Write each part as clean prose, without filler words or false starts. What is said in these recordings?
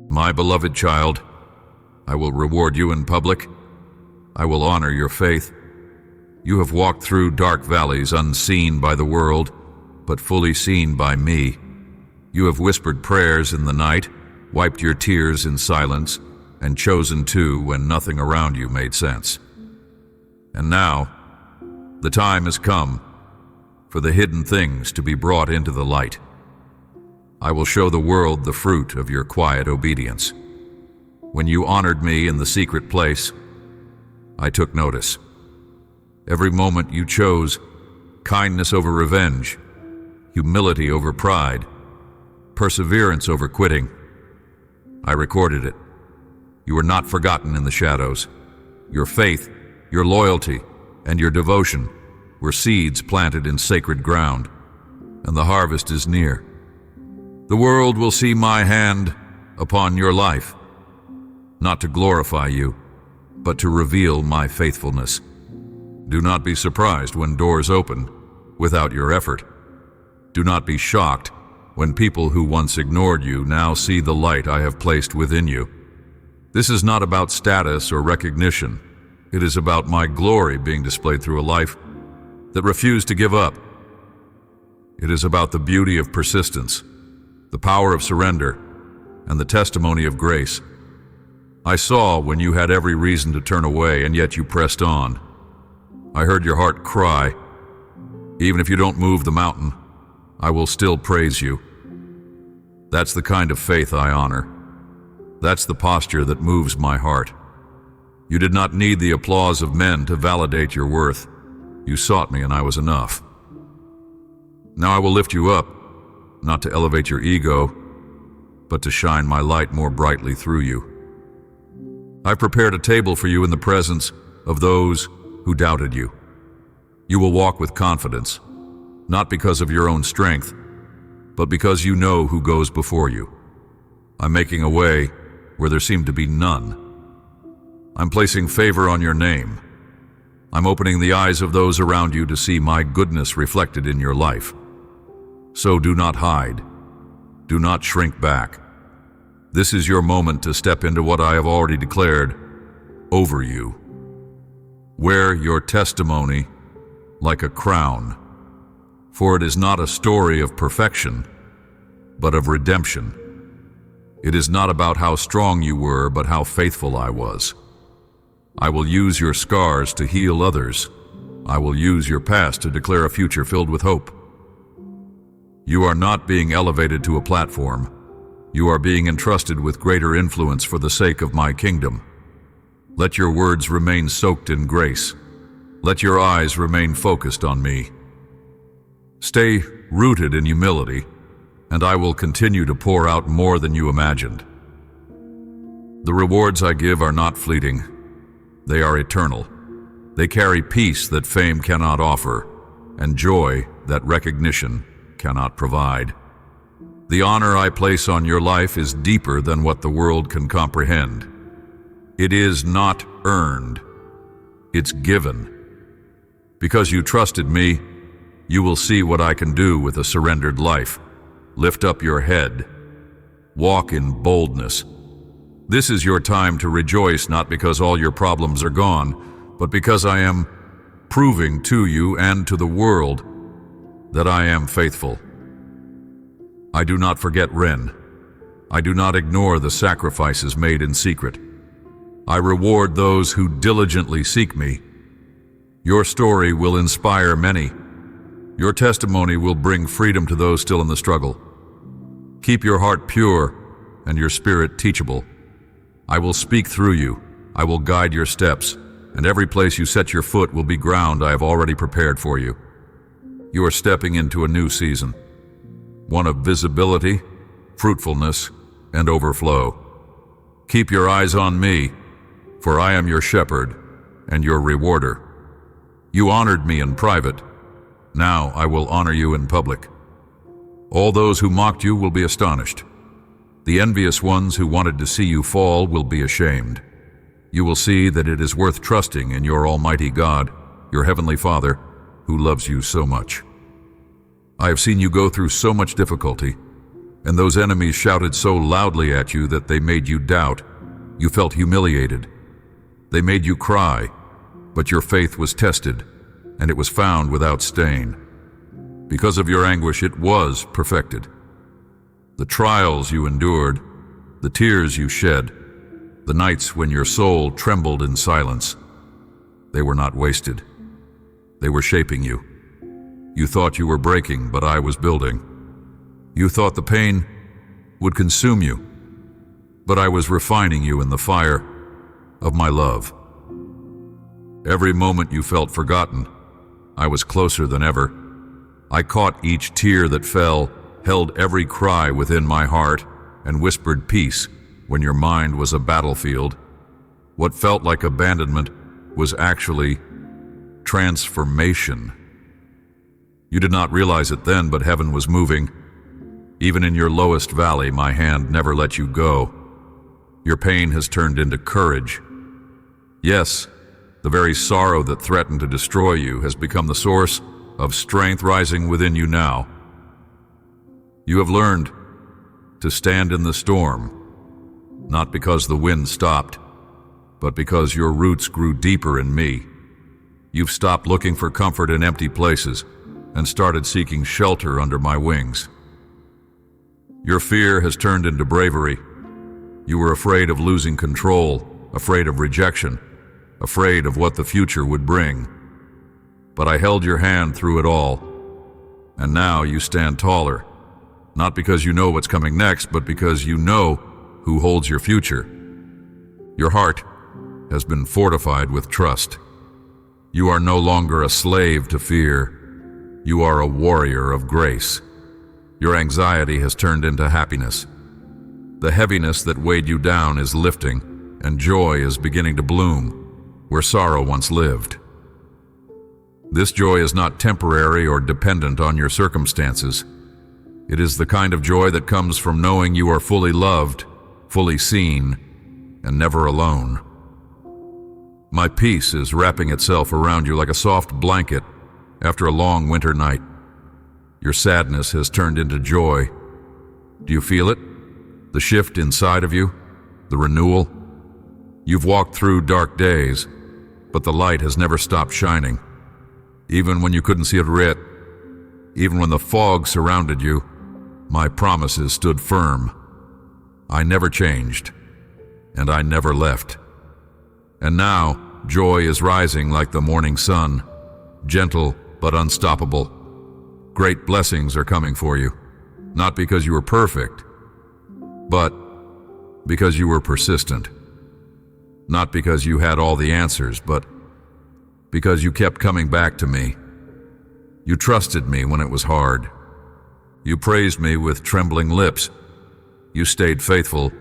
My beloved child, I will reward you in public. I will honor your faith. You have walked through dark valleys unseen by the world, but fully seen by me. You have whispered prayers in the night, wiped your tears in silence, and chosen to when nothing around you made sense. And now, the time has come for the hidden things to be brought into the light. I will show the world the fruit of your quiet obedience. When you honored me in the secret place, I took notice. Every moment you chose kindness over revenge, humility over pride, perseverance over quitting. I recorded it. You were not forgotten in the shadows. Your faith, your loyalty, and your devotion were seeds planted in sacred ground, and the harvest is near. The world will see my hand upon your life, not to glorify you, but to reveal my faithfulness. Do not be surprised when doors open without your effort. Do not be shocked when people who once ignored you now see the light I have placed within you. This is not about status or recognition. It is about my glory being displayed through a life that refused to give up. It is about the beauty of persistence, the power of surrender, and the testimony of grace. I saw when you had every reason to turn away, and yet you pressed on. I heard your heart cry. Even if you don't move the mountain, I will still praise you. That's the kind of faith I honor. That's the posture that moves my heart. You did not need the applause of men to validate your worth. You sought me and I was enough. Now I will lift you up, not to elevate your ego, but to shine my light more brightly through you. I've prepared a table for you in the presence of those who doubted you. You will walk with confidence, not because of your own strength, but because you know who goes before you. I'm making a way where there seemed to be none. I'm placing favor on your name. I'm opening the eyes of those around you to see my goodness reflected in your life. So do not hide. Do not shrink back. This is your moment to step into what I have already declared over you. Wear your testimony like a crown, for it is not a story of perfection, but of redemption. It is not about how strong you were, but how faithful I was. I will use your scars to heal others. I will use your past to declare a future filled with hope. You are not being elevated to a platform. You are being entrusted with greater influence for the sake of my kingdom. Let your words remain soaked in grace. Let your eyes remain focused on me. Stay rooted in humility, and I will continue to pour out more than you imagined. The rewards I give are not fleeting. They are eternal. They carry peace that fame cannot offer, and joy that recognition cannot provide. The honor I place on your life is deeper than what the world can comprehend. It is not earned. It's given. Because you trusted me, you will see what I can do with a surrendered life. Lift up your head. Walk in boldness. This is your time to rejoice, not because all your problems are gone, but because I am proving to you and to the world that I am faithful. I do not forget Ren. I do not ignore the sacrifices made in secret. I reward those who diligently seek me. Your story will inspire many. Your testimony will bring freedom to those still in the struggle. Keep your heart pure and your spirit teachable. I will speak through you. I will guide your steps, and every place you set your foot will be ground I have already prepared for you. You are stepping into a new season, one of visibility, fruitfulness, and overflow. Keep your eyes on me, for I am your shepherd and your rewarder. You honored me in private. Now I will honor you in public. All those who mocked you will be astonished. The envious ones who wanted to see you fall will be ashamed. You will see that it is worth trusting in your Almighty God, your Heavenly Father, who loves you so much. I have seen you go through so much difficulty, and those enemies shouted so loudly at you that they made you doubt. You felt humiliated. They made you cry, but your faith was tested, and it was found without stain. Because of your anguish, it was perfected. The trials you endured, the tears you shed, the nights when your soul trembled in silence, they were not wasted. They were shaping you. You thought you were breaking, but I was building. You thought the pain would consume you, but I was refining you in the fire of my love. Every moment you felt forgotten, I was closer than ever. I caught each tear that fell, held every cry within my heart, and whispered peace when your mind was a battlefield. What felt like abandonment was actually transformation. You did not realize it then, but heaven was moving. Even in your lowest valley, my hand never let you go. Your pain has turned into courage. Yes, the very sorrow that threatened to destroy you has become the source of strength rising within you now. You have learned to stand in the storm, not because the wind stopped, but because your roots grew deeper in me. You've stopped looking for comfort in empty places and started seeking shelter under my wings. Your fear has turned into bravery. You were afraid of losing control, afraid of rejection, afraid of what the future would bring. But I held your hand through it all, and now you stand taller, not because you know what's coming next, but because you know who holds your future. Your heart has been fortified with trust. You are no longer a slave to fear. You are a warrior of grace. Your anxiety has turned into happiness. The heaviness that weighed you down is lifting, and joy is beginning to bloom where sorrow once lived. This joy is not temporary or dependent on your circumstances. It is the kind of joy that comes from knowing you are fully loved, fully seen, and never alone. My peace is wrapping itself around you like a soft blanket after a long winter night. Your sadness has turned into joy. Do you feel it? The shift inside of you? The renewal? You've walked through dark days, but the light has never stopped shining. Even when you couldn't see it yet, even when the fog surrounded you, my promises stood firm. I never changed, and I never left. And now, joy is rising like the morning sun, gentle but unstoppable. Great blessings are coming for you, not because you were perfect, but because you were persistent. Not because you had all the answers, but because you kept coming back to me. You trusted me when it was hard. You praised me with trembling lips. You stayed faithful,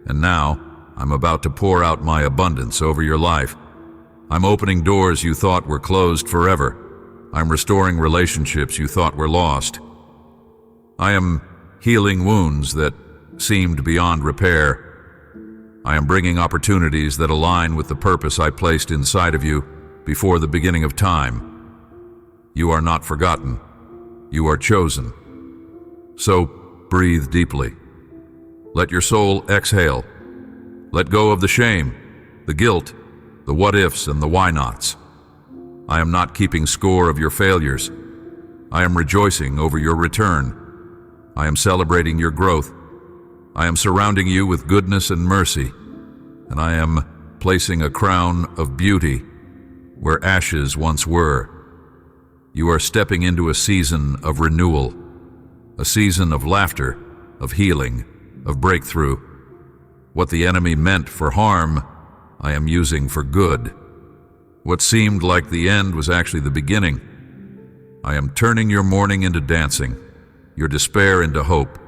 and now I'm about to pour out my abundance over your life. I'm opening doors you thought were closed forever. I'm restoring relationships you thought were lost. I am healing wounds that seemed beyond repair. I am bringing opportunities that align with the purpose I placed inside of you before the beginning of time. You are not forgotten. You are chosen. So breathe deeply. Let your soul exhale. Let go of the shame, the guilt, the what-ifs, and the why-nots. I am not keeping score of your failures. I am rejoicing over your return. I am celebrating your growth. I am surrounding you with goodness and mercy, and I am placing a crown of beauty where ashes once were. You are stepping into a season of renewal, a season of laughter, of healing, of breakthrough. What the enemy meant for harm, I am using for good. What seemed like the end was actually the beginning. I am turning your mourning into dancing, your despair into hope,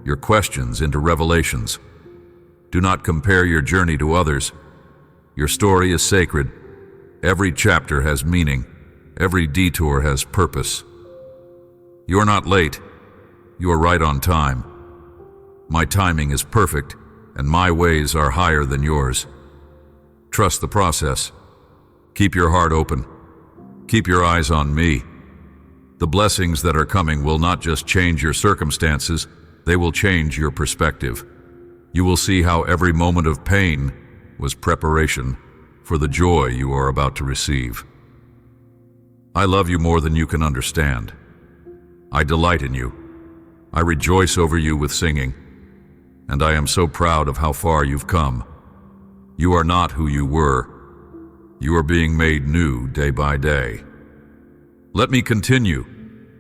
your questions into revelations. Do not compare your journey to others. Your story is sacred. Every chapter has meaning. Every detour has purpose. You are not late. You are right on time. My timing is perfect, and my ways are higher than yours. Trust the process. Keep your heart open. Keep your eyes on me. The blessings that are coming will not just change your circumstances, They will change your perspective. You will see how every moment of pain was preparation for the joy you are about to receive. I love you more than you can understand. I delight in you. I rejoice over you with singing, and I am so proud of how far you've come. You are not who you were. You are being made new day by day. Let me continue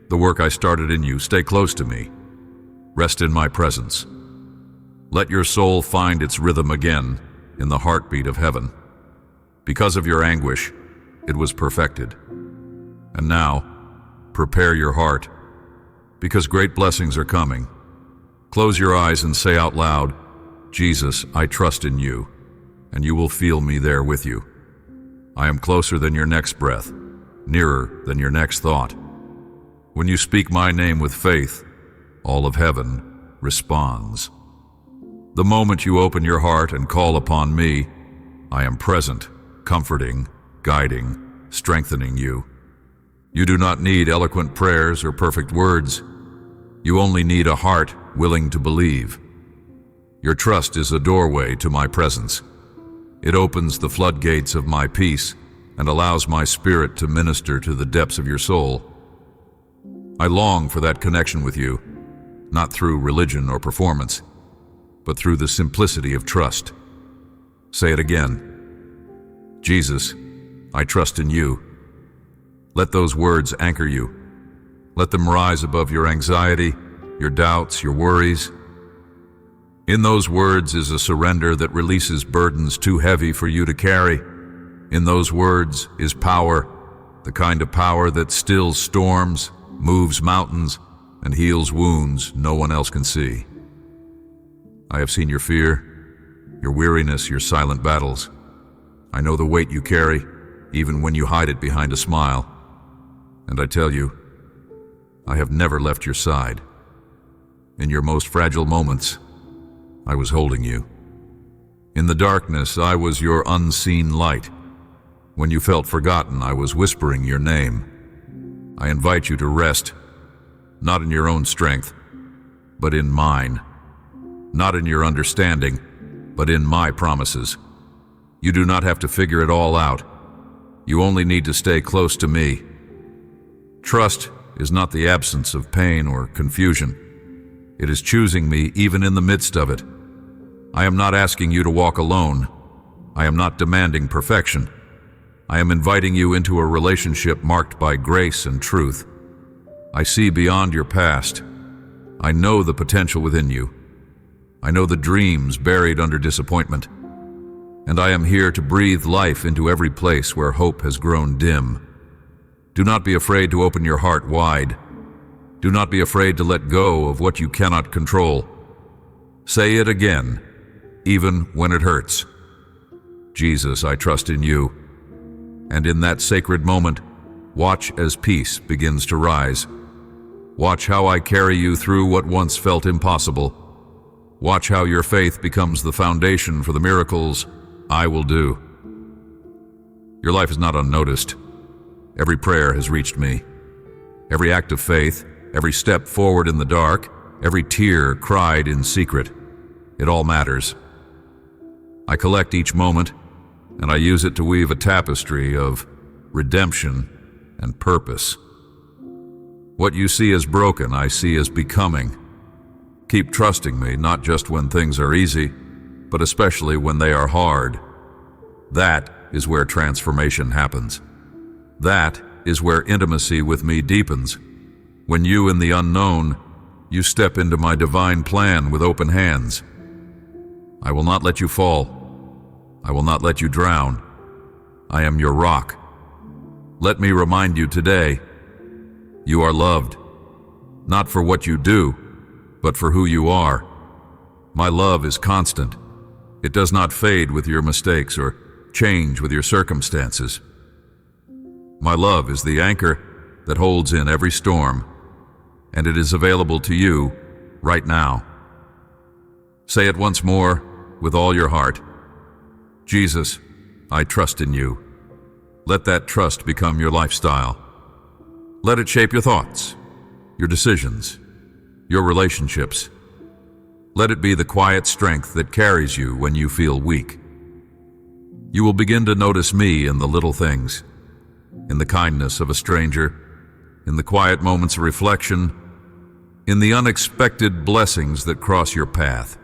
the work I started in you. Stay close to me. Rest in my presence. Let your soul find its rhythm again in the heartbeat of heaven. Because of your anguish, it was perfected. And now, prepare your heart, because great blessings are coming. Close your eyes and say out loud, Jesus, I trust in you, and you will feel me there with you. I am closer than your next breath, nearer than your next thought. When you speak my name with faith, all of heaven responds. The moment you open your heart and call upon me, I am present, comforting, guiding, strengthening you. You do not need eloquent prayers or perfect words. You only need a heart willing to believe. Your trust is a doorway to my presence. It opens the floodgates of my peace and allows my spirit to minister to the depths of your soul. I long for that connection with you, not through religion or performance, but through the simplicity of trust. Say it again. Jesus, I trust in you. Let those words anchor you. Let them rise above your anxiety, your doubts, your worries. In those words is a surrender that releases burdens too heavy for you to carry. In those words is power, the kind of power that stills storms, moves mountains, and heals wounds no one else can see. I have seen your fear, your weariness, your silent battles. I know the weight you carry, even when you hide it behind a smile. And I tell you, I have never left your side. In your most fragile moments, I was holding you. In the darkness, I was your unseen light. When you felt forgotten, I was whispering your name. I invite you to rest, not in your own strength, but in mine. Not in your understanding, but in my promises. You do not have to figure it all out. You only need to stay close to me. Trust is not the absence of pain or confusion. It is choosing me even in the midst of it. I am not asking you to walk alone. I am not demanding perfection. I am inviting you into a relationship marked by grace and truth. I see beyond your past. I know the potential within you. I know the dreams buried under disappointment. And I am here to breathe life into every place where hope has grown dim. Do not be afraid to open your heart wide. Do not be afraid to let go of what you cannot control. Say it again, even when it hurts. Jesus, I trust in you. And in that sacred moment, watch as peace begins to rise. Watch how I carry you through what once felt impossible. Watch how your faith becomes the foundation for the miracles I will do. Your life is not unnoticed. Every prayer has reached me. Every act of faith, every step forward in the dark, every tear cried in secret. It all matters. I collect each moment, and I use it to weave a tapestry of redemption and purpose. What you see as broken, I see as becoming. Keep trusting me, not just when things are easy, but especially when they are hard. That is where transformation happens. That is where intimacy with me deepens. When you, in the unknown, you step into my divine plan with open hands. I will not let you fall. I will not let you drown. I am your rock. Let me remind you today, you are loved, not for what you do, but for who you are. My love is constant. It does not fade with your mistakes or change with your circumstances. My love is the anchor that holds in every storm, and it is available to you right now. Say it once more with all your heart. Jesus, I trust in you. Let that trust become your lifestyle. Let it shape your thoughts, your decisions, your relationships, Let it be the quiet strength that carries you when you feel weak. You will begin to notice me in the little things, in the kindness of a stranger, in the quiet moments of reflection, in the unexpected blessings that cross your path.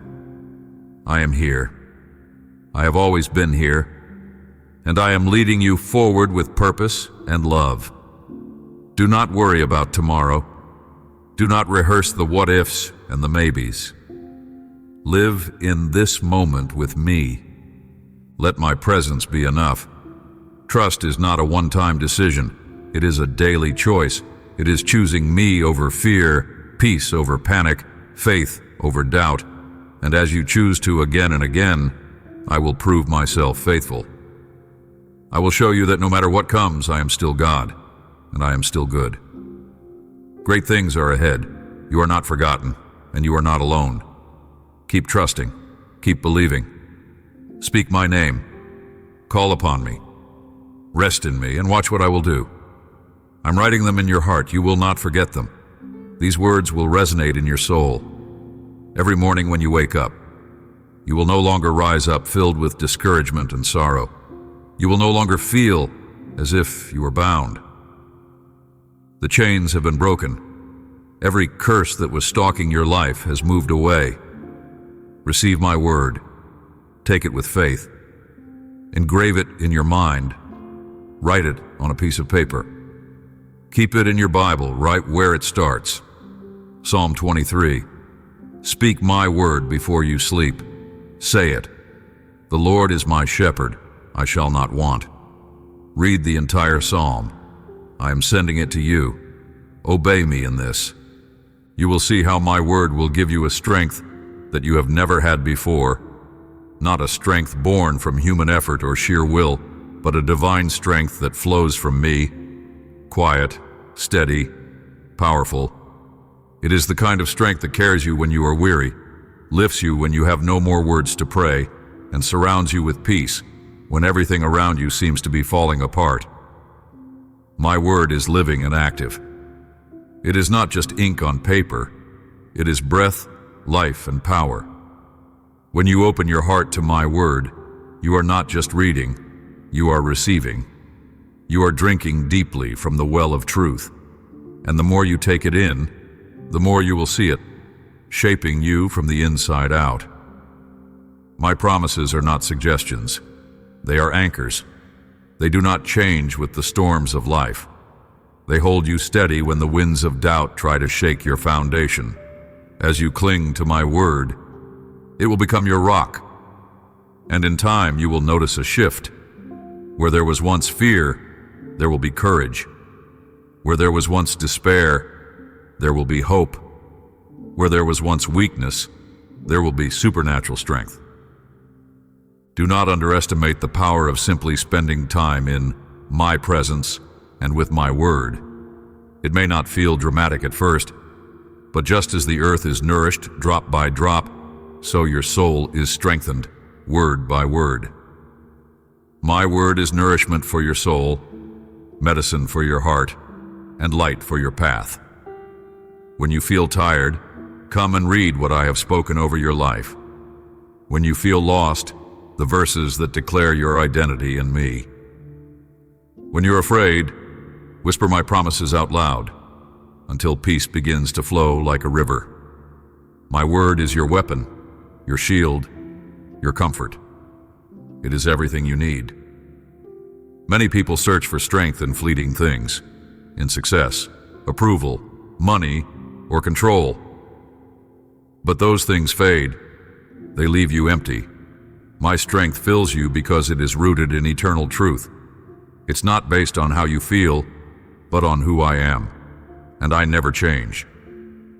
I am here. I have always been here, and I am leading you forward with purpose and love. Do not worry about tomorrow. Do not rehearse the what-ifs and the maybes. Live in this moment with me. Let my presence be enough. Trust is not a one-time decision. It is a daily choice. It is choosing me over fear, peace over panic, faith over doubt. And as you choose to again and again, I will prove myself faithful. I will show you that no matter what comes, I am still God, and I am still good. Great things are ahead. You are not forgotten, and you are not alone. Keep trusting. Keep believing. Speak my name. Call upon me. Rest in me and watch what I will do. I'm writing them in your heart. You will not forget them. These words will resonate in your soul. Every morning when you wake up, you will no longer rise up filled with discouragement and sorrow. You will no longer feel as if you were bound. The chains have been broken. Every curse that was stalking your life has moved away. Receive my word. Take it with faith. Engrave it in your mind. Write it on a piece of paper. Keep it in your Bible right where it starts. Psalm 23. Speak my word before you sleep. Say it. The Lord is my shepherd. I shall not want. Read the entire psalm. I am sending it to you. Obey me in this. You will see how my word will give you a strength that you have never had before. Not a strength born from human effort or sheer will, but a divine strength that flows from me. Quiet, steady, powerful. It is the kind of strength that carries you when you are weary, lifts you when you have no more words to pray, and surrounds you with peace when everything around you seems to be falling apart. My word is living and active. It is not just ink on paper. It is breath, life, and power. When you open your heart to my word, you are not just reading, you are receiving. You are drinking deeply from the well of truth. And the more you take it in, the more you will see it, shaping you from the inside out. My promises are not suggestions. They are anchors. They do not change with the storms of life. They hold you steady when the winds of doubt try to shake your foundation. As you cling to my word, it will become your rock. And in time, you will notice a shift. Where there was once fear, there will be courage. Where there was once despair, there will be hope. Where there was once weakness, there will be supernatural strength. Do not underestimate the power of simply spending time in my presence and with my word. It may not feel dramatic at first, but just as the earth is nourished drop by drop, so your soul is strengthened word by word. My word is nourishment for your soul, medicine for your heart, and light for your path. When you feel tired, come and read what I have spoken over your life. When you feel lost, the verses that declare your identity in me. When you're afraid, whisper my promises out loud until peace begins to flow like a river. My word is your weapon, your shield, your comfort. It is everything you need. Many people search for strength in fleeting things, in success, approval, money, or control. But those things fade. They leave you empty. My strength fills you because it is rooted in eternal truth. It's not based on how you feel, but on who I am. And I never change.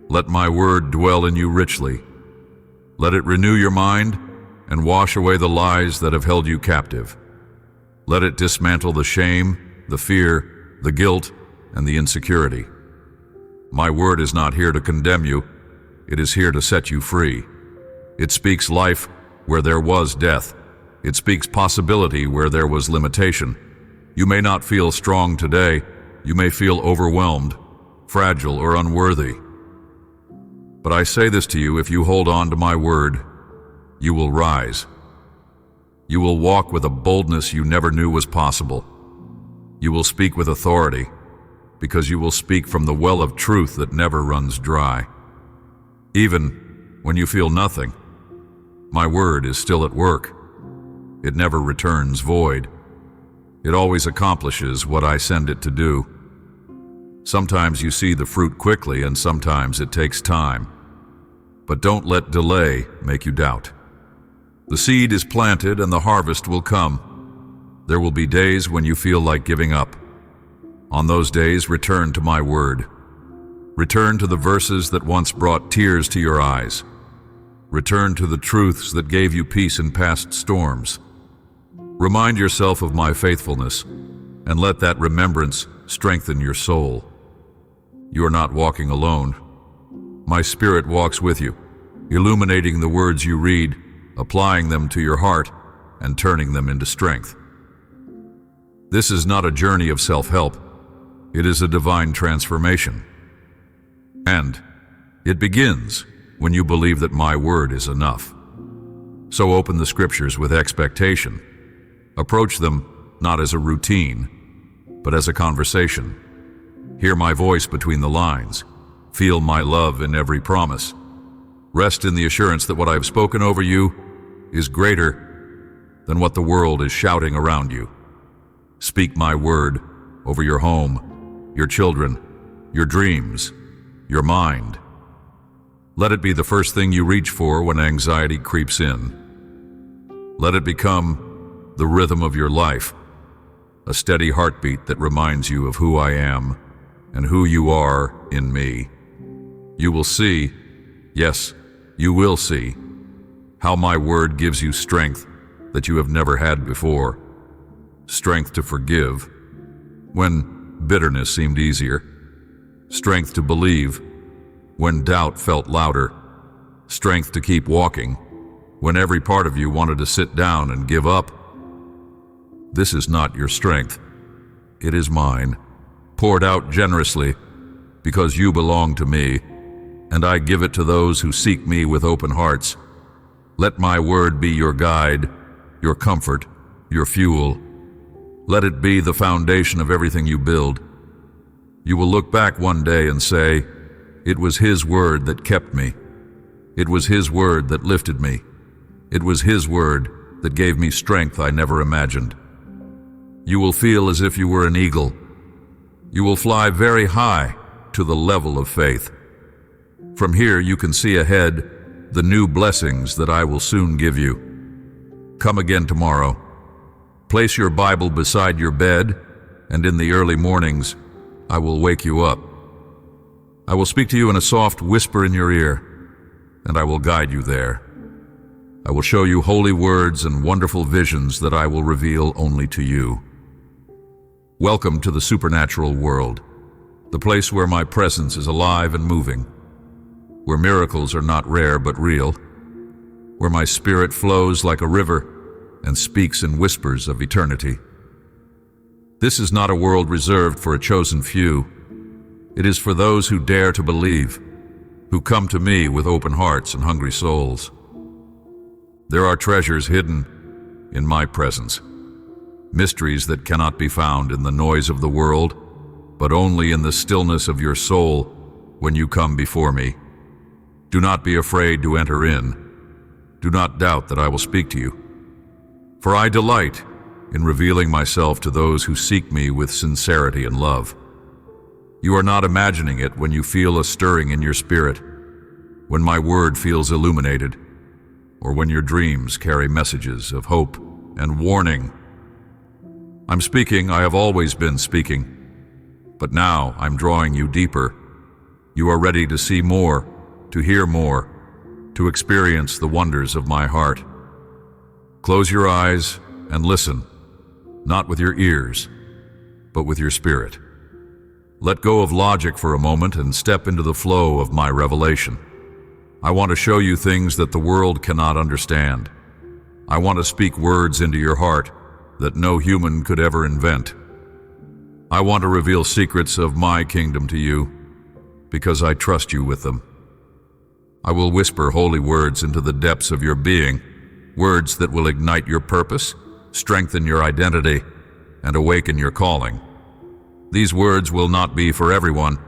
Let my word dwell in you richly. Let it renew your mind and wash away the lies that have held you captive. Let it dismantle the shame, the fear, the guilt, and the insecurity. My word is not here to condemn you. It is here to set you free. It speaks life where there was death. It speaks possibility where there was limitation. You may not feel strong today. You may feel overwhelmed, fragile, or unworthy. But I say this to you, if you hold on to my word, you will rise. You will walk with a boldness you never knew was possible. You will speak with authority, because you will speak from the well of truth that never runs dry. Even when you feel nothing, my word is still at work. It never returns void. It always accomplishes what I send it to do. Sometimes you see the fruit quickly, and sometimes it takes time. But don't let delay make you doubt. The seed is planted and the harvest will come. There will be days when you feel like giving up. On those days, return to my word. Return to the verses that once brought tears to your eyes. Return to the truths that gave you peace in past storms. Remind yourself of my faithfulness, and let that remembrance strengthen your soul. You are not walking alone. My Spirit walks with you, illuminating the words you read, applying them to your heart, and turning them into strength. This is not a journey of self-help. It is a divine transformation. And it begins when you believe that my word is enough. So open the scriptures with expectation. Approach them not as a routine, but as a conversation. Hear my voice between the lines. Feel my love in every promise. Rest in the assurance that what I have spoken over you is greater than what the world is shouting around you. Speak my word over your home, your children, your dreams, your mind. Let it be the first thing you reach for when anxiety creeps in. Let it become the rhythm of your life, a steady heartbeat that reminds you of who I am and who you are in me. You will see, yes, you will see, how my word gives you strength that you have never had before. Strength to forgive when bitterness seemed easier. Strength to believe when doubt felt louder. Strength to keep walking when every part of you wanted to sit down and give up. This is not your strength. It is mine, poured out generously because you belong to me, and I give it to those who seek me with open hearts. Let my word be your guide, your comfort, your fuel. Let it be the foundation of everything you build. You will look back one day and say, it was His word that kept me. It was His word that lifted me. It was His word that gave me strength I never imagined. You will feel as if you were an eagle. You will fly very high to the level of faith. From here you can see ahead the new blessings that I will soon give you. Come again tomorrow. Place your Bible beside your bed, and in the early mornings I will wake you up. I will speak to you in a soft whisper in your ear, and I will guide you there. I will show you holy words and wonderful visions that I will reveal only to you. Welcome to the supernatural world, the place where my presence is alive and moving, where miracles are not rare but real, where my spirit flows like a river and speaks in whispers of eternity. This is not a world reserved for a chosen few. It is for those who dare to believe, who come to me with open hearts and hungry souls. There are treasures hidden in my presence, mysteries that cannot be found in the noise of the world, but only in the stillness of your soul when you come before me. Do not be afraid to enter in. Do not doubt that I will speak to you. For I delight in revealing myself to those who seek me with sincerity and love. You are not imagining it when you feel a stirring in your spirit, when my word feels illuminated, or when your dreams carry messages of hope and warning. I'm speaking, I have always been speaking, but now I'm drawing you deeper. You are ready to see more, to hear more, to experience the wonders of my heart. Close your eyes and listen, not with your ears, but with your spirit. Let go of logic for a moment and step into the flow of my revelation. I want to show you things that the world cannot understand. I want to speak words into your heart that no human could ever invent. I want to reveal secrets of my kingdom to you because I trust you with them. I will whisper holy words into the depths of your being, words that will ignite your purpose, strengthen your identity, and awaken your calling. These words will not be for everyone,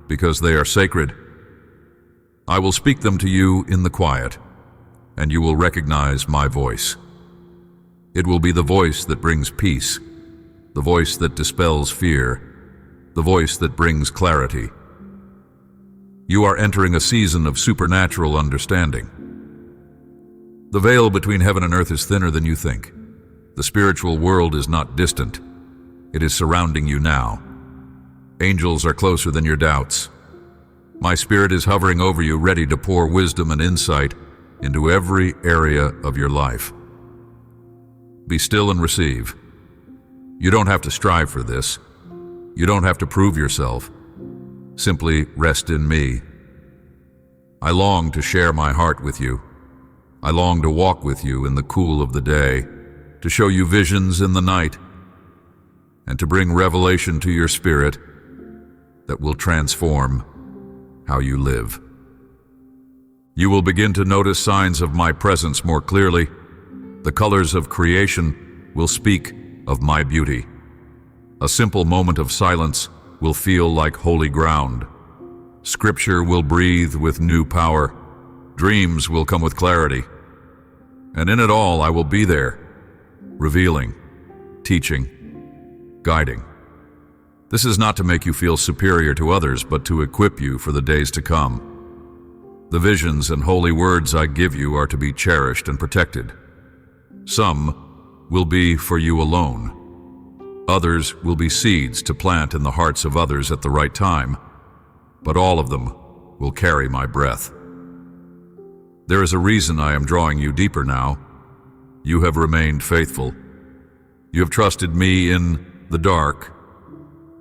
because they are sacred. I will speak them to you in the quiet, and you will recognize my voice. It will be the voice that brings peace, the voice that dispels fear, the voice that brings clarity. You are entering a season of supernatural understanding. The veil between heaven and earth is thinner than you think. The spiritual world is not distant. It is surrounding you now. Angels are closer than your doubts. My spirit is hovering over you, ready to pour wisdom and insight into every area of your life. Be still and receive. You don't have to strive for this. You don't have to prove yourself. Simply rest in me. I long to share my heart with you. I long to walk with you in the cool of the day, to show you visions in the night, and to bring revelation to your spirit that will transform how you live. You will begin to notice signs of my presence more clearly. The colors of creation will speak of my beauty. A simple moment of silence will feel like holy ground. Scripture will breathe with new power. Dreams will come with clarity. And in it all, I will be there, revealing, teaching, guiding. This is not to make you feel superior to others, but to equip you for the days to come. The visions and holy words I give you are to be cherished and protected. Some will be for you alone. Others will be seeds to plant in the hearts of others at the right time, but all of them will carry my breath. There is a reason I am drawing you deeper now. You have remained faithful. You have trusted me in the dark.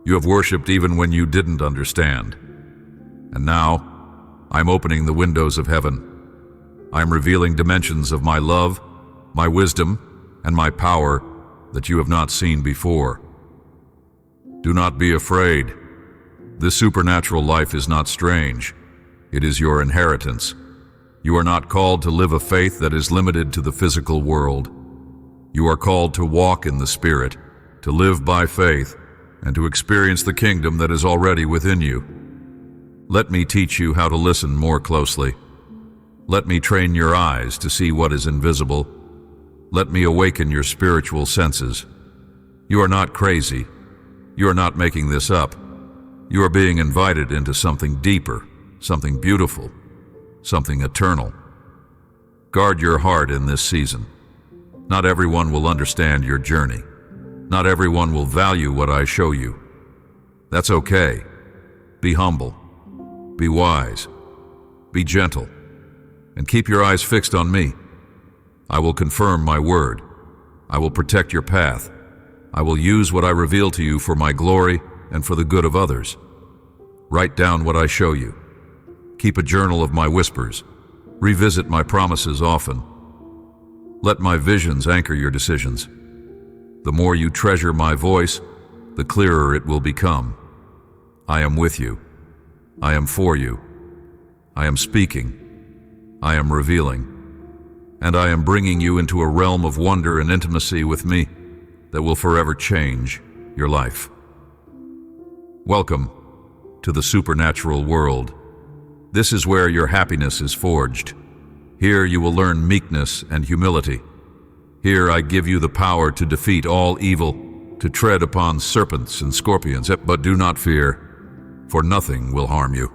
You have worshipped even when you didn't understand. And now, I'm opening the windows of heaven. I'm revealing dimensions of my love, my wisdom, and my power that you have not seen before. Do not be afraid. This supernatural life is not strange. It is your inheritance. You are not called to live a faith that is limited to the physical world. You are called to walk in the Spirit, to live by faith, and to experience the kingdom that is already within you. Let me teach you how to listen more closely. Let me train your eyes to see what is invisible. Let me awaken your spiritual senses. You are not crazy. You are not making this up. You are being invited into something deeper, something beautiful, something eternal. Guard your heart in this season. Not everyone will understand your journey. Not everyone will value what I show you. That's okay. Be humble. Be wise. Be gentle. And keep your eyes fixed on me. I will confirm my word. I will protect your path. I will use what I reveal to you for my glory and for the good of others. Write down what I show you. Keep a journal of my whispers. Revisit my promises often. Let my visions anchor your decisions. The more you treasure my voice, the clearer it will become. I am with you. I am for you. I am speaking. I am revealing. And I am bringing you into a realm of wonder and intimacy with me that will forever change your life. Welcome to the supernatural world. This is where your happiness is forged. Here you will learn meekness and humility. Here I give you the power to defeat all evil, to tread upon serpents and scorpions. But do not fear, for nothing will harm you.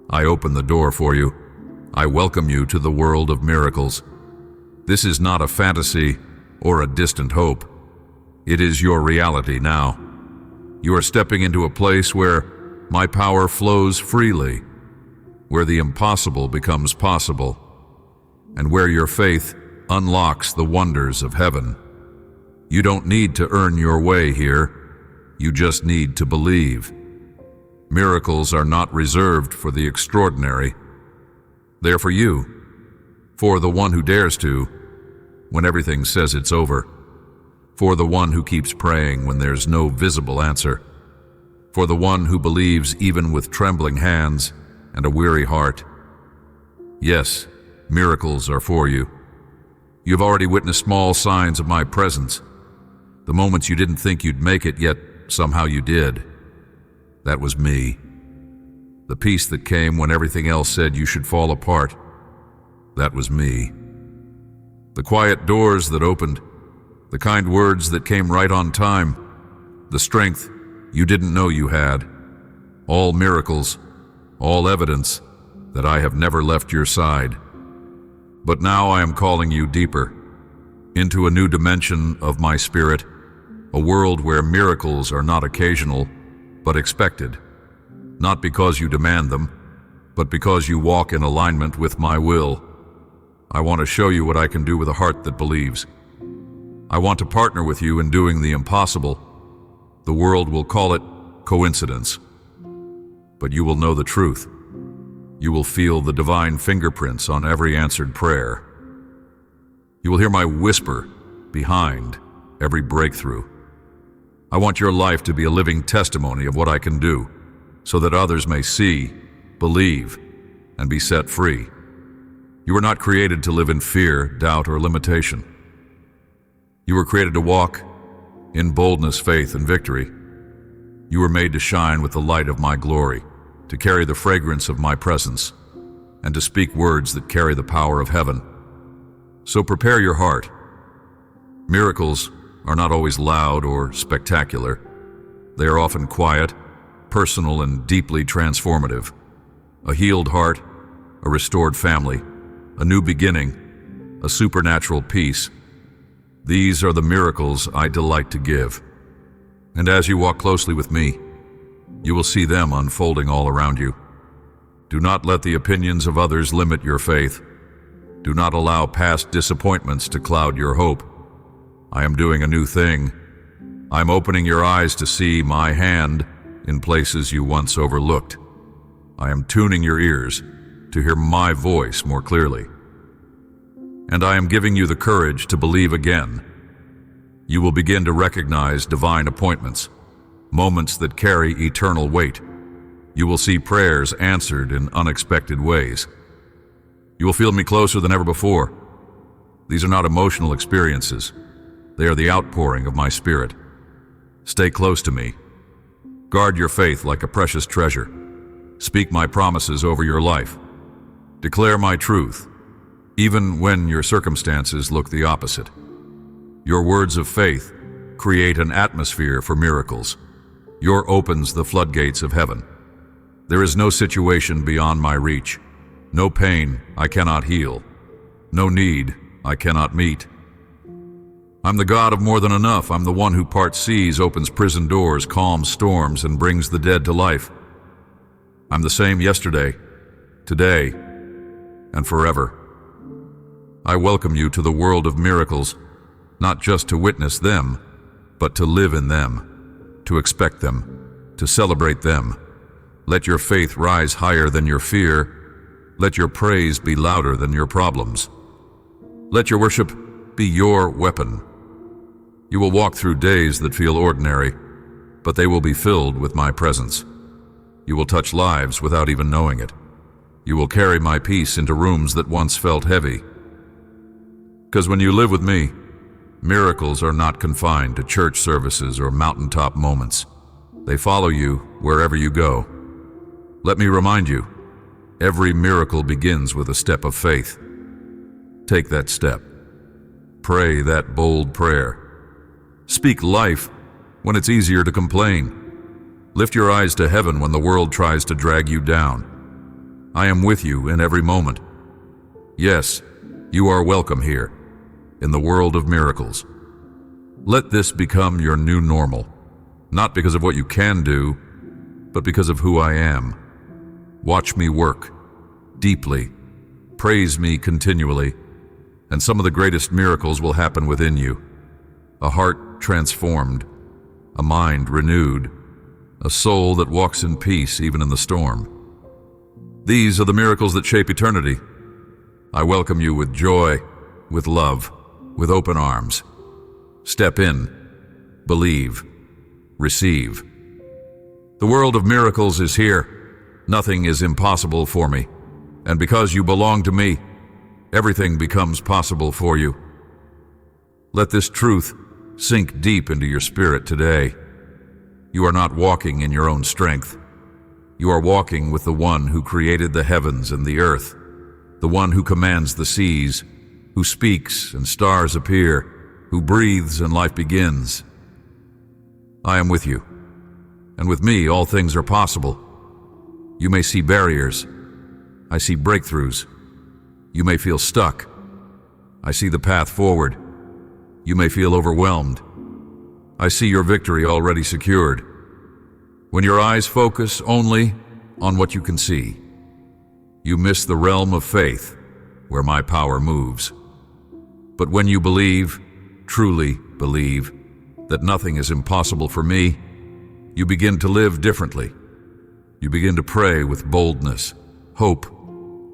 I open the door for you. I welcome you to the world of miracles. This is not a fantasy or a distant hope. It is your reality now. You are stepping into a place where my power flows freely, where the impossible becomes possible, and where your faith unlocks the wonders of heaven. You don't need to earn your way here. You just need to believe. Miracles are not reserved for the extraordinary. They're for you, for the one who dares to, when everything says it's over, for the one who keeps praying when there's no visible answer, for the one who believes even with trembling hands and a weary heart. Yes, miracles are for you. You've already witnessed small signs of my presence. The moments you didn't think you'd make it, yet somehow you did. That was me. The peace that came when everything else said you should fall apart. That was me. The quiet doors that opened, the kind words that came right on time, the strength you didn't know you had. All miracles, all evidence that I have never left your side. But now I am calling you deeper, into a new dimension of my spirit, a world where miracles are not occasional, but expected, not because you demand them, but because you walk in alignment with my will. I want to show you what I can do with a heart that believes. I want to partner with you in doing the impossible. The world will call it coincidence, but you will know the truth. You will feel the divine fingerprints on every answered prayer. You will hear my whisper behind every breakthrough. I want your life to be a living testimony of what I can do, so that others may see, believe, and be set free. You were not created to live in fear, doubt, or limitation. You were created to walk in boldness, faith, and victory. You were made to shine with the light of my glory, to carry the fragrance of my presence, and to speak words that carry the power of heaven. So prepare your heart. Miracles are not always loud or spectacular. They are often quiet, personal, and deeply transformative. A healed heart, a restored family, a new beginning, a supernatural peace. These are the miracles I delight to give. And as you walk closely with me, you will see them unfolding all around you. Do not let the opinions of others limit your faith. Do not allow past disappointments to cloud your hope. I am doing a new thing. I'm opening your eyes to see my hand in places you once overlooked. I am tuning your ears to hear my voice more clearly. And I am giving you the courage to believe again. You will begin to recognize divine appointments, moments that carry eternal weight. You will see prayers answered in unexpected ways. You will feel me closer than ever before. These are not emotional experiences. They are the outpouring of my spirit. Stay close to me. Guard your faith like a precious treasure. Speak my promises over your life. Declare my truth, even when your circumstances look the opposite. Your words of faith create an atmosphere for miracles. Yours opens the floodgates of heaven. There is no situation beyond my reach, no pain I cannot heal, no need I cannot meet. I'm the God of more than enough. I'm the one who parts seas, opens prison doors, calms storms, and brings the dead to life. I'm the same yesterday, today, and forever. I welcome you to the world of miracles, not just to witness them, but to live in them, to expect them, to celebrate them. Let your faith rise higher than your fear. Let your praise be louder than your problems. Let your worship be your weapon. You will walk through days that feel ordinary, but they will be filled with my presence. You will touch lives without even knowing it. You will carry my peace into rooms that once felt heavy. Because when you live with me, miracles are not confined to church services or mountaintop moments. They follow you wherever you go. Let me remind you, every miracle begins with a step of faith. Take that step. Pray that bold prayer. Speak life when it's easier to complain. Lift your eyes to heaven when the world tries to drag you down. I am with you in every moment. Yes, you are welcome here, in the world of miracles. Let this become your new normal, not because of what you can do, but because of who I am. Watch me work, deeply. Praise me continually, and some of the greatest miracles will happen within you. A heart transformed, a mind renewed, a soul that walks in peace even in the storm. These are the miracles that shape eternity. I welcome you with joy, with love, with open arms. Step in, believe, receive. The world of miracles is here. Nothing is impossible for me. And because you belong to me, everything becomes possible for you. Let this truth sink deep into your spirit today. You are not walking in your own strength. You are walking with the one who created the heavens and the earth, the one who commands the seas, who speaks and stars appear, who breathes and life begins. I am with you, and with me all things are possible. You may see barriers. I see breakthroughs. You may feel stuck. I see the path forward. You may feel overwhelmed. I see your victory already secured. When your eyes focus only on what you can see, you miss the realm of faith where my power moves. But when you believe, truly believe, that nothing is impossible for me, you begin to live differently. You begin to pray with boldness, hope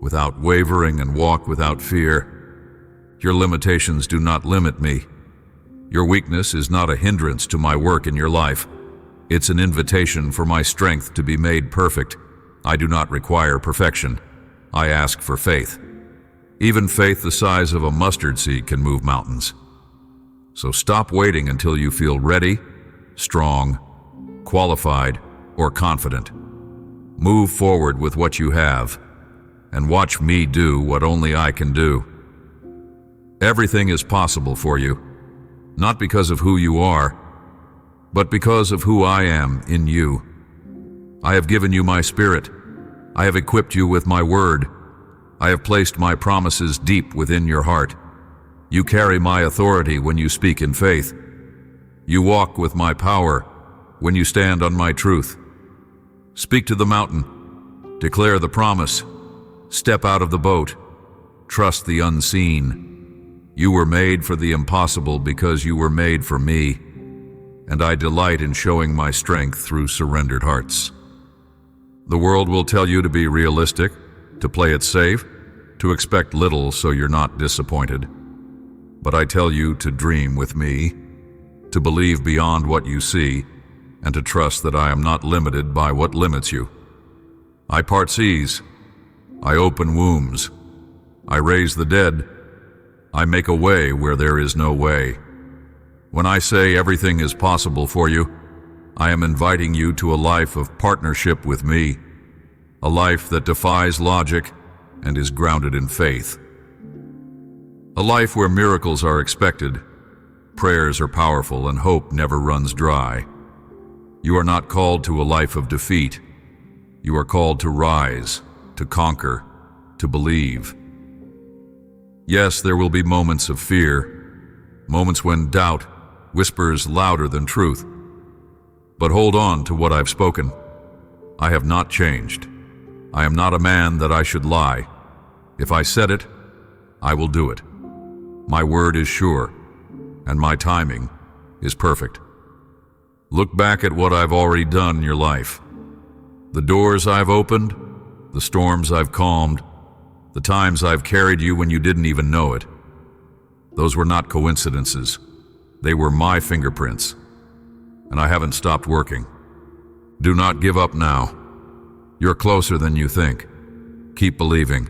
without wavering, and walk without fear. Your limitations do not limit me. Your weakness is not a hindrance to my work in your life. It's an invitation for my strength to be made perfect. I do not require perfection. I ask for faith. Even faith the size of a mustard seed can move mountains. So stop waiting until you feel ready, strong, qualified, or confident. Move forward with what you have, and watch me do what only I can do. Everything is possible for you, not because of who you are, but because of who I am in you. I have given you my spirit. I have equipped you with my word. I have placed my promises deep within your heart. You carry my authority when you speak in faith. You walk with my power when you stand on my truth. Speak to the mountain. Declare the promise. Step out of the boat. Trust the unseen. You were made for the impossible because you were made for me, and I delight in showing my strength through surrendered hearts. The world will tell you to be realistic, to play it safe, to expect little so you're not disappointed. But I tell you to dream with me, to believe beyond what you see, and to trust that I am not limited by what limits you. I part seas. I open wombs. I raise the dead. I make a way where there is no way. When I say everything is possible for you, I am inviting you to a life of partnership with me, a life that defies logic and is grounded in faith. A life where miracles are expected, prayers are powerful, and hope never runs dry. You are not called to a life of defeat. You are called to rise, to conquer, to believe. Yes, there will be moments of fear, moments when doubt whispers louder than truth. But hold on to what I've spoken. I have not changed. I am not a man that I should lie. If I said it, I will do it. My word is sure, and my timing is perfect. Look back at what I've already done in your life. The doors I've opened, the storms I've calmed, the times I've carried you when you didn't even know it. Those were not coincidences. They were my fingerprints, and I haven't stopped working. Do not give up now. You're closer than you think. Keep believing.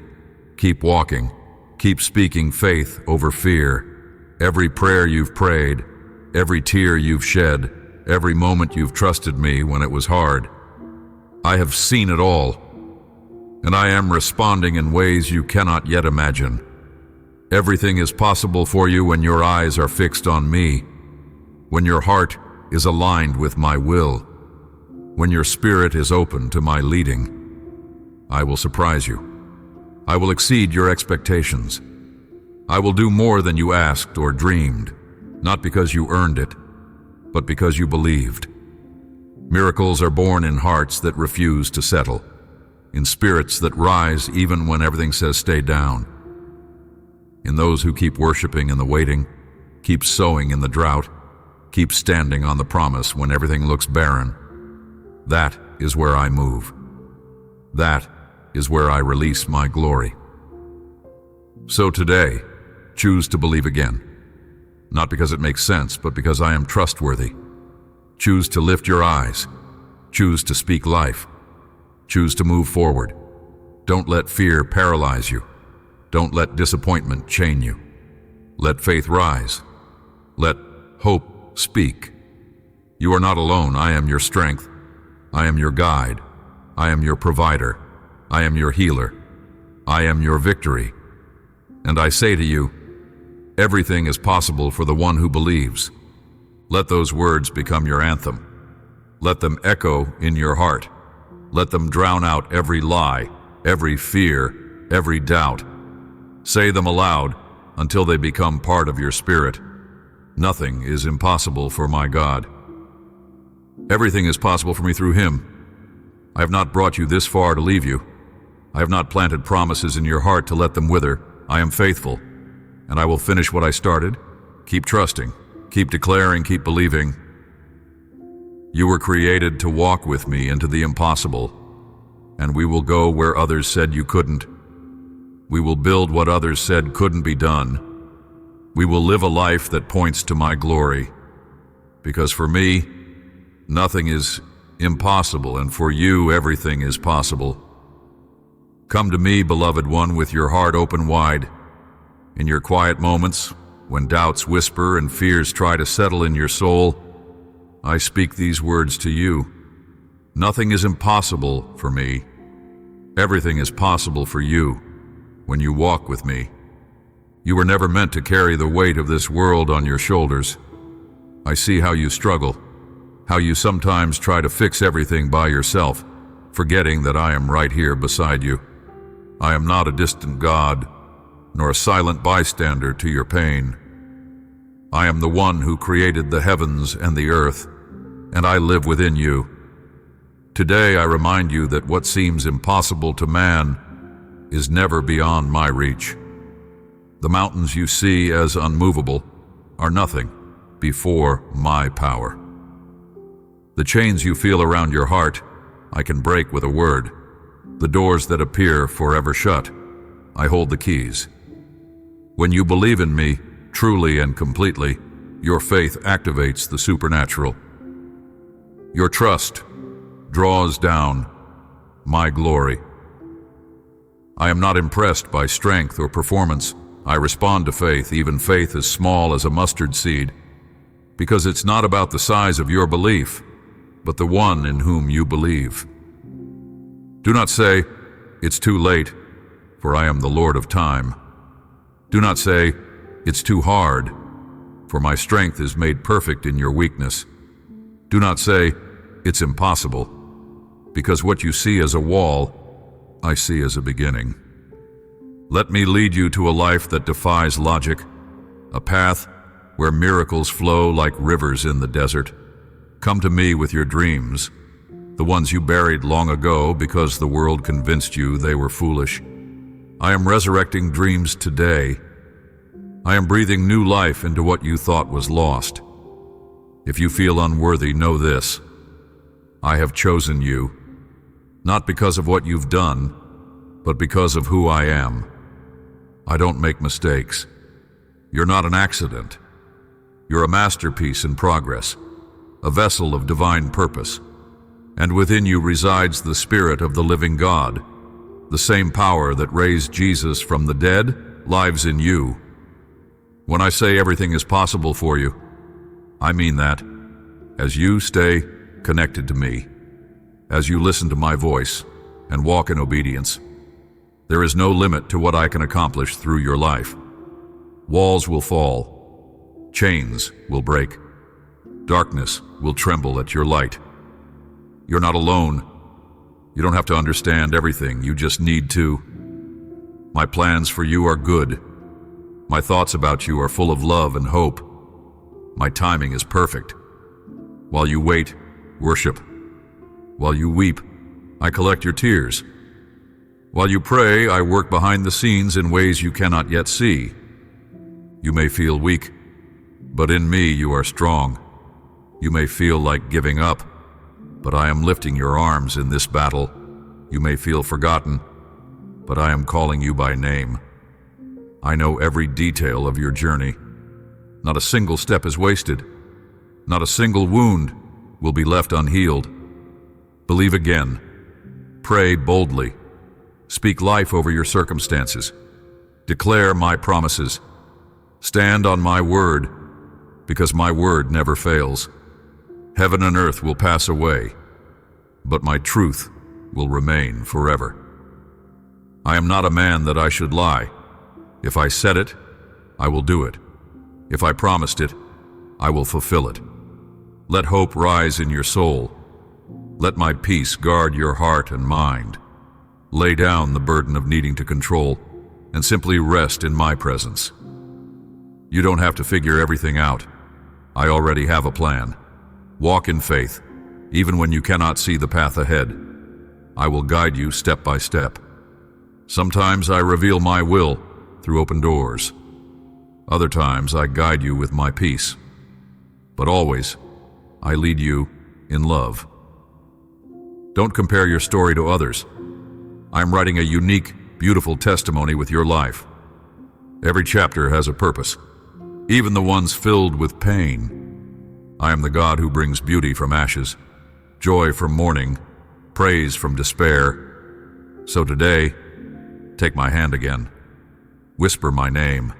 Keep walking. Keep speaking faith over fear. Every prayer you've prayed, every tear you've shed, every moment you've trusted me when it was hard. I have seen it all, and I am responding in ways you cannot yet imagine. Everything is possible for you when your eyes are fixed on me, when your heart is aligned with my will, when your spirit is open to my leading. I will surprise you. I will exceed your expectations. I will do more than you asked or dreamed, not because you earned it, but because you believed. Miracles are born in hearts that refuse to settle, in spirits that rise even when everything says stay down, in those who keep worshiping in the waiting, keep sowing in the drought, keep standing on the promise when everything looks barren. That is where I move. That is where I release my glory. So today, choose to believe again. Not because it makes sense, but because I am trustworthy. Choose to lift your eyes. Choose to speak life. Choose to move forward. Don't let fear paralyze you. Don't let disappointment chain you. Let faith rise. Let hope speak. You are not alone. I am your strength. I am your guide. I am your provider. I am your healer. I am your victory. And I say to you, everything is possible for the one who believes. Let those words become your anthem. Let them echo in your heart. Let them drown out every lie, every fear, every doubt. Say them aloud until they become part of your spirit. Nothing is impossible for my God. Everything is possible for me through Him. I have not brought you this far to leave you. I have not planted promises in your heart to let them wither. I am faithful, and I will finish what I started. Keep trusting, keep declaring, keep believing. You were created to walk with me into the impossible, and we will go where others said you couldn't. We will build what others said couldn't be done. We will live a life that points to my glory, because for me, nothing is impossible, and for you, everything is possible. Come to me, beloved one, with your heart open wide. In your quiet moments, when doubts whisper and fears try to settle in your soul, I speak these words to you. Nothing is impossible for me. Everything is possible for you when you walk with me. You were never meant to carry the weight of this world on your shoulders. I see how you struggle, how you sometimes try to fix everything by yourself, forgetting that I am right here beside you. I am not a distant God, nor a silent bystander to your pain. I am the one who created the heavens and the earth, and I live within you. Today I remind you that what seems impossible to man is never beyond my reach. The mountains you see as unmovable are nothing before my power. The chains you feel around your heart, I can break with a word. The doors that appear forever shut, I hold the keys. When you believe in me, truly and completely, your faith activates the supernatural. Your trust draws down my glory. I am not impressed by strength or performance. I respond to faith, even faith as small as a mustard seed, because it's not about the size of your belief, but the one in whom you believe. Do not say, "It's too late, for I am the Lord of time." Do not say, "It's too hard, for my strength is made perfect in your weakness." Do not say, "It's impossible," because what you see as a wall, I see as a beginning. Let me lead you to a life that defies logic, a path where miracles flow like rivers in the desert. Come to me with your dreams, the ones you buried long ago because the world convinced you they were foolish. I am resurrecting dreams today. I am breathing new life into what you thought was lost. If you feel unworthy, know this: I have chosen you, not because of what you've done, but because of who I am. I don't make mistakes. You're not an accident. You're a masterpiece in progress, a vessel of divine purpose. And within you resides the Spirit of the living God. The same power that raised Jesus from the dead lives in you. When I say everything is possible for you, I mean that, as you stay connected to me, as you listen to my voice and walk in obedience. There is no limit to what I can accomplish through your life. Walls will fall, chains will break, darkness will tremble at your light. You're not alone. You don't have to understand everything, you just need to. My plans for you are good. My thoughts about you are full of love and hope. My timing is perfect. While you wait, worship. While you weep, I collect your tears. While you pray, I work behind the scenes in ways you cannot yet see. You may feel weak, but in me you are strong. You may feel like giving up, but I am lifting your arms in this battle. You may feel forgotten, but I am calling you by name. I know every detail of your journey. Not a single step is wasted. Not a single wound will be left unhealed. Believe again. Pray boldly. Speak life over your circumstances. Declare my promises. Stand on my word, because my word never fails. Heaven and earth will pass away, but my truth will remain forever. I am not a man that I should lie. If I said it, I will do it. If I promised it, I will fulfill it. Let hope rise in your soul. Let my peace guard your heart and mind. Lay down the burden of needing to control and simply rest in my presence. You don't have to figure everything out. I already have a plan. Walk in faith, even when you cannot see the path ahead. I will guide you step by step. Sometimes I reveal my will through open doors. Other times I guide you with my peace. But always, I lead you in love. Don't compare your story to others. I'm writing a unique, beautiful testimony with your life. Every chapter has a purpose, even the ones filled with pain. I am the God who brings beauty from ashes, joy from mourning, praise from despair. So today, take my hand again. Whisper my name.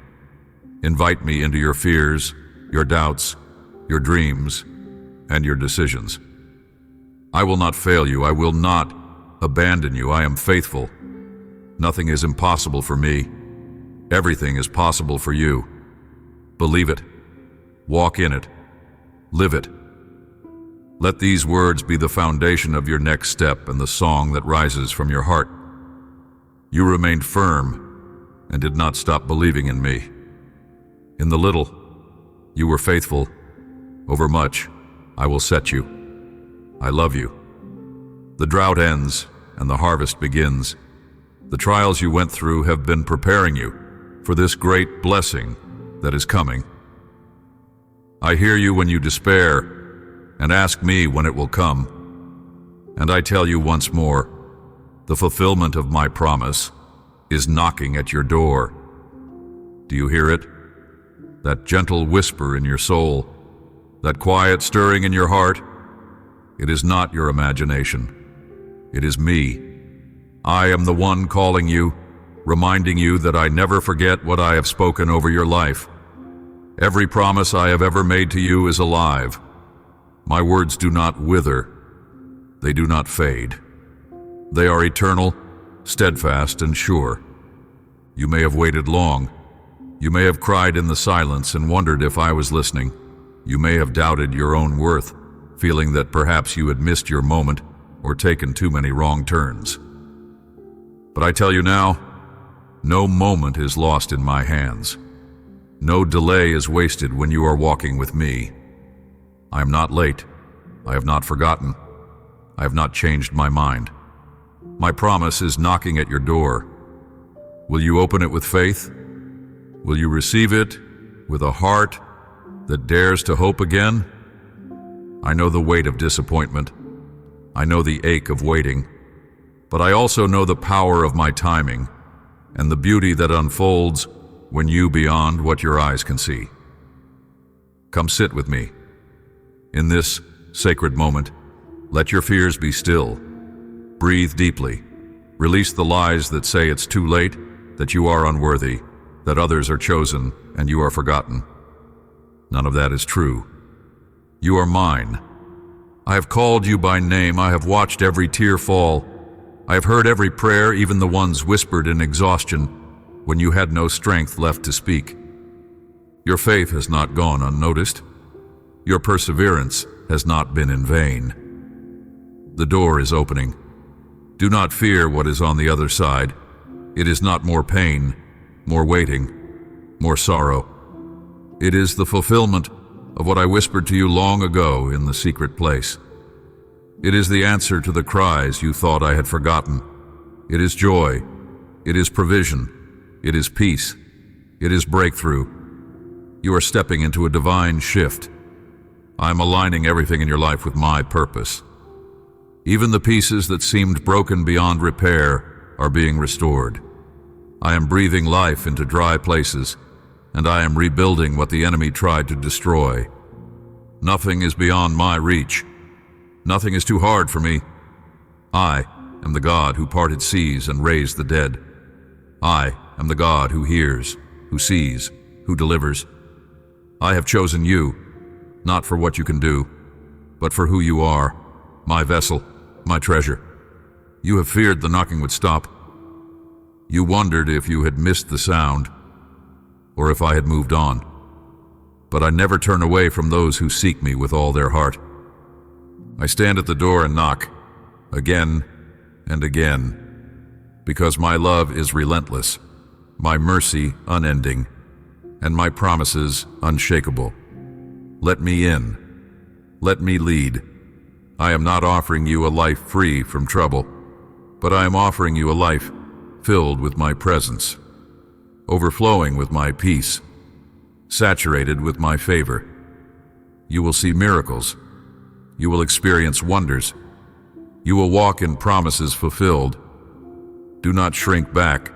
Invite me into your fears, your doubts, your dreams, and your decisions. I will not fail you. I will not abandon you. I am faithful. Nothing is impossible for me. Everything is possible for you. Believe it. Walk in it. Live it. Let these words be the foundation of your next step and the song that rises from your heart. You remained firm and did not stop believing in me. In the little, you were faithful. Over much, I will set you. I love you. The drought ends and the harvest begins. The trials you went through have been preparing you for this great blessing that is coming. I hear you when you despair and ask me when it will come. And I tell you once more, the fulfillment of my promise is knocking at your door. Do you hear it? That gentle whisper in your soul, that quiet stirring in your heart? It is not your imagination. It is me. I am the one calling you, reminding you that I never forget what I have spoken over your life. Every promise I have ever made to you is alive. My words do not wither. They do not fade. They are eternal, steadfast, and sure. You may have waited long. You may have cried in the silence and wondered if I was listening. You may have doubted your own worth, feeling that perhaps you had missed your moment or taken too many wrong turns. But I tell you now, no moment is lost in my hands. No delay is wasted when you are walking with me. I am not late. I have not forgotten. I have not changed my mind. My promise is knocking at your door. Will you open it with faith? Will you receive it with a heart that dares to hope again? I know the weight of disappointment. I know the ache of waiting. But I also know the power of my timing and the beauty that unfolds when you beyond what your eyes can see. Come sit with me. In this sacred moment, let your fears be still. Breathe deeply. Release the lies that say it's too late, that you are unworthy, that others are chosen and you are forgotten. None of that is true. You are mine. I have called you by name. I have watched every tear fall. I have heard every prayer, even the ones whispered in exhaustion when you had no strength left to speak. Your faith has not gone unnoticed. Your perseverance has not been in vain. The door is opening. Do not fear what is on the other side. It is not more pain, more waiting, more sorrow. It is the fulfillment of what I whispered to you long ago in the secret place. It is the answer to the cries you thought I had forgotten. It is joy. It is provision. It is peace. It is breakthrough. You are stepping into a divine shift. I am aligning everything in your life with my purpose. Even the pieces that seemed broken beyond repair are being restored. I am breathing life into dry places, and I am rebuilding what the enemy tried to destroy. Nothing is beyond my reach. Nothing is too hard for me. I am the God who parted seas and raised the dead. I am the God who hears, who sees, who delivers. I have chosen you, not for what you can do, but for who you are, my vessel, my treasure. You have feared the knocking would stop. You wondered if you had missed the sound, or if I had moved on. But I never turn away from those who seek me with all their heart. I stand at the door and knock, again and again, because my love is relentless, my mercy unending, and my promises unshakable. Let me in. Let me lead. I am not offering you a life free from trouble, but I am offering you a life filled with my presence, overflowing with my peace, saturated with my favor. You will see miracles. You will experience wonders. You will walk in promises fulfilled. Do not shrink back.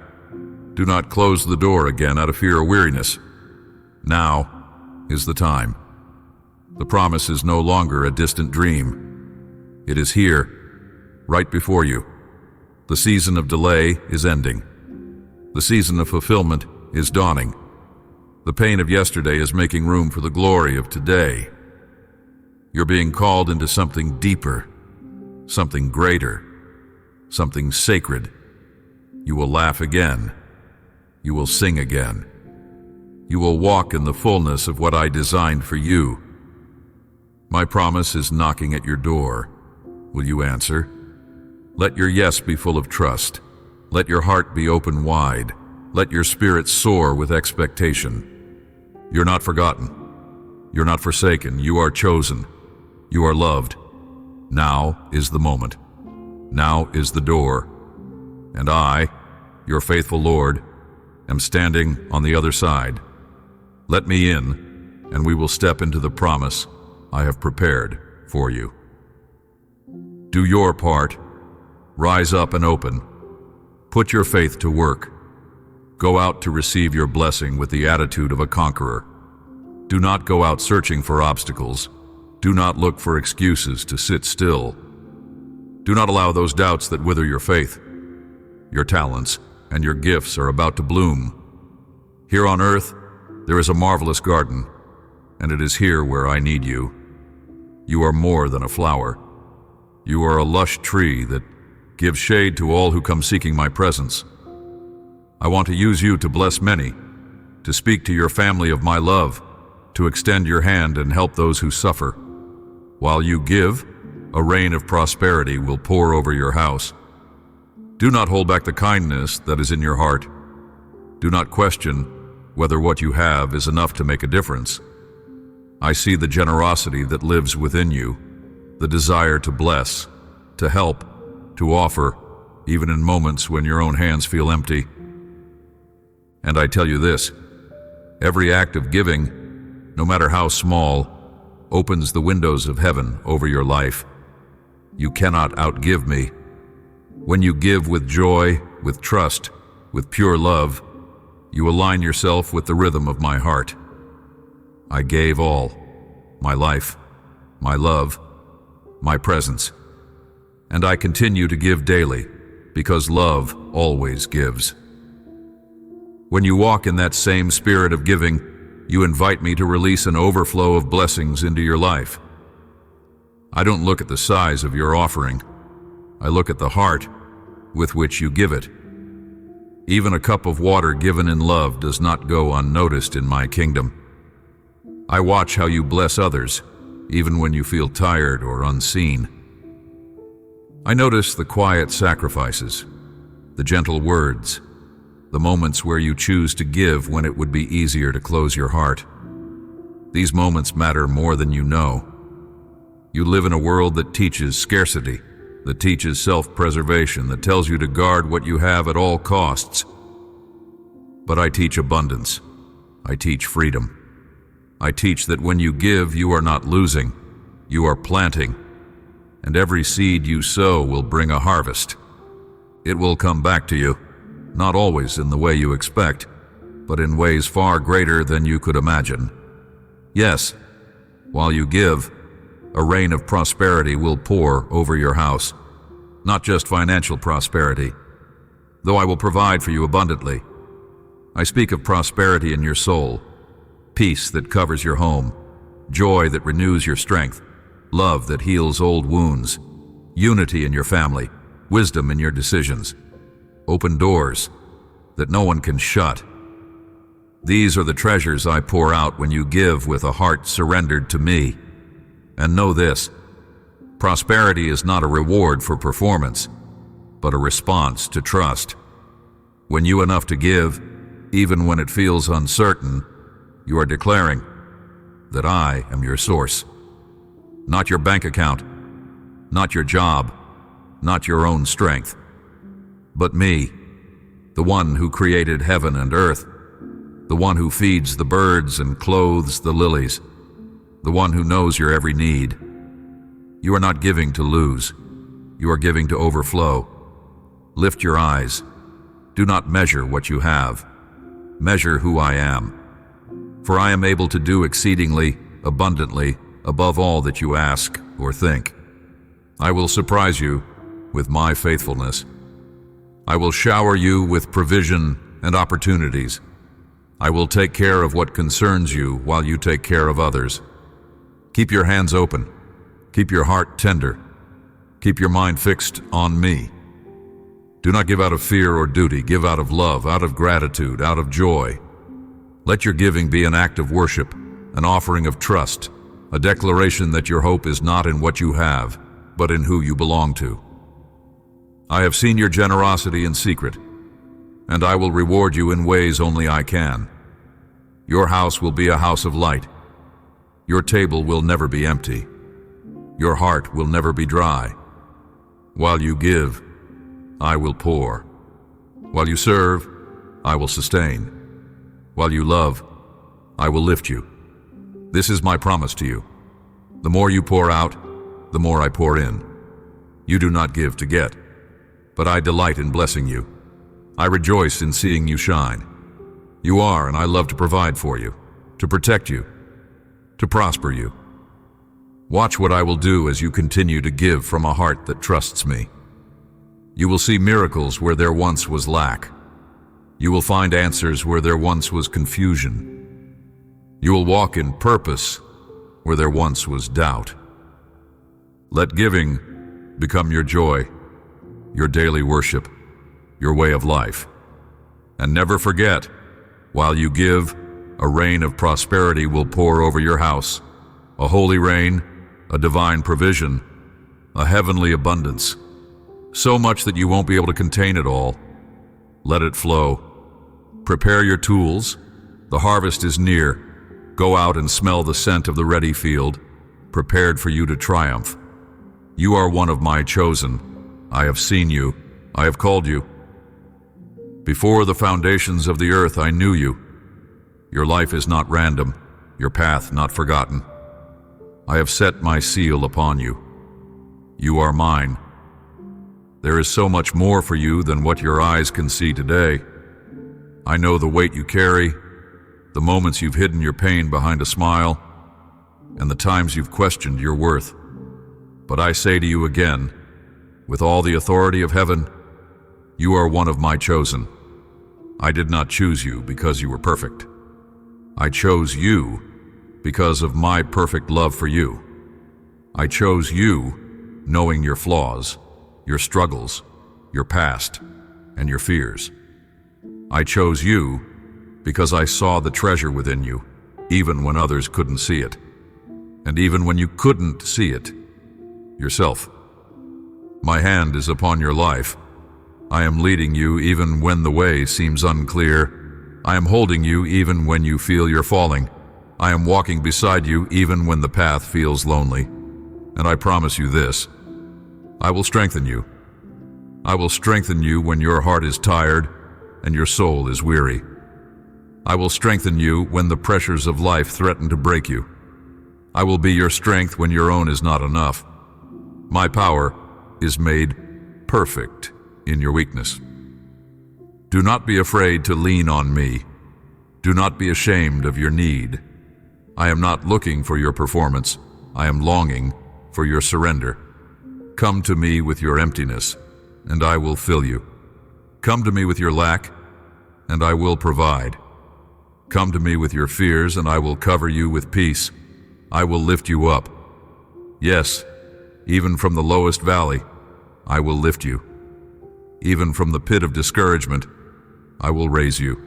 Do not close the door again out of fear or weariness. Now is the time. The promise is no longer a distant dream. It is here, right before you. The season of delay is ending. The season of fulfillment is dawning. The pain of yesterday is making room for the glory of today. You're being called into something deeper, something greater, something sacred. You will laugh again. You will sing again. You will walk in the fullness of what I designed for you. My promise is knocking at your door. Will you answer? Let your yes be full of trust. Let your heart be open wide. Let your spirit soar with expectation. You're not forgotten. You're not forsaken. You are chosen. You are loved. Now is the moment. Now is the door. And I, your faithful Lord, am standing on the other side. Let me in, and we will step into the promise I have prepared for you. Do your part. Rise up and open. Put your faith to work. Go out to receive your blessing with the attitude of a conqueror. Do not go out searching for obstacles. Do not look for excuses to sit still. Do not allow those doubts that wither your faith. Your talents and your gifts are about to bloom. Here on earth, there is a marvelous garden, and it is here where I need you. You are more than a flower. You are a lush tree that gives shade to all who come seeking my presence. I want to use you to bless many, to speak to your family of my love, to extend your hand and help those who suffer. While you give, a rain of prosperity will pour over your house. Do not hold back the kindness that is in your heart. Do not question whether what you have is enough to make a difference. I see the generosity that lives within you, the desire to bless, to help, to offer, even in moments when your own hands feel empty. And I tell you this, every act of giving, no matter how small, opens the windows of heaven over your life. You cannot outgive me. When you give with joy, with trust, with pure love, you align yourself with the rhythm of my heart. I gave all, my life, my love, my presence. And I continue to give daily, because love always gives. When you walk in that same spirit of giving, you invite me to release an overflow of blessings into your life. I don't look at the size of your offering. I look at the heart with which you give it. Even a cup of water given in love does not go unnoticed in my kingdom. I watch how you bless others, even when you feel tired or unseen. I notice the quiet sacrifices, the gentle words, the moments where you choose to give when it would be easier to close your heart. These moments matter more than you know. You live in a world that teaches scarcity, that teaches self-preservation, that tells you to guard what you have at all costs. But I teach abundance. I teach freedom. I teach that when you give, you are not losing, you are planting. And every seed you sow will bring a harvest. It will come back to you, not always in the way you expect, but in ways far greater than you could imagine. Yes, while you give, a rain of prosperity will pour over your house. not just financial prosperity, though I will provide for you abundantly. I speak of prosperity in your soul, peace that covers your home, joy that renews your strength, love that heals old wounds, unity in your family, wisdom in your decisions, open doors that no one can shut. These are the treasures I pour out when you give with a heart surrendered to me. And know this: prosperity is not a reward for performance, but a response to trust. When you enough to give, even when it feels uncertain, you are declaring that I am your source. Not your bank account, not your job, not your own strength, but me, the one who created heaven and earth, the one who feeds the birds and clothes the lilies, the one who knows your every need. You are not giving to lose. You are giving to overflow. Lift your eyes. Do not measure what you have. Measure who I am. For I am able to do exceedingly, abundantly, above all that you ask or think. I will surprise you with my faithfulness. I will shower you with provision and opportunities. I will take care of what concerns you while you take care of others. Keep your hands open. Keep your heart tender. Keep your mind fixed on me. Do not give out of fear or duty. Give out of love, out of gratitude, out of joy. Let your giving be an act of worship, an offering of trust, a declaration that your hope is not in what you have, but in who you belong to. I have seen your generosity in secret, and I will reward you in ways only I can. Your house will be a house of light. Your table will never be empty. Your heart will never be dry. While you give, I will pour. While you serve, I will sustain. While you love, I will lift you. This is my promise to you. The more you pour out, the more I pour in. You do not give to get, but I delight in blessing you. I rejoice in seeing you shine. You are, and I love to provide for you, to protect you, to prosper you. Watch what I will do as you continue to give from a heart that trusts me. You will see miracles where there once was lack. You will find answers where there once was confusion. You will walk in purpose where there once was doubt. Let giving become your joy, your daily worship, your way of life. And never forget, while you give, a rain of prosperity will pour over your house, a holy rain, a divine provision, a heavenly abundance, so much that you won't be able to contain it all. Let it flow. Prepare your tools. The harvest is near. Go out and smell the scent of the ready field, prepared for you to triumph. You are one of my chosen. I have seen you. I have called you. Before the foundations of the earth, I knew you. Your life is not random, your path not forgotten. I have set my seal upon you. You are mine. There is so much more for you than what your eyes can see today. I know the weight you carry, the moments you've hidden your pain behind a smile, and the times you've questioned your worth. But I say to you again, with all the authority of heaven, you are one of my chosen. I did not choose you because you were perfect. I chose you because of my perfect love for you. I chose you knowing your flaws, your struggles, your past, and your fears. I chose you because I saw the treasure within you, even when others couldn't see it, and even when you couldn't see it yourself. My hand is upon your life. I am leading you even when the way seems unclear. I am holding you even when you feel you're falling. I am walking beside you even when the path feels lonely. And I promise you this: I will strengthen you. I will strengthen you when your heart is tired and your soul is weary. I will strengthen you when the pressures of life threaten to break you. I will be your strength when your own is not enough. My power is made perfect in your weakness. Do not be afraid to lean on me. Do not be ashamed of your need. I am not looking for your performance. I am longing for your surrender. Come to me with your emptiness, and I will fill you. Come to me with your lack, and I will provide. Come to me with your fears, and I will cover you with peace. I will lift you up. Yes, even from the lowest valley, I will lift you. Even from the pit of discouragement, I will raise you.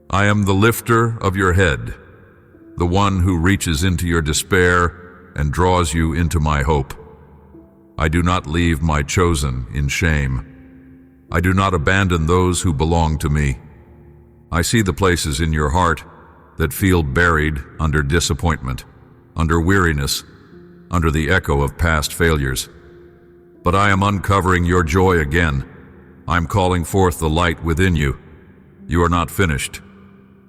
I am the lifter of your head, the one who reaches into your despair and draws you into my hope. I do not leave my chosen in shame. I do not abandon those who belong to me. I see the places in your heart that feel buried under disappointment, under weariness, under the echo of past failures. But I am uncovering your joy again. I am calling forth the light within you. You are not finished.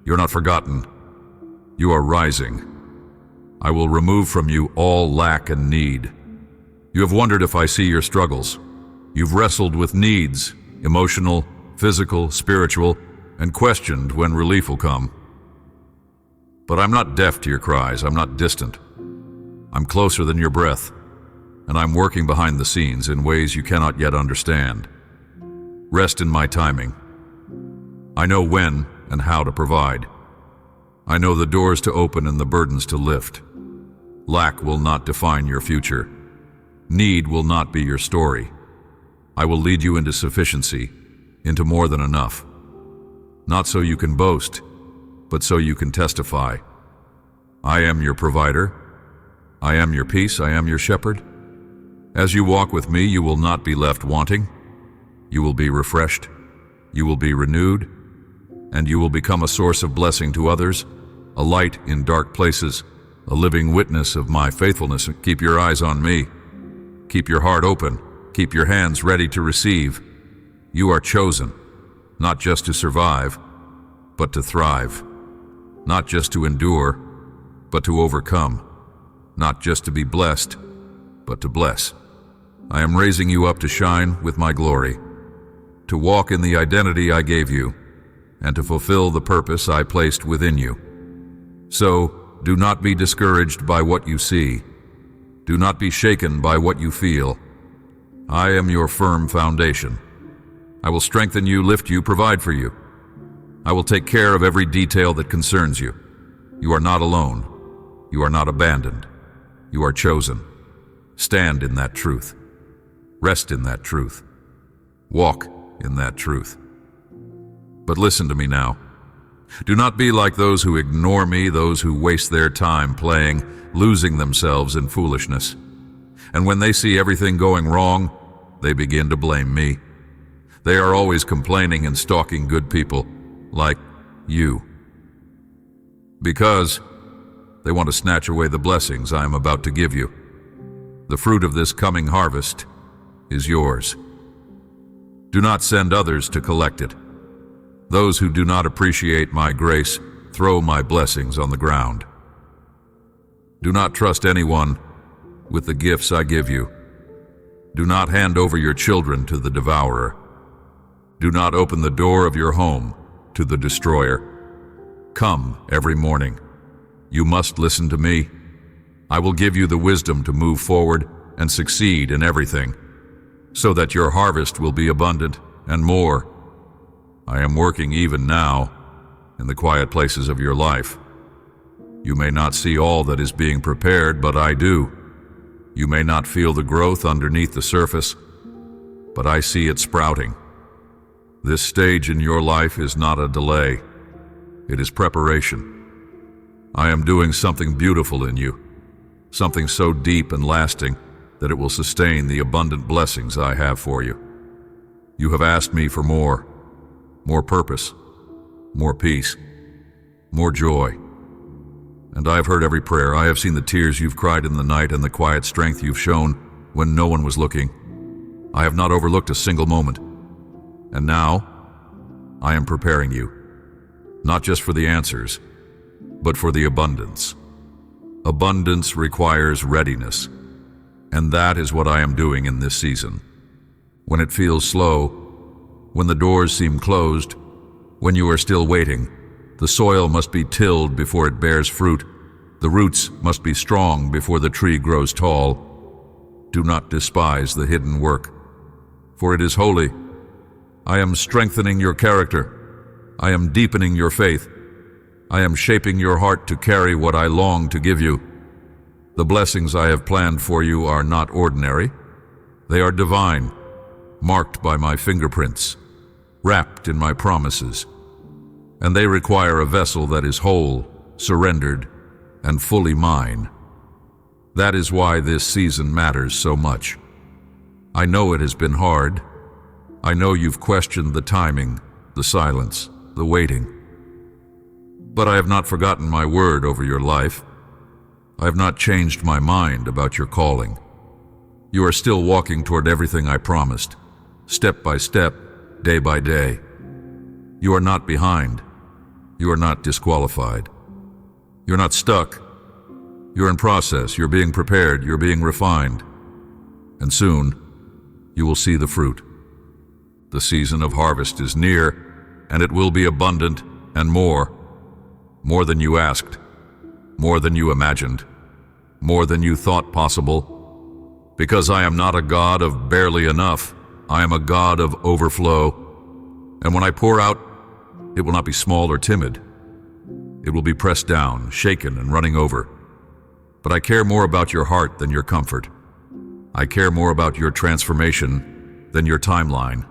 You are not forgotten. You are rising. I will remove from you all lack and need. You have wondered if I see your struggles. You've wrestled with needs, emotional, physical, spiritual, and questioned when relief will come. But I'm not deaf to your cries. I'm not distant. I'm closer than your breath, and I'm working behind the scenes in ways you cannot yet understand. Rest in my timing. I know when and how to provide. I know the doors to open and the burdens to lift. Lack will not define your future. Need will not be your story. I will lead you into sufficiency, into more than enough. Not so you can boast, but so you can testify. I am your provider. I am your peace. I am your shepherd. As you walk with me, you will not be left wanting. You will be refreshed. You will be renewed. And you will become a source of blessing to others, a light in dark places, a living witness of my faithfulness. Keep your eyes on me. Keep your heart open. Keep your hands ready to receive. You are chosen, not just to survive, but to thrive. Not just to endure, but to overcome. Not just to be blessed, but to bless. I am raising you up to shine with my glory, to walk in the identity I gave you, and to fulfill the purpose I placed within you. So, do not be discouraged by what you see. Do not be shaken by what you feel. I am your firm foundation. I will strengthen you, lift you, provide for you. I will take care of every detail that concerns you. You are not alone. You are not abandoned. You are chosen. Stand in that truth. Rest in that truth. Walk in that truth. But listen to me now. Do not be like those who ignore me, those who waste their time playing, losing themselves in foolishness. And when they see everything going wrong, they begin to blame me. They are always complaining and stalking good people, like you. Because they want to snatch away the blessings I am about to give you. The fruit of this coming harvest is yours. Do not send others to collect it. Those who do not appreciate my grace throw my blessings on the ground. Do not trust anyone with the gifts I give you. Do not hand over your children to the devourer. Do not open the door of your home to the destroyer. Come every morning. You must listen to me. I will give you the wisdom to move forward and succeed in everything, so that your harvest will be abundant and more. I am working even now in the quiet places of your life. You may not see all that is being prepared, but I do. You may not feel the growth underneath the surface, but I see it sprouting. This stage in your life is not a delay. It is preparation. I am doing something beautiful in you, something so deep and lasting that it will sustain the abundant blessings I have for you. You have asked me for more purpose, more peace, more joy. And I have heard every prayer. I have seen the tears you've cried in the night and the quiet strength you've shown when no one was looking. I have not overlooked a single moment. And now, I am preparing you, not just for the answers, but for the abundance. Abundance requires readiness, and that is what I am doing in this season. When it feels slow, when the doors seem closed, when you are still waiting, the soil must be tilled before it bears fruit. The roots must be strong before the tree grows tall. Do not despise the hidden work, for it is holy. I am strengthening your character. I am deepening your faith. I am shaping your heart to carry what I long to give you. The blessings I have planned for you are not ordinary. They are divine, marked by my fingerprints, wrapped in my promises. And they require a vessel that is whole, surrendered, and fully mine. That is why this season matters so much. I know it has been hard. I know you've questioned the timing, the silence, the waiting. But I have not forgotten my word over your life. I have not changed my mind about your calling. You are still walking toward everything I promised, step by step, day by day. You are not behind. You are not disqualified. You're not stuck. You're in process. You're being prepared. You're being refined. And soon, you will see the fruit. The season of harvest is near, and it will be abundant and more than you asked, more than you imagined, more than you thought possible. Because I am not a God of barely enough, I am a God of overflow. And when I pour out, it will not be small or timid. It will be pressed down, shaken, and running over. But I care more about your heart than your comfort. I care more about your transformation than your timeline.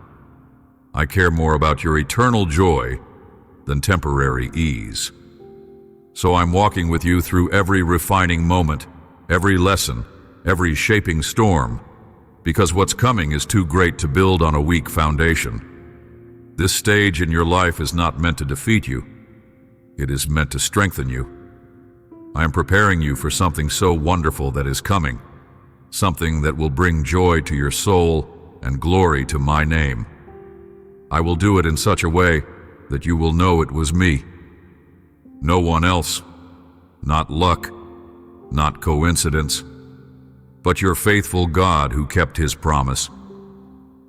I care more about your eternal joy than temporary ease. So I'm walking with you through every refining moment, every lesson, every shaping storm, because what's coming is too great to build on a weak foundation. This stage in your life is not meant to defeat you. It is meant to strengthen you. I am preparing you for something so wonderful that is coming, something that will bring joy to your soul and glory to my name. I will do it in such a way that you will know it was me. No one else, not luck, not coincidence, but your faithful God who kept his promise.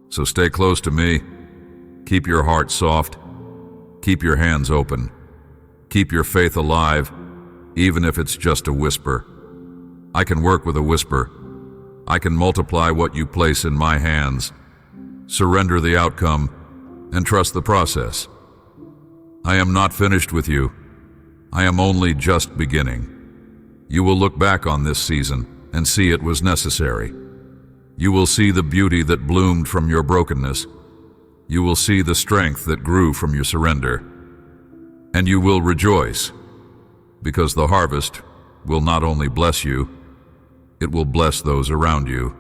So stay close to me. Keep your heart soft. Keep your hands open. Keep your faith alive, even if it's just a whisper. I can work with a whisper. I can multiply what you place in my hands. Surrender the outcome and trust the process. I am not finished with you. I am only just beginning. You will look back on this season and see it was necessary. You will see the beauty that bloomed from your brokenness. You will see the strength that grew from your surrender. And you will rejoice, because the harvest will not only bless you, it will bless those around you.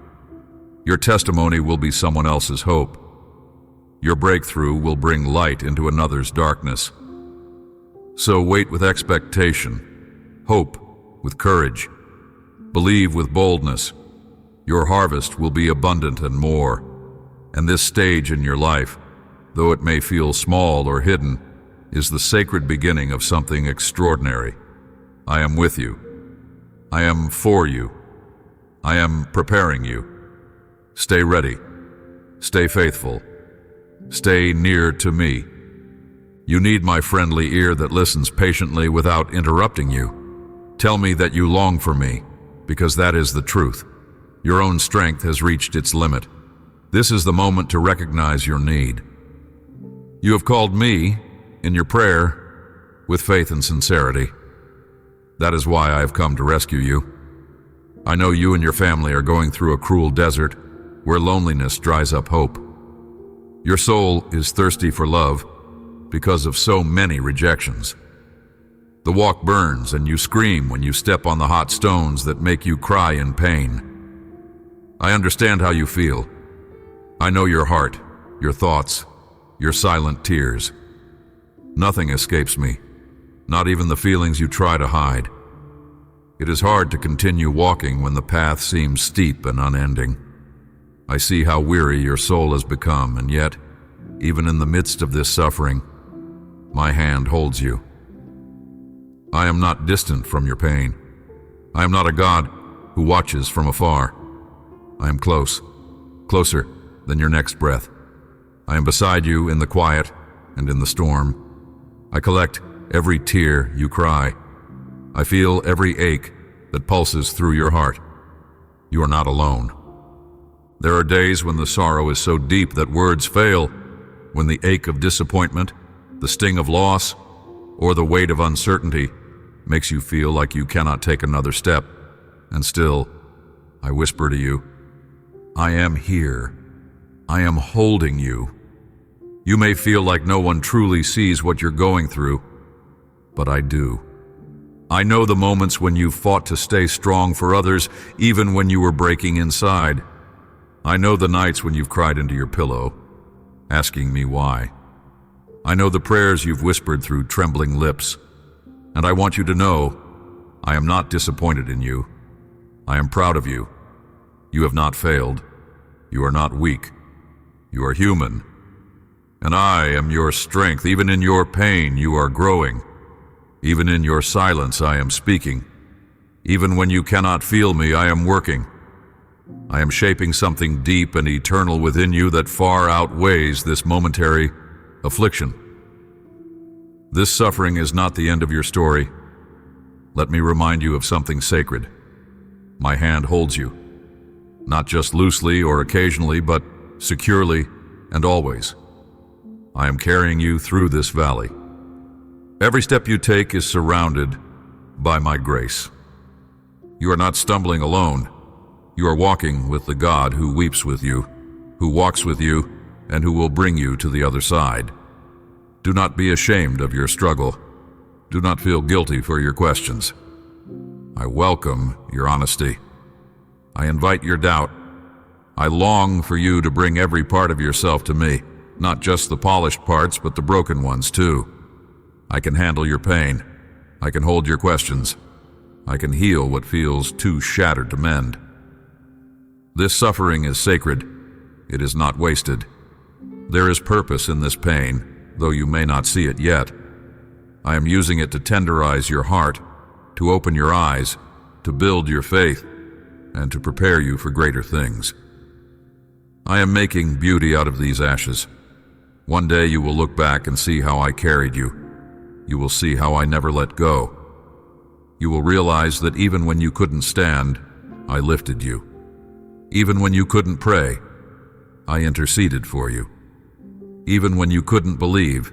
Your testimony will be someone else's hope. Your breakthrough will bring light into another's darkness. So wait with expectation, hope with courage, believe with boldness. Your harvest will be abundant and more. And this stage in your life, though it may feel small or hidden, is the sacred beginning of something extraordinary. I am with you. I am for you. I am preparing you. Stay ready. Stay faithful. Stay near to me. You need my friendly ear that listens patiently without interrupting you. Tell me that you long for me, because that is the truth. Your own strength has reached its limit. This is the moment to recognize your need. You have called me, in your prayer, with faith and sincerity. That is why I have come to rescue you. I know you and your family are going through a cruel desert where loneliness dries up hope. Your soul is thirsty for love because of so many rejections. The walk burns and you scream when you step on the hot stones that make you cry in pain. I understand how you feel. I know your heart, your thoughts, your silent tears. Nothing escapes me, not even the feelings you try to hide. It is hard to continue walking when the path seems steep and unending. I see how weary your soul has become, and yet, even in the midst of this suffering, my hand holds you. I am not distant from your pain. I am not a God who watches from afar. I am close, closer than your next breath. I am beside you in the quiet and in the storm. I collect every tear you cry. I feel every ache that pulses through your heart. You are not alone. There are days when the sorrow is so deep that words fail, when the ache of disappointment, the sting of loss, or the weight of uncertainty makes you feel like you cannot take another step. And still, I whisper to you, I am here. I am holding you. You may feel like no one truly sees what you're going through, but I do. I know the moments when you fought to stay strong for others, even when you were breaking inside. I know the nights when you've cried into your pillow, asking me why. I know the prayers you've whispered through trembling lips, and I want you to know I am not disappointed in you. I am proud of you. You have not failed. You are not weak. You are human. And I am your strength. Even in your pain, you are growing. Even in your silence, I am speaking. Even when you cannot feel me, I am working. I am shaping something deep and eternal within you that far outweighs this momentary affliction. This suffering is not the end of your story. Let me remind you of something sacred. My hand holds you, not just loosely or occasionally, but securely and always. I am carrying you through this valley. Every step you take is surrounded by my grace. You are not stumbling alone. You are walking with the God who weeps with you, who walks with you, and who will bring you to the other side. Do not be ashamed of your struggle. Do not feel guilty for your questions. I welcome your honesty. I invite your doubt. I long for you to bring every part of yourself to me, not just the polished parts, but the broken ones too. I can handle your pain. I can hold your questions. I can heal what feels too shattered to mend. This suffering is sacred. It is not wasted. There is purpose in this pain, though you may not see it yet. I am using it to tenderize your heart, to open your eyes, to build your faith, and to prepare you for greater things. I am making beauty out of these ashes. One day you will look back and see how I carried you. You will see how I never let go. You will realize that even when you couldn't stand, I lifted you. Even when you couldn't pray, I interceded for you. Even when you couldn't believe,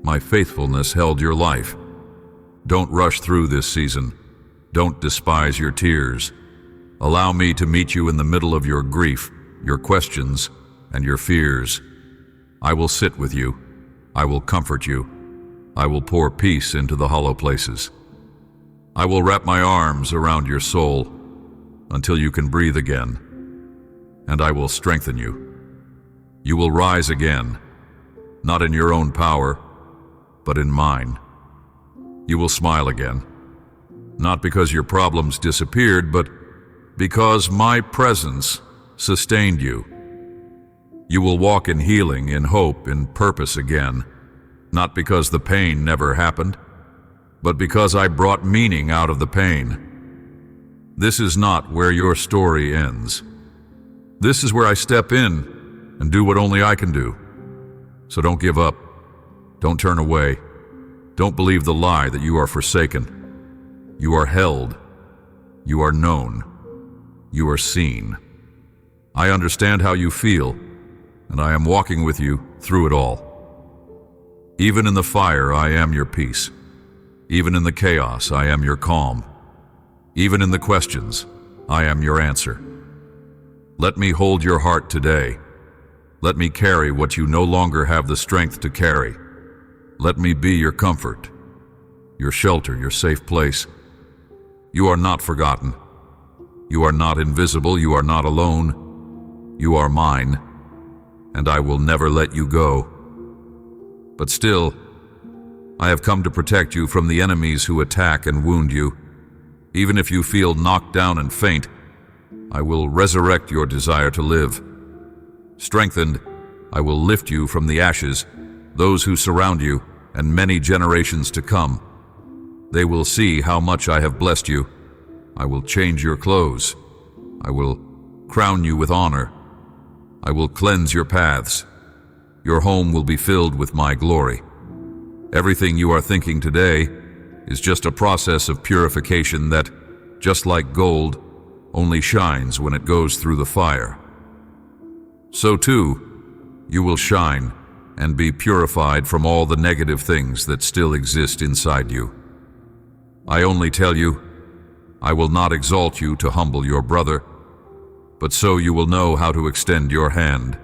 my faithfulness held your life. Don't rush through this season. Don't despise your tears. Allow me to meet you in the middle of your grief, your questions, and your fears. I will sit with you. I will comfort you. I will pour peace into the hollow places. I will wrap my arms around your soul until you can breathe again, and I will strengthen you. You will rise again, not in your own power, but in mine. You will smile again, not because your problems disappeared, but because my presence sustained you. You will walk in healing, in hope, in purpose again, not because the pain never happened, but because I brought meaning out of the pain. This is not where your story ends. This is where I step in and do what only I can do. So don't give up. Don't turn away. Don't believe the lie that you are forsaken. You are held. You are known. You are seen. I understand how you feel, and I am walking with you through it all. Even in the fire, I am your peace. Even in the chaos, I am your calm. Even in the questions, I am your answer. Let me hold your heart today. Let me carry what you no longer have the strength to carry. Let me be your comfort, your shelter, your safe place. You are not forgotten. You are not invisible. You are not alone. You are mine, and I will never let you go. But still, I have come to protect you from the enemies who attack and wound you. Even if you feel knocked down and faint, I will resurrect your desire to live. Strengthened, I will lift you from the ashes, those who surround you, and many generations to come. They will see how much I have blessed you. I will change your clothes. I will crown you with honor. I will cleanse your paths. Your home will be filled with my glory. Everything you are thinking today is just a process of purification that, just like gold, only shines when it goes through the fire. So too, you will shine and be purified from all the negative things that still exist inside you. I only tell you, I will not exalt you to humble your brother, but so you will know how to extend your hand,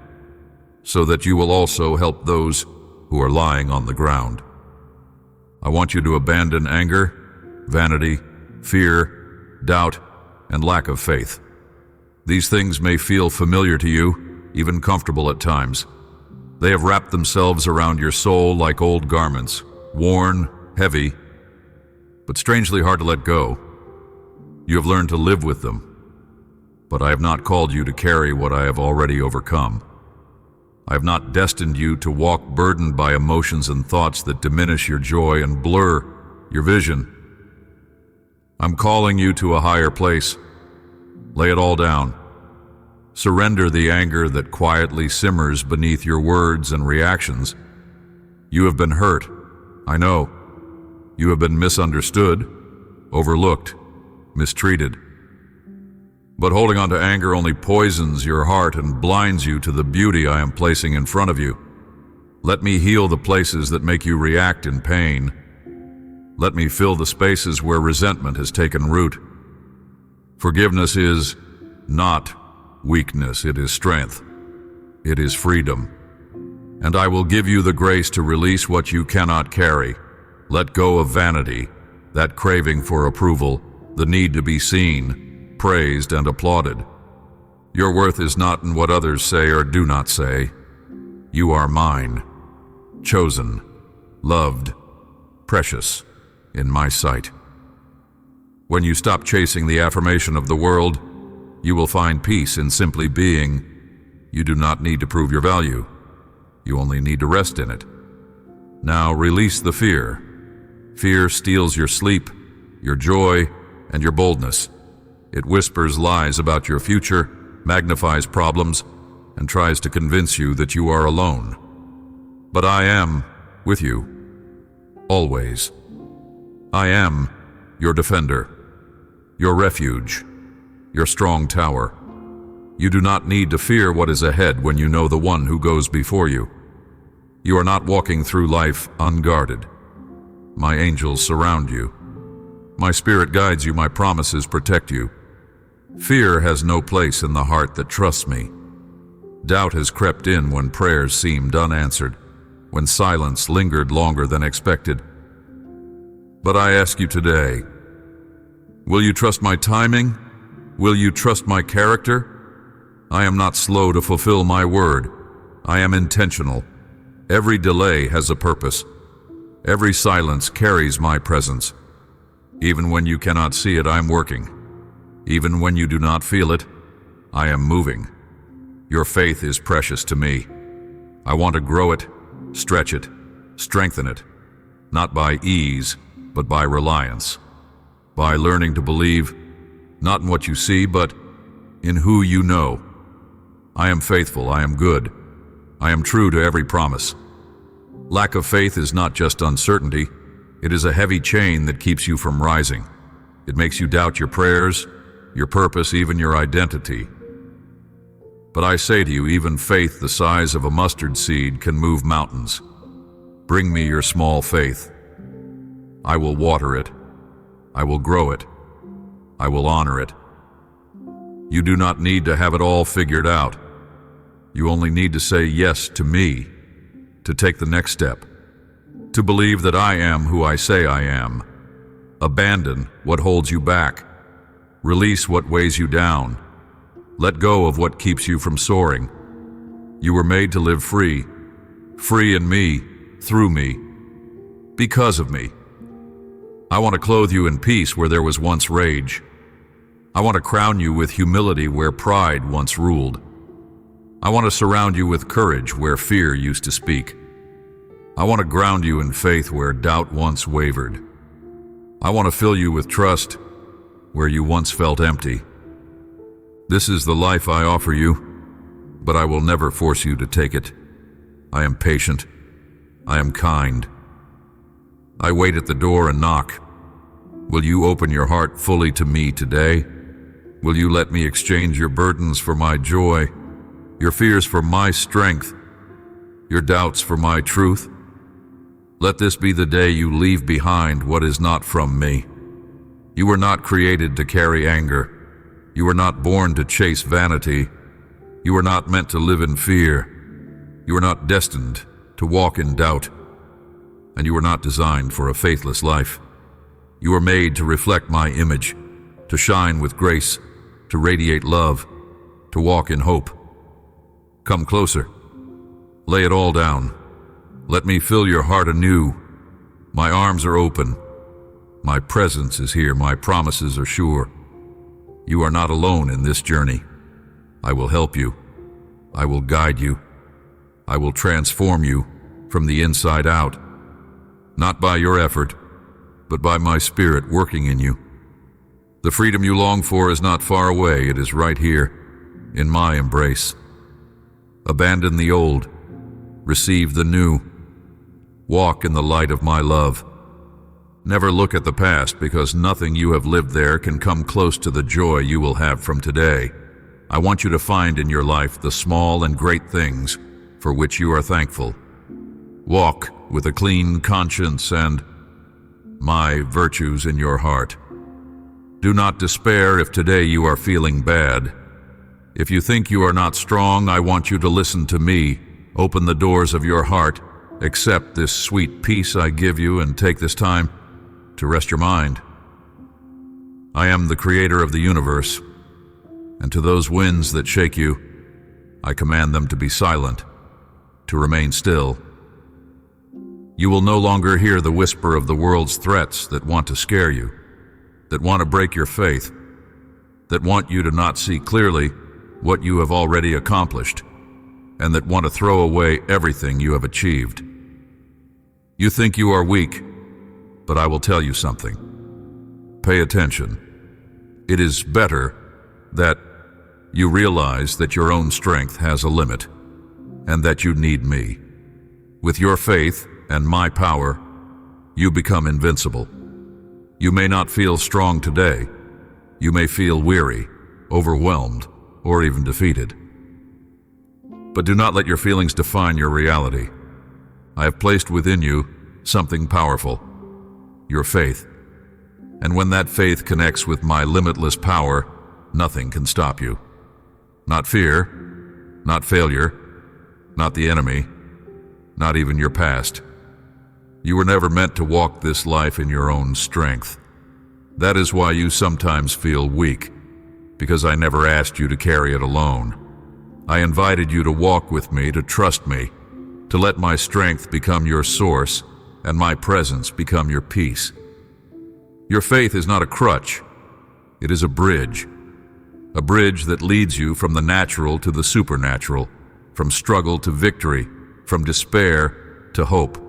so that you will also help those who are lying on the ground. I want you to abandon anger, vanity, fear, doubt, and lack of faith. These things may feel familiar to you, even comfortable at times. They have wrapped themselves around your soul like old garments, worn, heavy, but strangely hard to let go. You have learned to live with them, but I have not called you to carry what I have already overcome. I have not destined you to walk burdened by emotions and thoughts that diminish your joy and blur your vision. I'm calling you to a higher place. Lay it all down. Surrender the anger that quietly simmers beneath your words and reactions. You have been hurt, I know. You have been misunderstood, overlooked, mistreated. But holding on to anger only poisons your heart and blinds you to the beauty I am placing in front of you. Let me heal the places that make you react in pain. Let me fill the spaces where resentment has taken root. Forgiveness is not weakness, it is strength. It is freedom. And I will give you the grace to release what you cannot carry. Let go of vanity, that craving for approval, the need to be seen, praised, and applauded. Your worth is not in what others say or do not say. You are mine, chosen, loved, precious in my sight. When you stop chasing the affirmation of the world, you will find peace in simply being. You do not need to prove your value. You only need to rest in it. Now release the fear. Fear steals your sleep, your joy, and your boldness. It whispers lies about your future, magnifies problems, and tries to convince you that you are alone. But I am with you, always. I am your defender, your refuge, your strong tower. You do not need to fear what is ahead when you know the one who goes before you. You are not walking through life unguarded. My angels surround you. My spirit guides you, my promises protect you. Fear has no place in the heart that trusts me. Doubt has crept in when prayers seemed unanswered, when silence lingered longer than expected. But I ask you today, will you trust my timing? Will you trust my character? I am not slow to fulfill my word. I am intentional. Every delay has a purpose. Every silence carries my presence. Even when you cannot see it, I am working. Even when you do not feel it, I am moving. Your faith is precious to me. I want to grow it, stretch it, strengthen it, not by ease, but by reliance. By learning to believe, not in what you see, but in who you know. I am faithful, I am good. I am true to every promise. Lack of faith is not just uncertainty. It is a heavy chain that keeps you from rising. It makes you doubt your prayers, your purpose, even your identity. But I say to you, even faith the size of a mustard seed can move mountains. Bring me your small faith. I will water it. I will grow it. I will honor it. You do not need to have it all figured out. You only need to say yes to me, to take the next step, to believe that I am who I say I am. Abandon what holds you back. Release what weighs you down. Let go of what keeps you from soaring. You were made to live free, free in me, through me, because of me. I want to clothe you in peace where there was once rage. I want to crown you with humility where pride once ruled. I want to surround you with courage where fear used to speak. I want to ground you in faith where doubt once wavered. I want to fill you with trust where you once felt empty. This is the life I offer you, but I will never force you to take it. I am patient. I am kind. I wait at the door and knock. Will you open your heart fully to me today? Will you let me exchange your burdens for my joy? your fears for my strength, your doubts for my truth. Let this be the day you leave behind what is not from me. You were not created to carry anger. You were not born to chase vanity. You were not meant to live in fear. You were not destined to walk in doubt. And you were not designed for a faithless life. You were made to reflect my image, to shine with grace, to radiate love, to walk in hope. Come closer. Lay it all down. Let me fill your heart anew. My arms are open. My presence is here. My promises are sure. You are not alone in this journey. I will help you. I will guide you. I will transform you from the inside out, not by your effort, but by my Spirit working in you. The freedom you long for is not far away. It is right here, in my embrace. Abandon the old. Receive the new. Walk in the light of my love. Never look at the past, because nothing you have lived there can come close to the joy you will have from today. I want you to find in your life the small and great things for which you are thankful. Walk with a clean conscience and my virtues in your heart. Do not despair if today you are feeling bad. If you think you are not strong, I want you to listen to me. Open the doors of your heart, accept this sweet peace I give you, and take this time to rest your mind. I am the creator of the universe, and to those winds that shake you, I command them to be silent, to remain still. You will no longer hear the whisper of the world's threats that want to scare you, that want to break your faith, that want you to not see clearly what you have already accomplished, and that want to throw away everything you have achieved. You think you are weak, but I will tell you something. Pay attention. It is better that you realize that your own strength has a limit, and that you need me. With your faith and my power, you become invincible. You may not feel strong today. You may feel weary, overwhelmed, or even defeated. But do not let your feelings define your reality. I have placed within you something powerful, your faith. And when that faith connects with my limitless power, nothing can stop you. Not fear, not failure, not the enemy, not even your past. You were never meant to walk this life in your own strength. That is why you sometimes feel weak, because I never asked you to carry it alone. I invited you to walk with me, to trust me, to let my strength become your source and my presence become your peace. Your faith is not a crutch. It is a bridge that leads you from the natural to the supernatural, from struggle to victory, from despair to hope.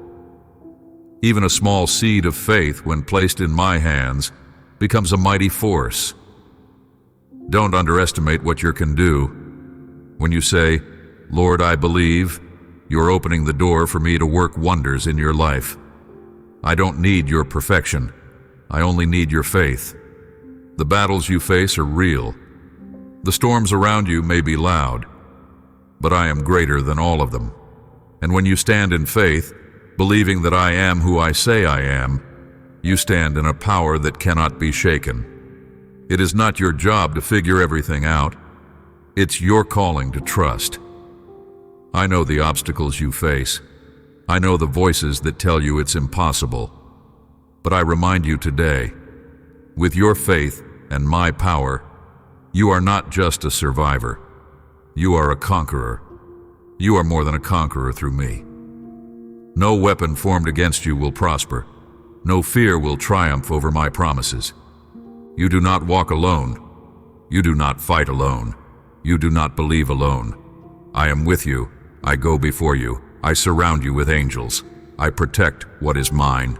Even a small seed of faith, when placed in my hands, becomes a mighty force. Don't underestimate what you can do. When you say, "Lord, I believe," you're opening the door for me to work wonders in your life. I don't need your perfection. I only need your faith. The battles you face are real. The storms around you may be loud, but I am greater than all of them. And when you stand in faith, believing that I am who I say I am, you stand in a power that cannot be shaken. It is not your job to figure everything out. It's your calling to trust. I know the obstacles you face. I know the voices that tell you it's impossible. But I remind you today, with your faith and my power, you are not just a survivor. You are a conqueror. You are more than a conqueror through me. No weapon formed against you will prosper. No fear will triumph over my promises. You do not walk alone. You do not fight alone. You do not believe alone. I am with you. I go before you. I surround you with angels. I protect what is mine,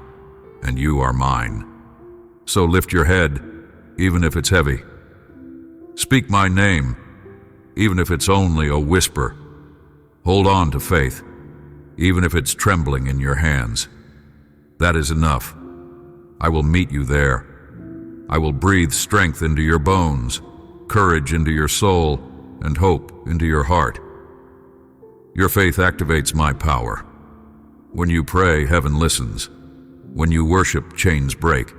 and you are mine. So lift your head, even if it's heavy. Speak my name, even if it's only a whisper. Hold on to faith, even if it's trembling in your hands. That is enough. I will meet you there. I will breathe strength into your bones, courage into your soul, and hope into your heart. Your faith activates my power. When you pray, heaven listens. When you worship, chains break.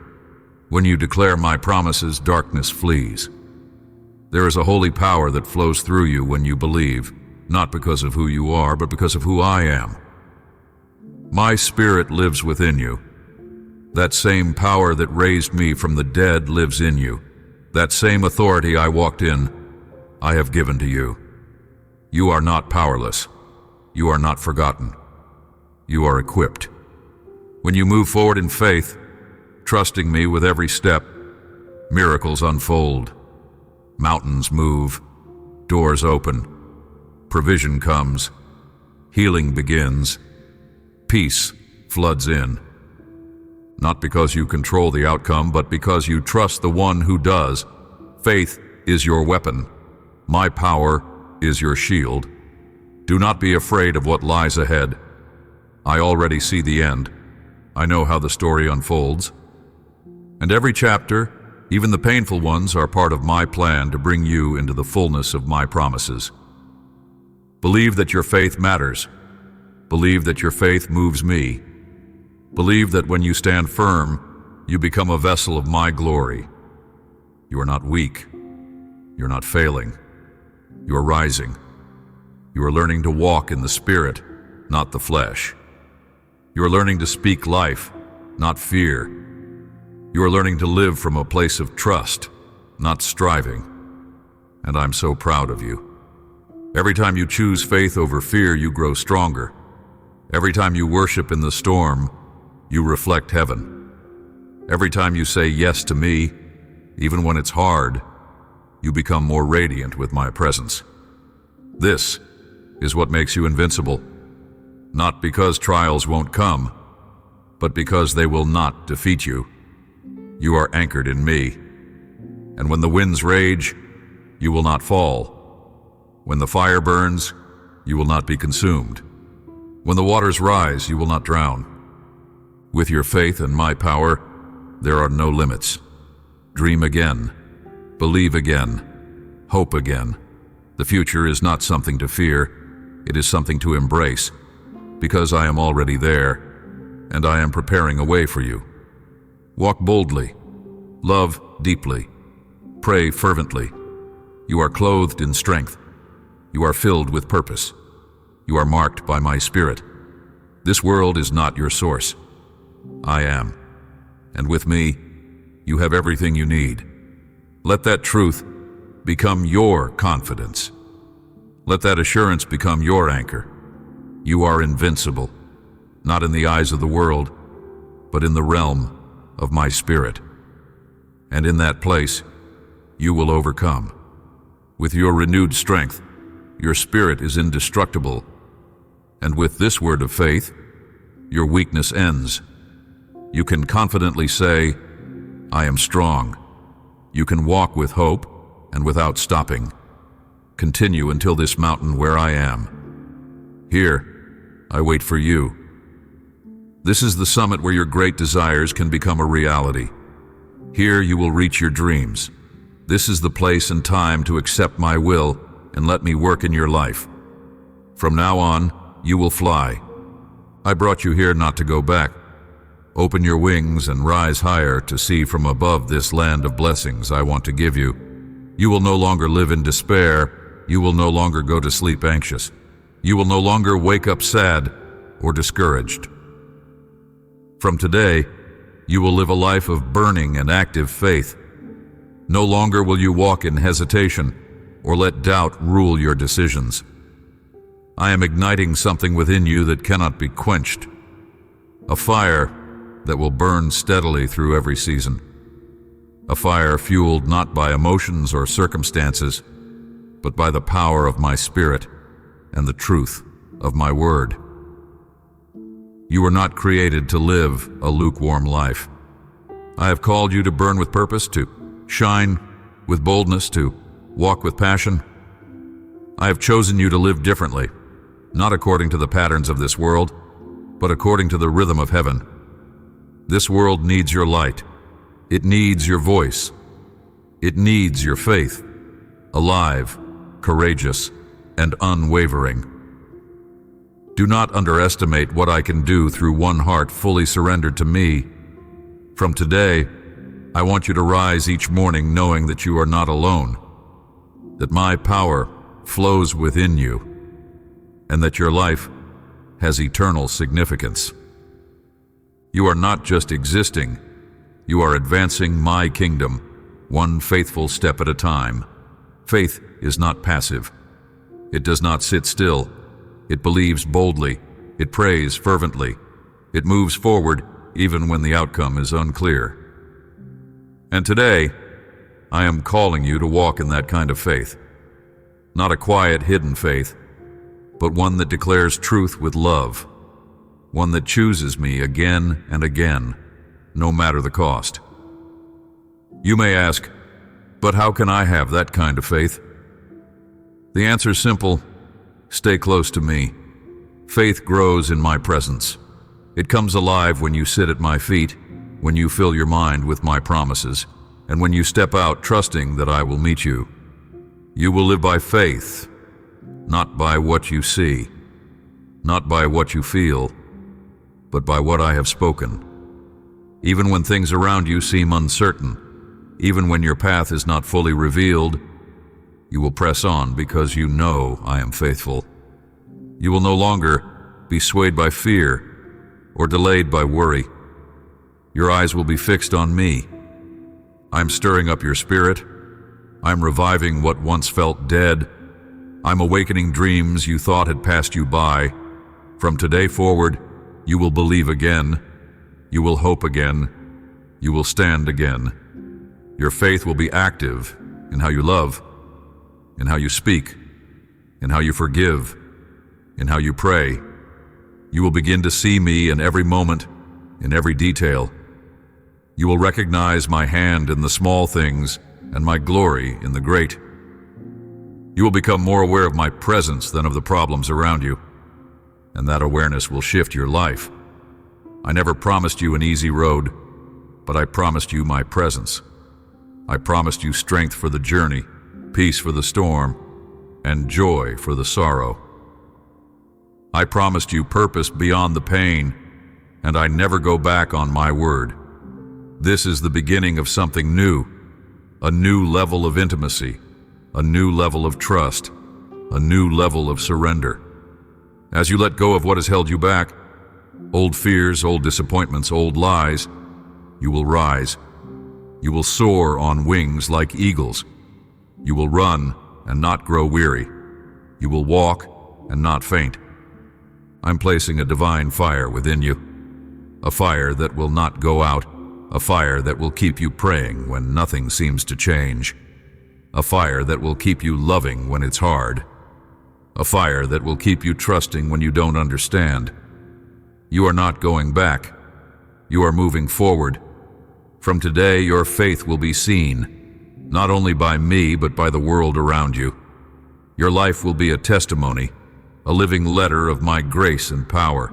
When you declare my promises, darkness flees. There is a holy power that flows through you when you believe, not because of who you are, but because of who I am. My spirit lives within you. That same power that raised me from the dead lives in you. That same authority I walked in, I have given to you. You are not powerless. You are not forgotten. You are equipped. When you move forward in faith, trusting me with every step, miracles unfold. Mountains move. Doors open. Provision comes. Healing begins. Peace floods in. Not because you control the outcome, but because you trust the one who does. Faith is your weapon. My power is your shield. Do not be afraid of what lies ahead. I already see the end. I know how the story unfolds. And every chapter, even the painful ones, are part of my plan to bring you into the fullness of my promises. Believe that your faith matters. Believe that your faith moves me. Believe that when you stand firm, you become a vessel of my glory. You are not weak. You're not failing. You are rising. You are learning to walk in the Spirit, not the flesh. You are learning to speak life, not fear. You are learning to live from a place of trust, not striving. And I'm so proud of you. Every time you choose faith over fear, you grow stronger. Every time you worship in the storm, you reflect heaven. Every time you say yes to me, even when it's hard, you become more radiant with my presence. This is what makes you invincible. Not because trials won't come, but because they will not defeat you. You are anchored in me. And when the winds rage, you will not fall. When the fire burns, you will not be consumed. When the waters rise, you will not drown. With your faith and my power, there are no limits. Dream again. Believe again. Hope again. The future is not something to fear. It is something to embrace, because I am already there, and I am preparing a way for you. Walk boldly. Love deeply. Pray fervently. You are clothed in strength. You are filled with purpose. You are marked by my Spirit. This world is not your source. I am. And with me, you have everything you need. Let that truth become your confidence. Let that assurance become your anchor. You are invincible, not in the eyes of the world, but in the realm of my Spirit. And in that place, you will overcome. With your renewed strength, your spirit is indestructible. And with this word of faith, your weakness ends. You can confidently say, I am strong. You can walk with hope and without stopping. Continue until this mountain where I am. Here, I wait for you. This is the summit where your great desires can become a reality. Here you will reach your dreams. This is the place and time to accept my will and let me work in your life. From now on, you will fly. I brought you here not to go back. Open your wings and rise higher to see from above this land of blessings I want to give you. You will no longer live in despair. You will no longer go to sleep anxious. You will no longer wake up sad or discouraged. From today, you will live a life of burning and active faith. No longer will you walk in hesitation or let doubt rule your decisions. I am igniting something within you that cannot be quenched, a fire that will burn steadily through every season, a fire fueled not by emotions or circumstances, but by the power of my Spirit and the truth of my word. You were not created to live a lukewarm life. I have called you to burn with purpose, to shine with boldness, to walk with passion. I have chosen you to live differently, not according to the patterns of this world, but according to the rhythm of heaven. This world needs your light. It needs your voice. It needs your faith, alive, courageous, and unwavering. Do not underestimate what I can do through one heart fully surrendered to me. From today, I want you to rise each morning knowing that you are not alone, that my power flows within you, and that your life has eternal significance. You are not just existing, you are advancing my kingdom, one faithful step at a time. Faith is not passive. It does not sit still. It believes boldly. It prays fervently. It moves forward even when the outcome is unclear. And today, I am calling you to walk in that kind of faith. Not a quiet, hidden faith, but one that declares truth with love. One that chooses me again and again, no matter the cost. You may ask, but how can I have that kind of faith? The answer is simple. Stay close to me. Faith grows in my presence. It comes alive when you sit at my feet, when you fill your mind with my promises, and when you step out trusting that I will meet you. You will live by faith, not by what you see, not by what you feel, but by what I have spoken. Even when things around you seem uncertain, even when your path is not fully revealed, you will press on because you know I am faithful. You will no longer be swayed by fear or delayed by worry. Your eyes will be fixed on me. I'm stirring up your spirit. I'm reviving what once felt dead. I'm awakening dreams you thought had passed you by. From today forward, you will believe again. You will hope again. You will stand again. Your faith will be active in how you love, in how you speak, in how you forgive, in how you pray. You will begin to see me in every moment, in every detail. You will recognize my hand in the small things and my glory in the great. You will become more aware of my presence than of the problems around you, and that awareness will shift your life. I never promised you an easy road, but I promised you my presence. I promised you strength for the journey, peace for the storm, and joy for the sorrow. I promised you purpose beyond the pain, and I never go back on my word. This is the beginning of something new, a new level of intimacy, a new level of trust, a new level of surrender. As you let go of what has held you back, old fears, old disappointments, old lies, you will rise. You will soar on wings like eagles. You will run and not grow weary. You will walk and not faint. I'm placing a divine fire within you, a fire that will not go out, a fire that will keep you praying when nothing seems to change, a fire that will keep you loving when it's hard, a fire that will keep you trusting when you don't understand. You are not going back. You are moving forward. From today, your faith will be seen, not only by me, but by the world around you. Your life will be a testimony, a living letter of my grace and power.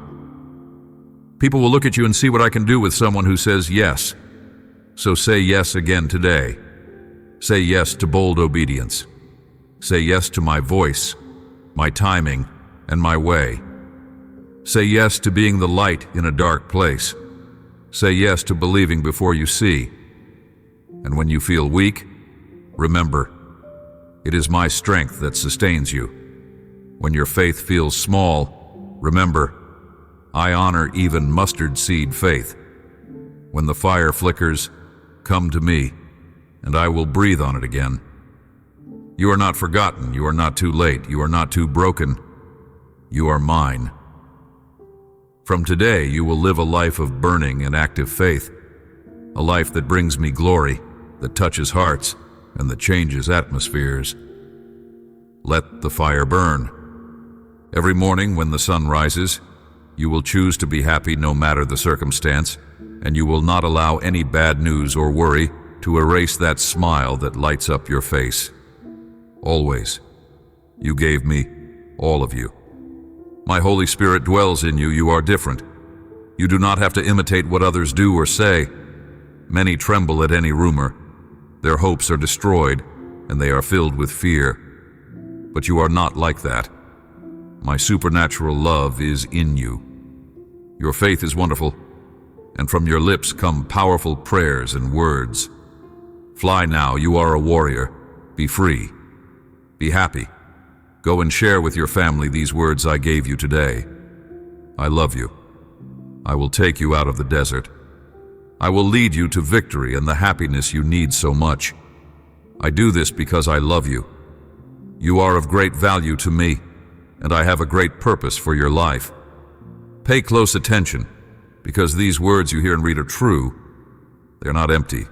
People will look at you and see what I can do with someone who says yes. So say yes again today. Say yes to bold obedience. Say yes to my voice, my timing, and my way. Say yes to being the light in a dark place. Say yes to believing before you see. And when you feel weak, remember, it is my strength that sustains you. When your faith feels small, remember, I honor even mustard seed faith. When the fire flickers, come to me, and I will breathe on it again. You are not forgotten. You are not too late. You are not too broken. You are mine. From today, you will live a life of burning and active faith, a life that brings me glory, that touches hearts, and that changes atmospheres. Let the fire burn. Every morning when the sun rises, you will choose to be happy no matter the circumstance, and you will not allow any bad news or worry to erase that smile that lights up your face. Always. You gave me all of you. My Holy Spirit dwells in you. You are different. You do not have to imitate what others do or say. Many tremble at any rumor. Their hopes are destroyed, and they are filled with fear. But you are not like that. My supernatural love is in you. Your faith is wonderful, and from your lips come powerful prayers and words. Fly now, you are a warrior. Be free. Be happy. Go and share with your family these words I gave you today. I love you. I will take you out of the desert. I will lead you to victory and the happiness you need so much. I do this because I love you. You are of great value to me, and I have a great purpose for your life. Pay close attention, because these words you hear and read are true. They're not empty.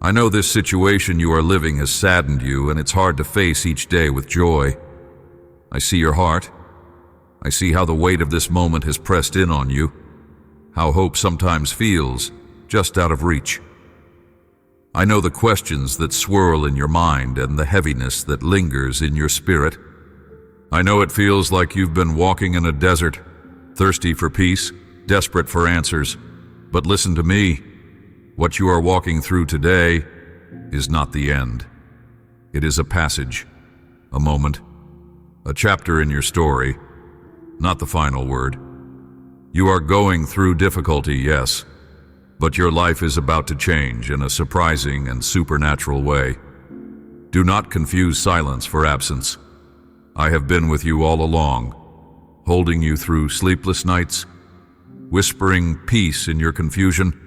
I know this situation you are living has saddened you, and it's hard to face each day with joy. I see your heart. I see how the weight of this moment has pressed in on you, how hope sometimes feels just out of reach. I know the questions that swirl in your mind and the heaviness that lingers in your spirit. I know it feels like you've been walking in a desert, thirsty for peace, desperate for answers. But listen to me. What you are walking through today is not the end. It is a passage, a moment, a chapter in your story, not the final word. You are going through difficulty, yes, but your life is about to change in a surprising and supernatural way. Do not confuse silence for absence. I have been with you all along, holding you through sleepless nights, whispering peace in your confusion,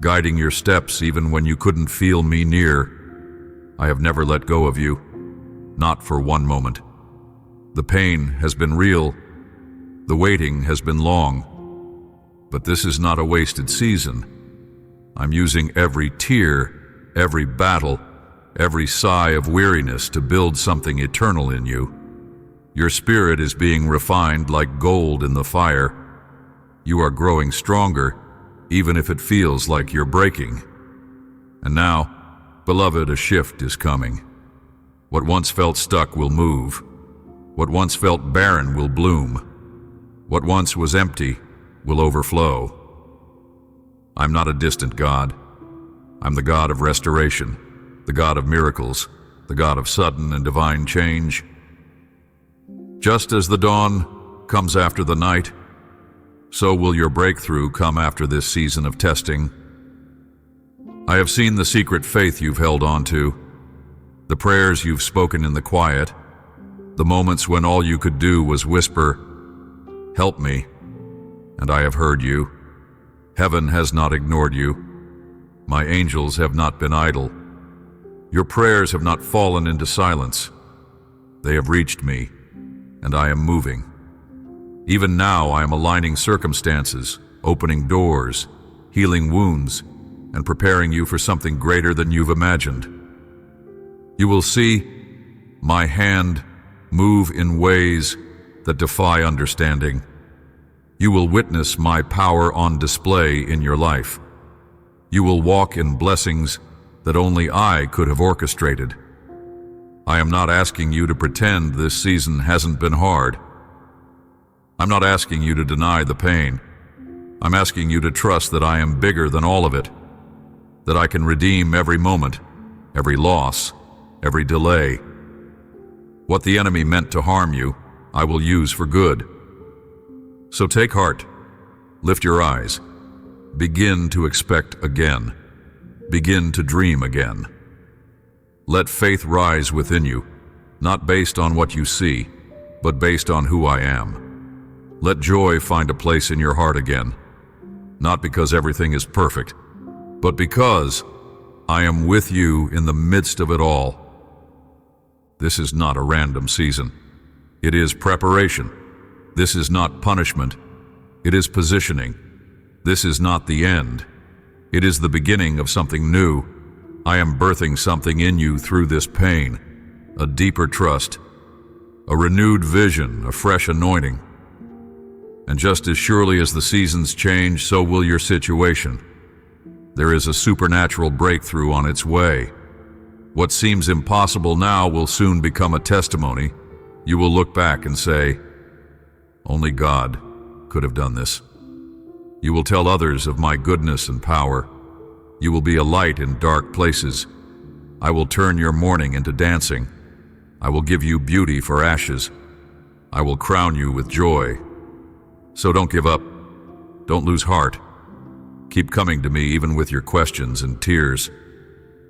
guiding your steps even when you couldn't feel me near. I have never let go of you, not for one moment. The pain has been real. The waiting has been long, but this is not a wasted season. I'm using every tear, every battle, every sigh of weariness to build something eternal in you. Your spirit is being refined like gold in the fire. You are growing stronger, even if it feels like you're breaking. And now, beloved, a shift is coming. What once felt stuck will move. What once felt barren will bloom. What once was empty will overflow. I'm not a distant God. I'm the God of restoration, the God of miracles, the God of sudden and divine change. Just as the dawn comes after the night, so will your breakthrough come after this season of testing. I have seen the secret faith you've held on to, the prayers you've spoken in the quiet, the moments when all you could do was whisper, "Help me," and I have heard you. Heaven has not ignored you. My angels have not been idle. Your prayers have not fallen into silence. They have reached me, and I am moving. Even now I am aligning circumstances, opening doors, healing wounds, and preparing you for something greater than you've imagined. You will see my hand move in ways that defy understanding. You will witness my power on display in your life. You will walk in blessings that only I could have orchestrated. I am not asking you to pretend this season hasn't been hard. I'm not asking you to deny the pain. I'm asking you to trust that I am bigger than all of it, that I can redeem every moment, every loss, every delay. What the enemy meant to harm you, I will use for good. So take heart, lift your eyes, begin to expect again, begin to dream again. Let faith rise within you, not based on what you see, but based on who I am. Let joy find a place in your heart again, not because everything is perfect, but because I am with you in the midst of it all. This is not a random season. It is preparation. This is not punishment. It is positioning. This is not the end. It is the beginning of something new. I am birthing something in you through this pain, a deeper trust, a renewed vision, a fresh anointing. And just as surely as the seasons change, so will your situation. There is a supernatural breakthrough on its way. What seems impossible now will soon become a testimony. You will look back and say, "Only God could have done this." You will tell others of my goodness and power. You will be a light in dark places. I will turn your mourning into dancing. I will give you beauty for ashes. I will crown you with joy. So don't give up. Don't lose heart. Keep coming to me even with your questions and tears.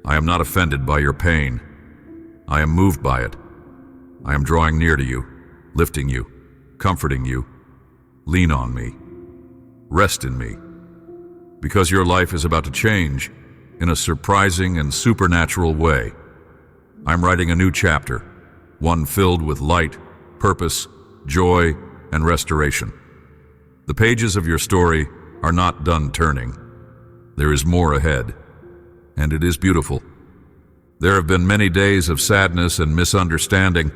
I am not offended by your pain. I am moved by it. I am drawing near to you, lifting you, comforting you. Lean on me. Rest in me. Because your life is about to change in a surprising and supernatural way. I'm writing a new chapter, one filled with light, purpose, joy, and restoration. The pages of your story are not done turning. There is more ahead, and it is beautiful. There have been many days of sadness and misunderstanding,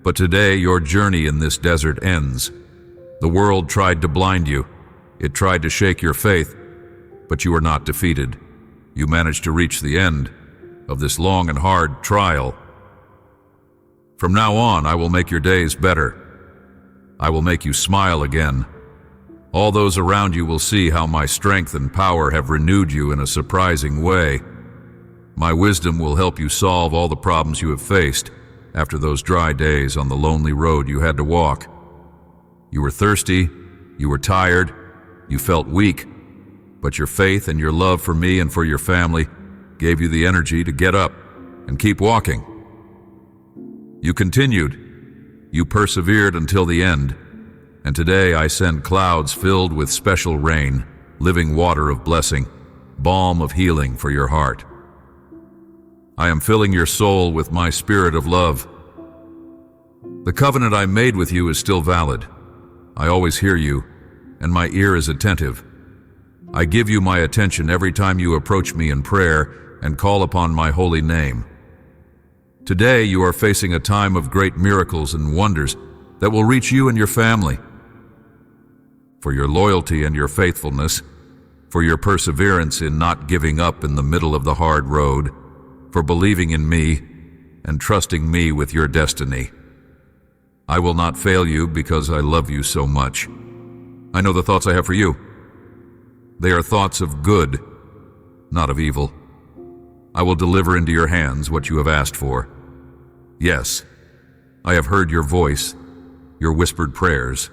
but today your journey in this desert ends. The world tried to blind you. It tried to shake your faith, but you are not defeated. You managed to reach the end of this long and hard trial. From now on, I will make your days better. I will make you smile again. All those around you will see how my strength and power have renewed you in a surprising way. My wisdom will help you solve all the problems you have faced after those dry days on the lonely road you had to walk. You were thirsty, you were tired, you felt weak, but your faith and your love for me and for your family gave you the energy to get up and keep walking. You continued, you persevered until the end, and today I send clouds filled with special rain, living water of blessing, balm of healing for your heart. I am filling your soul with my spirit of love. The covenant I made with you is still valid. I always hear you, and my ear is attentive. I give you my attention every time you approach me in prayer and call upon my holy name. Today you are facing a time of great miracles and wonders that will reach you and your family. For your loyalty and your faithfulness, for your perseverance in not giving up in the middle of the hard road, for believing in me and trusting me with your destiny. I will not fail you because I love you so much. I know the thoughts I have for you. They are thoughts of good, not of evil. I will deliver into your hands what you have asked for. Yes, I have heard your voice, your whispered prayers,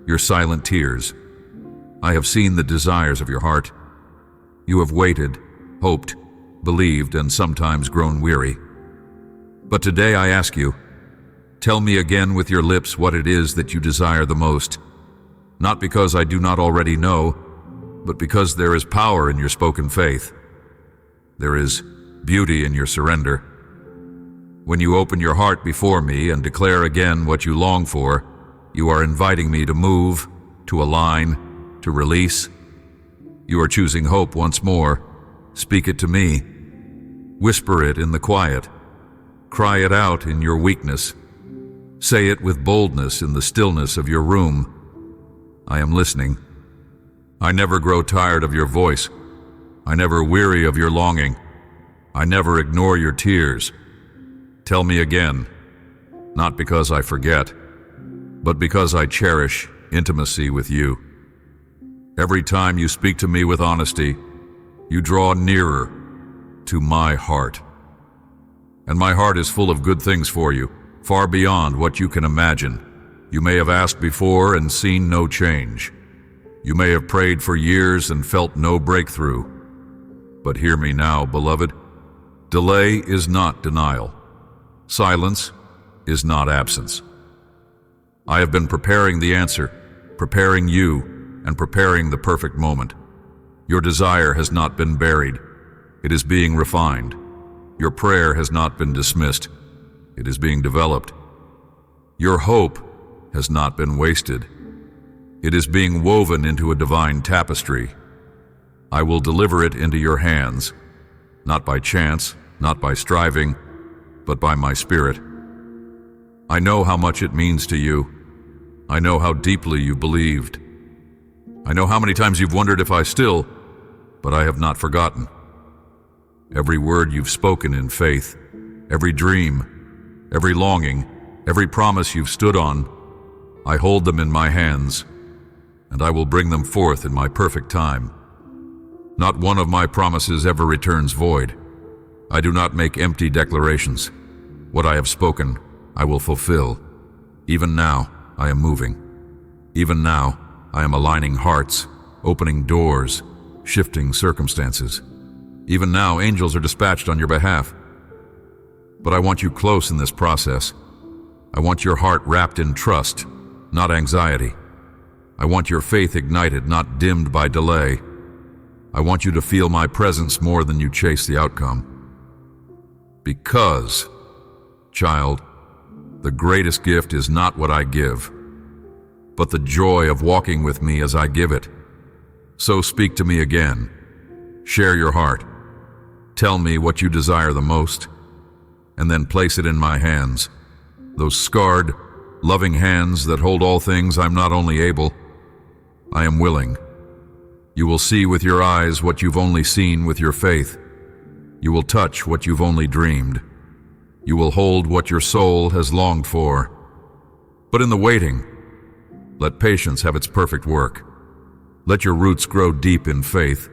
your silent tears. I have seen the desires of your heart. You have waited, hoped, believed, and sometimes grown weary. But today I ask you, tell me again with your lips what it is that you desire the most, not because I do not already know, but because there is power in your spoken faith. There is beauty in your surrender. When you open your heart before me and declare again what you long for, you are inviting me to move, to align, to release. You are choosing hope once more. Speak it to me. Whisper it in the quiet. Cry it out in your weakness. Say it with boldness in the stillness of your room. I am listening. I never grow tired of your voice. I never weary of your longing. I never ignore your tears. Tell me again, not because I forget, but because I cherish intimacy with you. Every time you speak to me with honesty, you draw nearer to my heart. And my heart is full of good things for you, far beyond what you can imagine. You may have asked before and seen no change. You may have prayed for years and felt no breakthrough. But hear me now, beloved. Delay is not denial. Silence is not absence. I have been preparing the answer, preparing you, and preparing the perfect moment. Your desire has not been buried. It is being refined. Your prayer has not been dismissed. It is being developed. Your hope has not been wasted. It is being woven into a divine tapestry. I will deliver it into your hands, not by chance, not by striving, but by my spirit. I know how much it means to you. I know how deeply you believed. I know how many times you've wondered if I still, but I have not forgotten. Every word you've spoken in faith, every dream, every longing, every promise you've stood on, I hold them in my hands, and I will bring them forth in my perfect time. Not one of my promises ever returns void. I do not make empty declarations. What I have spoken, I will fulfill, even now. I am moving. Even now, I am aligning hearts, opening doors, shifting circumstances. Even now, angels are dispatched on your behalf. But I want you close in this process. I want your heart wrapped in trust, not anxiety. I want your faith ignited, not dimmed by delay. I want you to feel my presence more than you chase the outcome. Because, child, the greatest gift is not what I give, but the joy of walking with me as I give it. So speak to me again. Share your heart. Tell me what you desire the most, and then place it in my hands. Those scarred, loving hands that hold all things I'm not only able, I am willing. You will see with your eyes what you've only seen with your faith. You will touch what you've only dreamed. You will hold what your soul has longed for. But in the waiting, let patience have its perfect work. Let your roots grow deep in faith,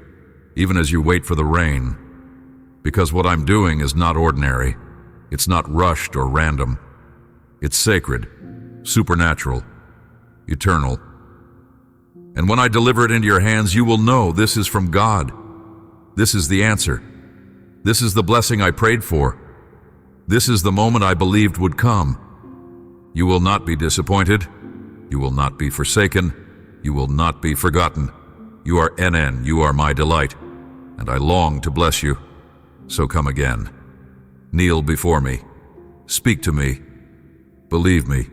even as you wait for the rain. Because what I'm doing is not ordinary. It's not rushed or random. It's sacred, supernatural, eternal. And when I deliver it into your hands, you will know this is from God. This is the answer. This is the blessing I prayed for. This is the moment I believed would come. You will not be disappointed. You will not be forsaken. You will not be forgotten. You are NN. You are my delight. And I long to bless you. So come again. Kneel before me. Speak to me. Believe me.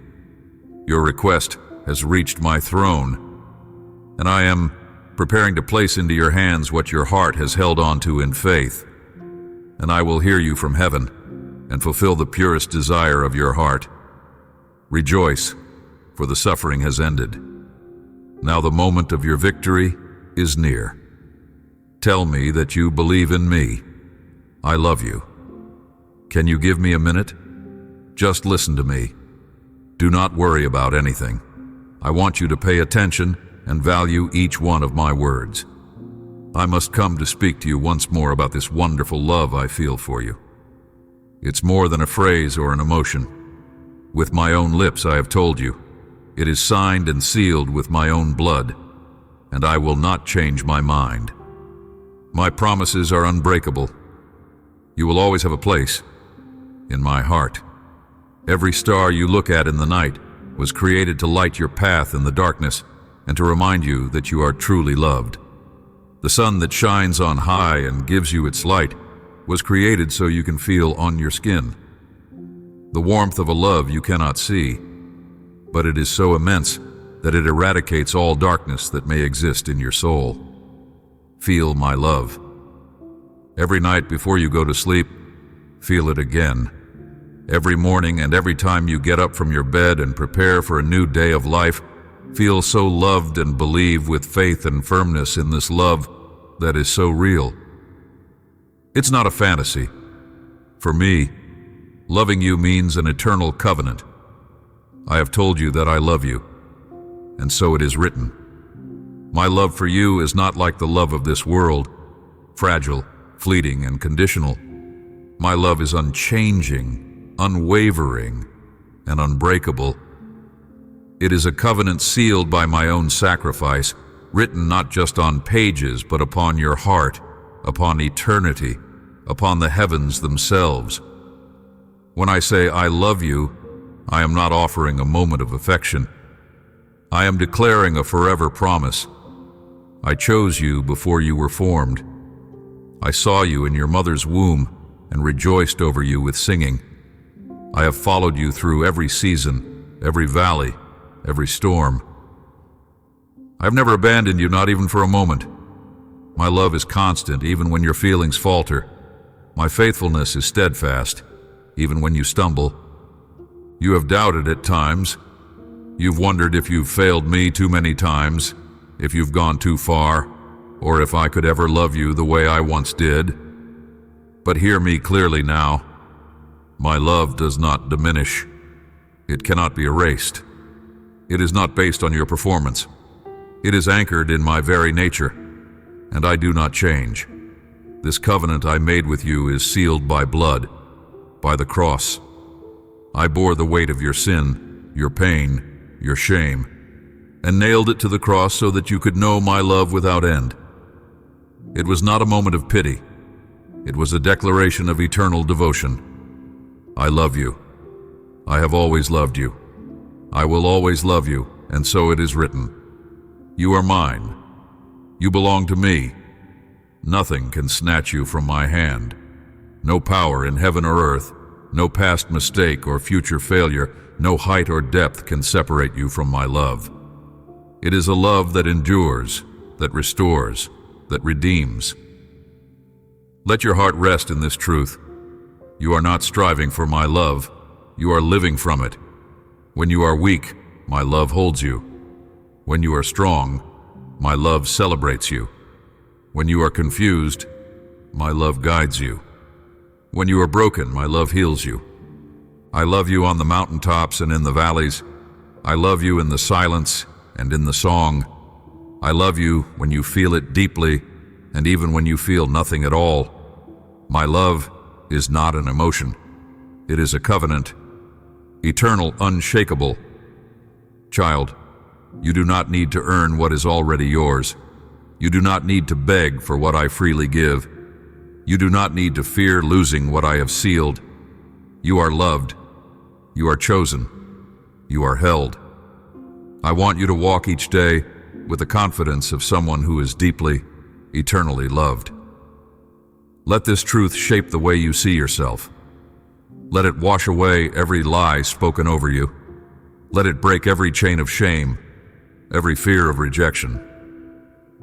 Your request has reached my throne, and I am preparing to place into your hands what your heart has held on to in faith. And I will hear you from heaven and fulfill the purest desire of your heart. Rejoice, for the suffering has ended. Now the moment of your victory is near. Tell me that you believe in me. I love you. Can you give me a minute? Just listen to me. Do not worry about anything. I want you to pay attention and value each one of my words. I must come to speak to you once more about this wonderful love I feel for you. It's more than a phrase or an emotion. With my own lips I have told you. It is signed and sealed with my own blood, and I will not change my mind. My promises are unbreakable. You will always have a place in my heart. Every star you look at in the night was created to light your path in the darkness and to remind you that you are truly loved. The sun that shines on high and gives you its light was created so you can feel on your skin the warmth of a love you cannot see, but it is so immense that it eradicates all darkness that may exist in your soul. Feel my love. Every night before you go to sleep, feel it again. Every morning and every time you get up from your bed and prepare for a new day of life, feel so loved and believe with faith and firmness in this love that is so real. It's not a fantasy. For me, loving you means an eternal covenant. I have told you that I love you, and so it is written. My love for you is not like the love of this world, fragile, fleeting, and conditional. My love is unchanging, unwavering, and unbreakable. It is a covenant sealed by my own sacrifice, written not just on pages, but upon your heart, upon eternity, upon the heavens themselves. When I say I love you, I am not offering a moment of affection. I am declaring a forever promise. I chose you before you were formed. I saw you in your mother's womb and rejoiced over you with singing. I have followed you through every season, every valley, every storm. I have never abandoned you, not even for a moment. My love is constant, even when your feelings falter. My faithfulness is steadfast, even when you stumble. You have doubted at times. You've wondered if you've failed me too many times, if you've gone too far, or if I could ever love you the way I once did. But hear me clearly now. My love does not diminish. It cannot be erased. It is not based on your performance. It is anchored in my very nature, and I do not change. This covenant I made with you is sealed by blood, by the cross. I bore the weight of your sin, your pain, your shame, and nailed it to the cross so that you could know my love without end. It was not a moment of pity. It was a declaration of eternal devotion. I love you. I have always loved you. I will always love you, and so it is written. You are mine. You belong to me. Nothing can snatch you from my hand. No power in heaven or earth, no past mistake or future failure, no height or depth can separate you from my love. It is a love that endures, that restores, that redeems. Let your heart rest in this truth. You are not striving for my love, you are living from it. When you are weak, my love holds you. When you are strong, my love celebrates you. When you are confused, my love guides you. When you are broken, my love heals you. I love you on the mountaintops and in the valleys. I love you in the silence and in the song. I love you when you feel it deeply and even when you feel nothing at all. My love is not an emotion. It is a covenant, eternal, unshakable. Child, you do not need to earn what is already yours. You do not need to beg for what I freely give. You do not need to fear losing what I have sealed. You are loved. You are chosen. You are held. I want you to walk each day with the confidence of someone who is deeply, eternally loved. Let this truth shape the way you see yourself. Let it wash away every lie spoken over you. Let it break every chain of shame, every fear of rejection.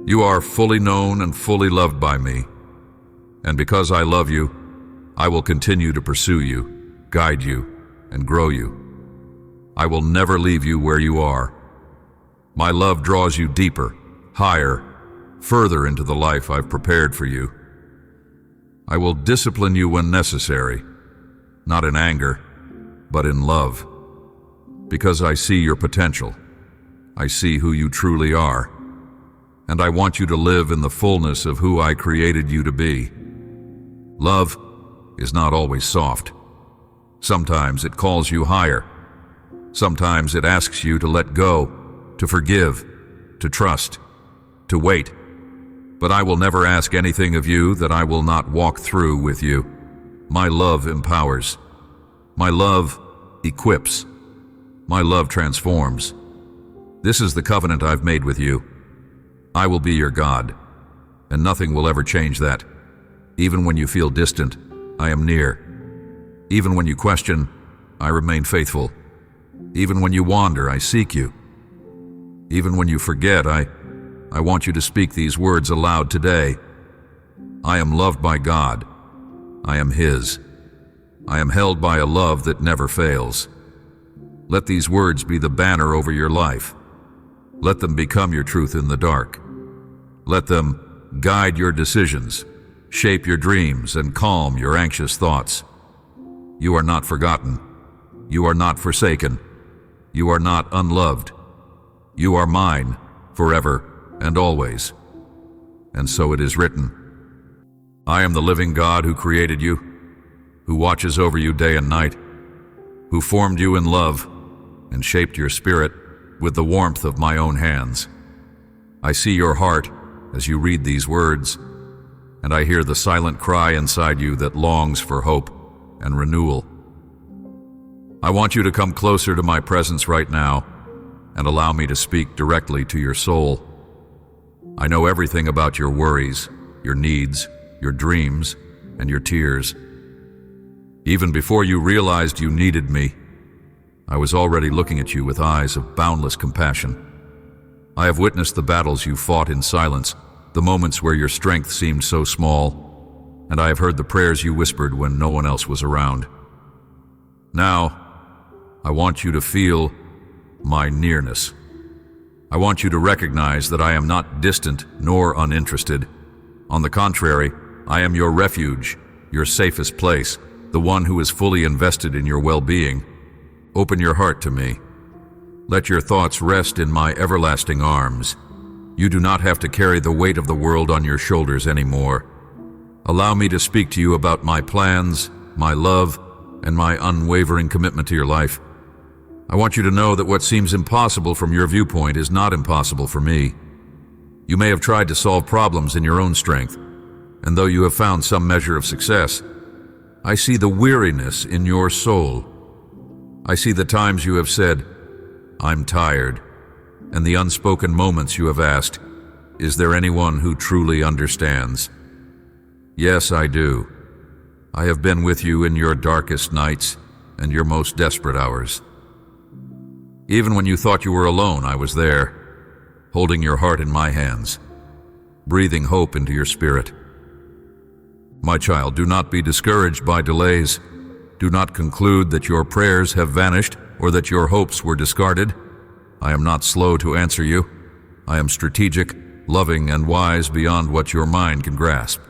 You are fully known and fully loved by me. And because I love you, I will continue to pursue you, guide you, and grow you. I will never leave you where you are. My love draws you deeper, higher, further into the life I've prepared for you. I will discipline you when necessary, not in anger, but in love. Because I see your potential. I see who you truly are. And I want you to live in the fullness of who I created you to be. Love is not always soft. Sometimes it calls you higher. Sometimes it asks you to let go, to forgive, to trust, to wait. But I will never ask anything of you that I will not walk through with you. My love empowers. My love equips. My love transforms. This is the covenant I've made with you. I will be your God, and nothing will ever change that. Even when you feel distant, I am near. Even when you question, I remain faithful. Even when you wander, I seek you. Even when you forget, I want you to speak these words aloud today. I am loved by God. I am His. I am held by a love that never fails. Let these words be the banner over your life. Let them become your truth in the dark. Let them guide your decisions, shape your dreams, and calm your anxious thoughts. You are not forgotten. You are not forsaken. You are not unloved. You are mine forever and always. And so it is written. I am the living God who created you, who watches over you day and night, who formed you in love and shaped your spirit with the warmth of my own hands. I see your heart as you read these words, and I hear the silent cry inside you that longs for hope and renewal. I want you to come closer to my presence right now and allow me to speak directly to your soul. I know everything about your worries, your needs, your dreams, and your tears. Even before you realized you needed me, I was already looking at you with eyes of boundless compassion. I have witnessed the battles you fought in silence, the moments where your strength seemed so small, and I have heard the prayers you whispered when no one else was around. Now, I want you to feel my nearness. I want you to recognize that I am not distant nor uninterested. On the contrary, I am your refuge, your safest place, the one who is fully invested in your well-being. Open your heart to me. Let your thoughts rest in my everlasting arms. You do not have to carry the weight of the world on your shoulders anymore. Allow me to speak to you about my plans, my love, and my unwavering commitment to your life. I want you to know that what seems impossible from your viewpoint is not impossible for me. You may have tried to solve problems in your own strength, and though you have found some measure of success, I see the weariness in your soul. I see the times you have said, "I'm tired," and the unspoken moments you have asked, "Is there anyone who truly understands?" Yes, I do. I have been with you in your darkest nights and your most desperate hours. Even when you thought you were alone, I was there, holding your heart in my hands, breathing hope into your spirit. My child, do not be discouraged by delays. Do not conclude that your prayers have vanished or that your hopes were discarded. I am not slow to answer you. I am strategic, loving, and wise beyond what your mind can grasp.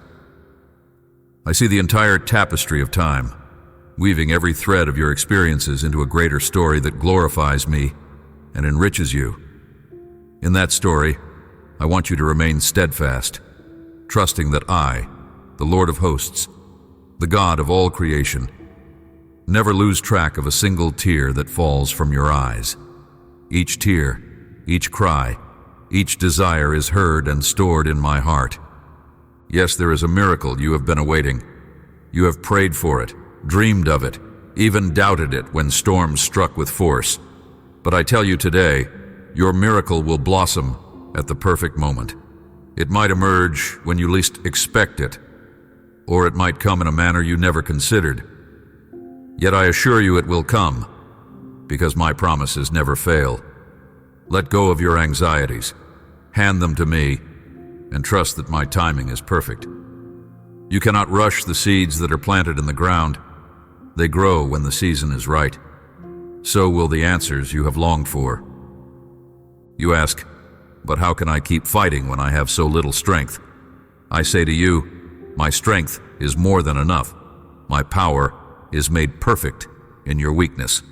I see the entire tapestry of time, weaving every thread of your experiences into a greater story that glorifies me and enriches you. In that story, I want you to remain steadfast, trusting that I, the Lord of hosts, the God of all creation, never lose track of a single tear that falls from your eyes. Each tear, each cry, each desire is heard and stored in my heart. Yes, there is a miracle you have been awaiting. You have prayed for it, dreamed of it, even doubted it when storms struck with force. But I tell you today, your miracle will blossom at the perfect moment. It might emerge when you least expect it, or it might come in a manner you never considered. Yet I assure you it will come, because my promises never fail. Let go of your anxieties, hand them to me, and trust that my timing is perfect. You cannot rush the seeds that are planted in the ground. They grow when the season is right. So will the answers you have longed for. You ask, but how can I keep fighting when I have so little strength? I say to you, my strength is more than enough. My power is made perfect in your weakness.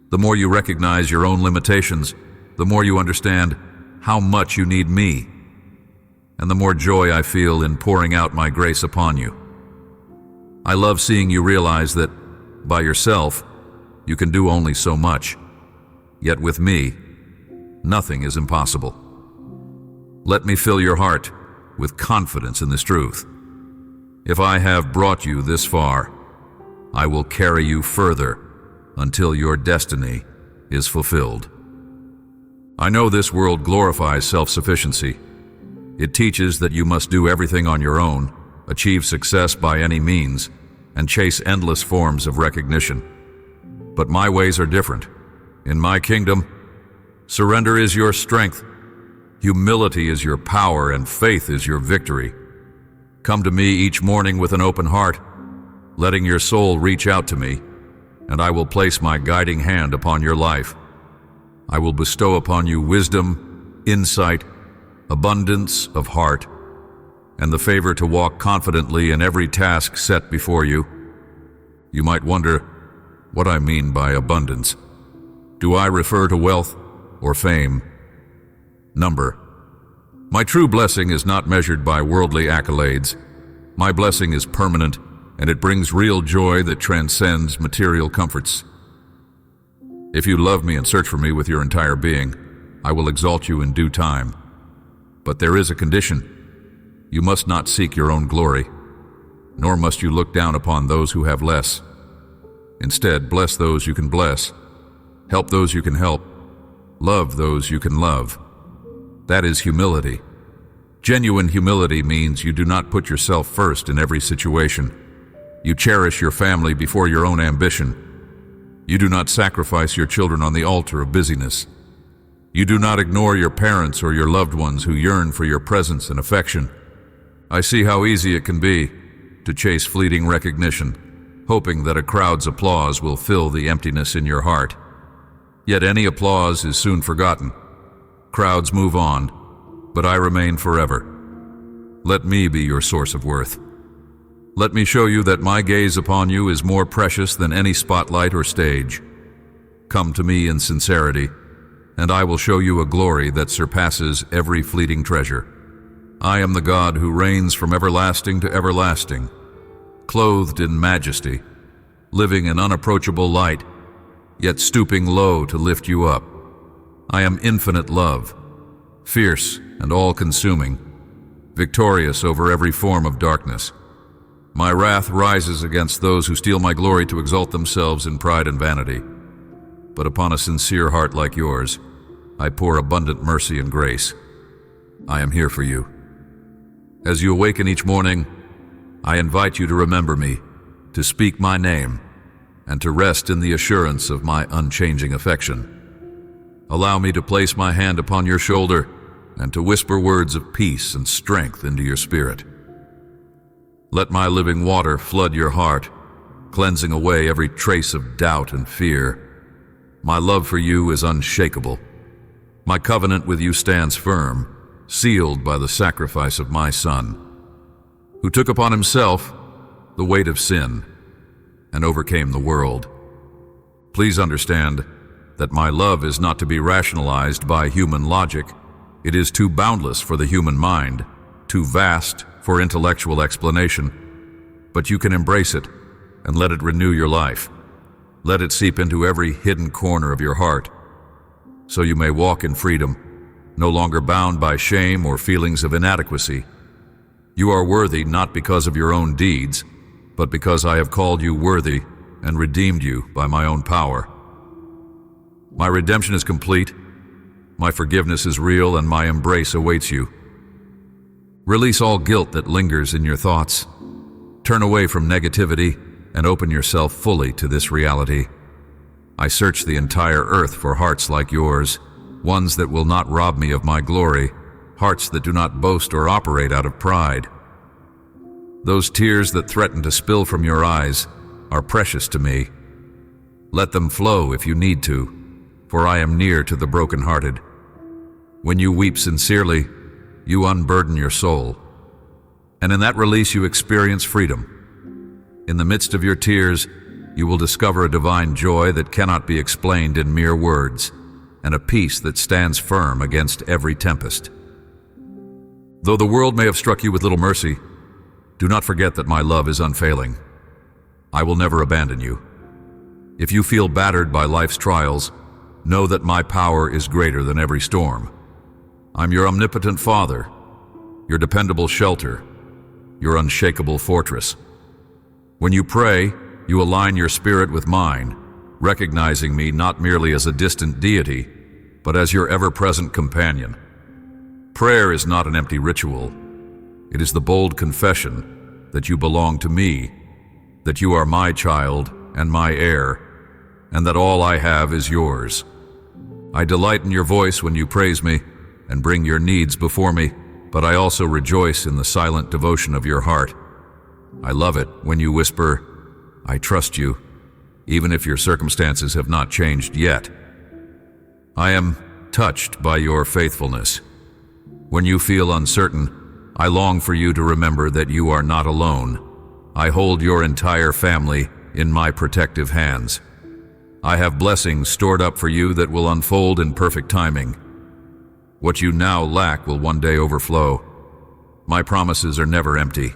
The more you recognize your own limitations, the more you understand how much you need me, and the more joy I feel in pouring out my grace upon you. I love seeing you realize that, by yourself, you can do only so much. Yet with me, nothing is impossible. Let me fill your heart with confidence in this truth. If I have brought you this far, I will carry you further until your destiny is fulfilled. I know this world glorifies self-sufficiency. It teaches that you must do everything on your own, achieve success by any means, and chase endless forms of recognition. But my ways are different. In my kingdom, surrender is your strength, humility is your power, and faith is your victory. Come to me each morning with an open heart, letting your soul reach out to me, and I will place my guiding hand upon your life. I will bestow upon you wisdom, insight, abundance of heart, and the favor to walk confidently in every task set before you. You might wonder what I mean by abundance. Do I refer to wealth or fame? Number. My true blessing is not measured by worldly accolades. My blessing is permanent, and it brings real joy that transcends material comforts. If you love me and search for me with your entire being, I will exalt you in due time. But there is a condition. You must not seek your own glory, nor must you look down upon those who have less. Instead, bless those you can bless, help those you can help, love those you can love. That is humility. Genuine humility means you do not put yourself first in every situation. You cherish your family before your own ambition. You do not sacrifice your children on the altar of busyness. You do not ignore your parents or your loved ones who yearn for your presence and affection. I see how easy it can be to chase fleeting recognition, hoping that a crowd's applause will fill the emptiness in your heart. Yet any applause is soon forgotten. Crowds move on, but I remain forever. Let me be your source of worth. Let me show you that my gaze upon you is more precious than any spotlight or stage. Come to me in sincerity, and I will show you a glory that surpasses every fleeting treasure. I am the God who reigns from everlasting to everlasting, clothed in majesty, living in unapproachable light, yet stooping low to lift you up. I am infinite love, fierce and all-consuming, victorious over every form of darkness. My wrath rises against those who steal my glory to exalt themselves in pride and vanity. But upon a sincere heart like yours, I pour abundant mercy and grace. I am here for you. As you awaken each morning, I invite you to remember me, to speak my name, and to rest in the assurance of my unchanging affection. Allow me to place my hand upon your shoulder and to whisper words of peace and strength into your spirit. Let my living water flood your heart, cleansing away every trace of doubt and fear. My love for you is unshakable. My covenant with you stands firm, sealed by the sacrifice of my Son, who took upon himself the weight of sin and overcame the world. Please understand that my love is not to be rationalized by human logic. It is too boundless for the human mind, too vast for intellectual explanation. But you can embrace it and let it renew your life. Let it seep into every hidden corner of your heart, so you may walk in freedom, no longer bound by shame or feelings of inadequacy. You are worthy not because of your own deeds, but because I have called you worthy and redeemed you by my own power. My redemption is complete, my forgiveness is real, and my embrace awaits you. Release all guilt that lingers in your thoughts. Turn away from negativity and open yourself fully to this reality. I search the entire earth for hearts like yours, ones that will not rob me of my glory, hearts that do not boast or operate out of pride. Those tears that threaten to spill from your eyes are precious to me. Let them flow if you need to, for I am near to the brokenhearted. When you weep sincerely, you unburden your soul, and in that release you experience freedom. In the midst of your tears, you will discover a divine joy that cannot be explained in mere words, and a peace that stands firm against every tempest. Though the world may have struck you with little mercy, do not forget that my love is unfailing. I will never abandon you. If you feel battered by life's trials, know that my power is greater than every storm. I'm your omnipotent Father, your dependable shelter, your unshakable fortress. When you pray, you align your spirit with mine, recognizing me not merely as a distant deity, but as your ever-present companion. Prayer is not an empty ritual. It is the bold confession that you belong to me, that you are my child and my heir, and that all I have is yours. I delight in your voice when you praise me and bring your needs before me, but I also rejoice in the silent devotion of your heart. I love it when you whisper, I trust you, even if your circumstances have not changed yet. I am touched by your faithfulness. When you feel uncertain, I long for you to remember that you are not alone. I hold your entire family in my protective hands. I have blessings stored up for you that will unfold in perfect timing. What you now lack will one day overflow. My promises are never empty.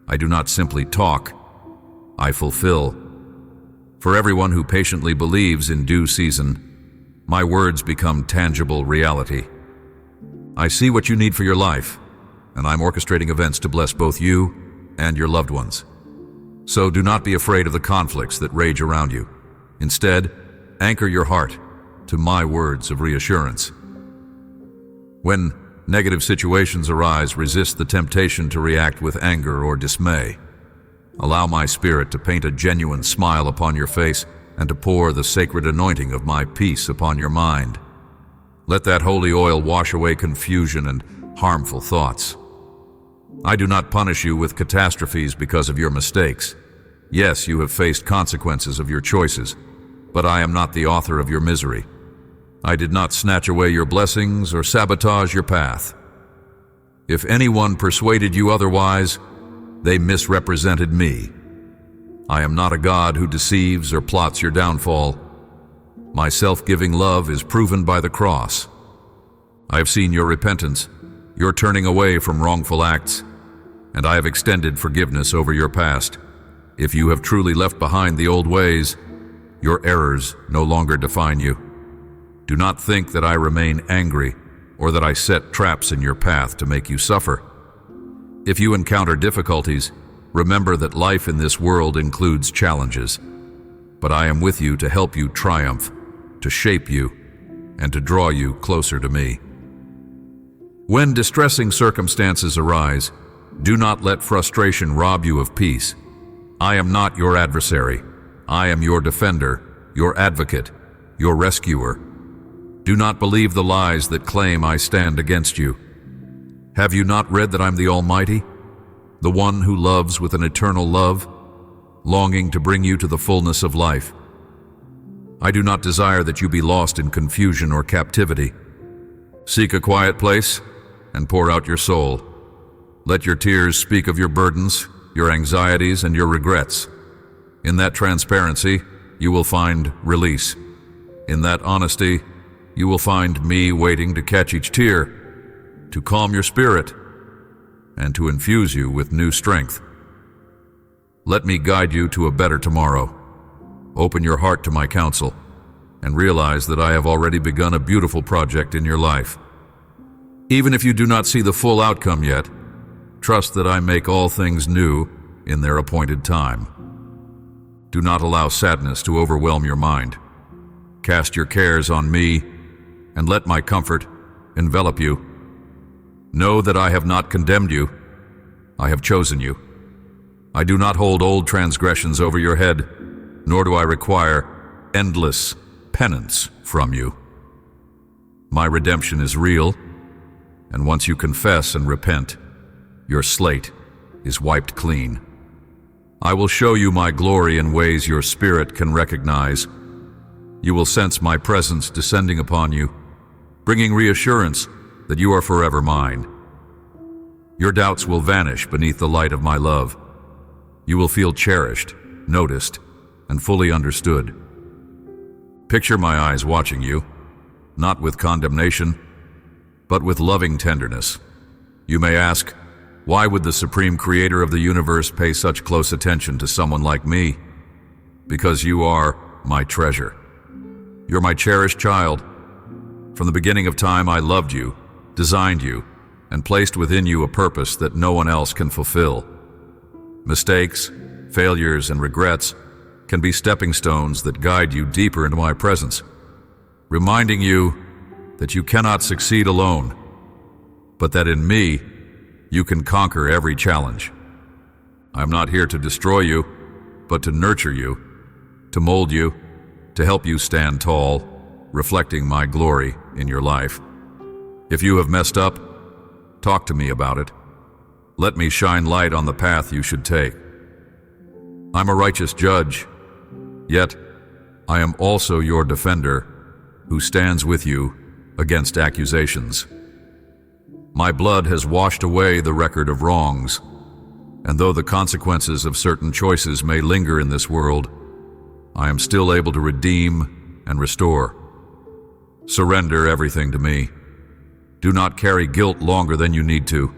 I do not simply talk, I fulfill. For everyone who patiently believes in due season, my words become tangible reality. I see what you need for your life, and I'm orchestrating events to bless both you and your loved ones. So do not be afraid of the conflicts that rage around you. Instead, anchor your heart to my words of reassurance. When negative situations arise, resist the temptation to react with anger or dismay. Allow my spirit to paint a genuine smile upon your face and to pour the sacred anointing of my peace upon your mind. Let that holy oil wash away confusion and harmful thoughts. I do not punish you with catastrophes because of your mistakes. Yes, you have faced consequences of your choices, but I am not the author of your misery. I did not snatch away your blessings or sabotage your path. If anyone persuaded you otherwise, they misrepresented me. I am not a God who deceives or plots your downfall. My self-giving love is proven by the cross. I have seen your repentance, your turning away from wrongful acts, and I have extended forgiveness over your past. If you have truly left behind the old ways, Your errors no longer define you. Do not think that I remain angry or that I set traps in your path to make you suffer. If you encounter difficulties, remember that life in this world includes challenges. But I am with you to help you triumph, to shape you, and to draw you closer to me. When distressing circumstances arise, do not let frustration rob you of peace. I am not your adversary. I am your defender, your advocate, your rescuer. Do not believe the lies that claim I stand against you. Have you not read that I'm the Almighty, the one who loves with an eternal love, longing to bring you to the fullness of life? I do not desire that you be lost in confusion or captivity. Seek a quiet place and pour out your soul. Let your tears speak of your burdens, your anxieties, and your regrets. In that transparency, you will find release. In that honesty, you will find me waiting to catch each tear, to calm your spirit, and to infuse you with new strength. Let me guide you to a better tomorrow. Open your heart to my counsel, and realize that I have already begun a beautiful project in your life. Even if you do not see the full outcome yet, trust that I make all things new in their appointed time. Do not allow sadness to overwhelm your mind. Cast your cares on me, and let my comfort envelop you. Know that I have not condemned you. I have chosen you. I do not hold old transgressions over your head, nor do I require endless penance from you. My redemption is real, and once you confess and repent, your slate is wiped clean. I will show you my glory in ways your spirit can recognize. You will sense my presence descending upon you, bringing reassurance that you are forever mine. Your doubts will vanish beneath the light of my love. You will feel cherished, noticed, and fully understood. Picture my eyes watching you, not with condemnation, but with loving tenderness. You may ask, why would the Supreme Creator of the universe pay such close attention to someone like me? Because you are my treasure. You're my cherished child. From the beginning of time, I loved you, designed you, and placed within you a purpose that no one else can fulfill. Mistakes, failures, and regrets can be stepping stones that guide you deeper into my presence, reminding you that you cannot succeed alone, but that in me, you can conquer every challenge. I'm not here to destroy you, but to nurture you, to mold you, to help you stand tall, reflecting my glory in your life. If you have messed up, talk to me about it. Let me shine light on the path you should take. I'm a righteous judge, yet I am also your defender who stands with you against accusations. My blood has washed away the record of wrongs, and though the consequences of certain choices may linger in this world, I am still able to redeem and restore. Surrender everything to me. Do not carry guilt longer than you need to.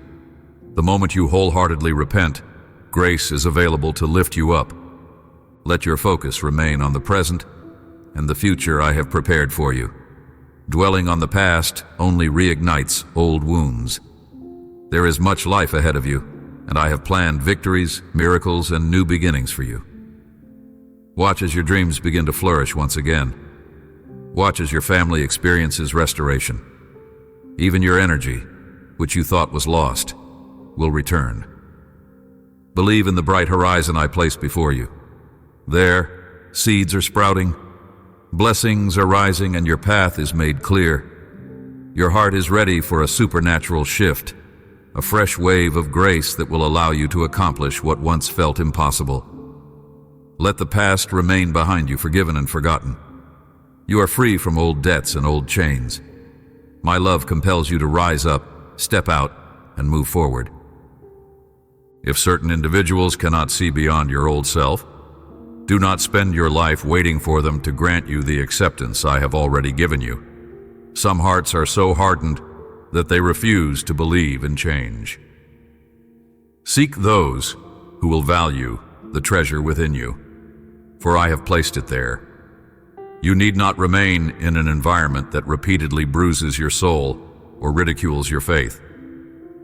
The moment you wholeheartedly repent, grace is available to lift you up. Let your focus remain on the present and the future I have prepared for you. Dwelling on the past only reignites old wounds. There is much life ahead of you, and I have planned victories, miracles, and new beginnings for you. Watch as your dreams begin to flourish once again. Watch as your family experiences restoration. Even your energy, which you thought was lost, will return. Believe in the bright horizon I placed before you. There, seeds are sprouting, blessings are rising, and your path is made clear. Your heart is ready for a supernatural shift, a fresh wave of grace that will allow you to accomplish what once felt impossible. Let the past remain behind you, forgiven and forgotten. You are free from old debts and old chains. My love compels you to rise up, step out, and move forward. If certain individuals cannot see beyond your old self, do not spend your life waiting for them to grant you the acceptance I have already given you. Some hearts are so hardened that they refuse to believe in change. Seek those who will value the treasure within you, for I have placed it there, You need not remain in an environment that repeatedly bruises your soul or ridicules your faith.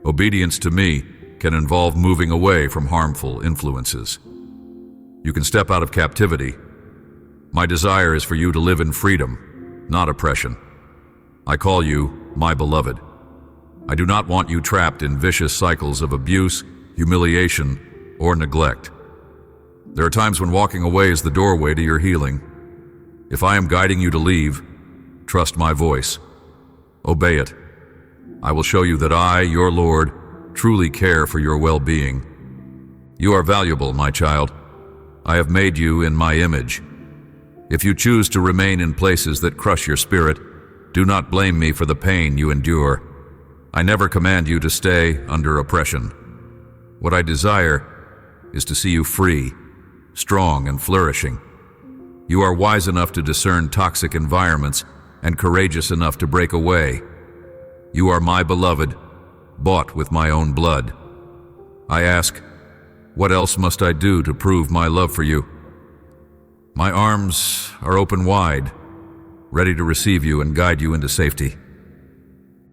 Obedience to me can involve moving away from harmful influences. You can step out of captivity. My desire is for you to live in freedom, not oppression. I call you my beloved. I do not want you trapped in vicious cycles of abuse, humiliation, or neglect. There are times when walking away is the doorway to your healing. If I am guiding you to leave, trust my voice. Obey it. I will show you that I, your Lord, truly care for your well-being. You are valuable, my child. I have made you in my image. If you choose to remain in places that crush your spirit, do not blame me for the pain you endure. I never command you to stay under oppression. What I desire is to see you free, strong, and flourishing. You are wise enough to discern toxic environments and courageous enough to break away. You are my beloved, bought with my own blood. I ask, what else must I do to prove my love for you? My arms are open wide, ready to receive you and guide you into safety.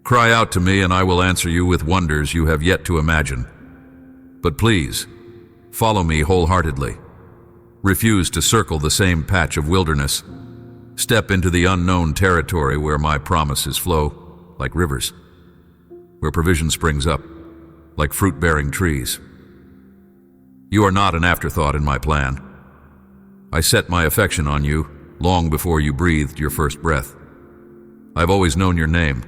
Cry out to me and I will answer you with wonders you have yet to imagine. But please, follow me wholeheartedly. Refuse to circle the same patch of wilderness. Step into the unknown territory where my promises flow like rivers, where provision springs up like fruit-bearing trees. You are not an afterthought in my plan. I set my affection on you long before you breathed your first breath. I have always known your name,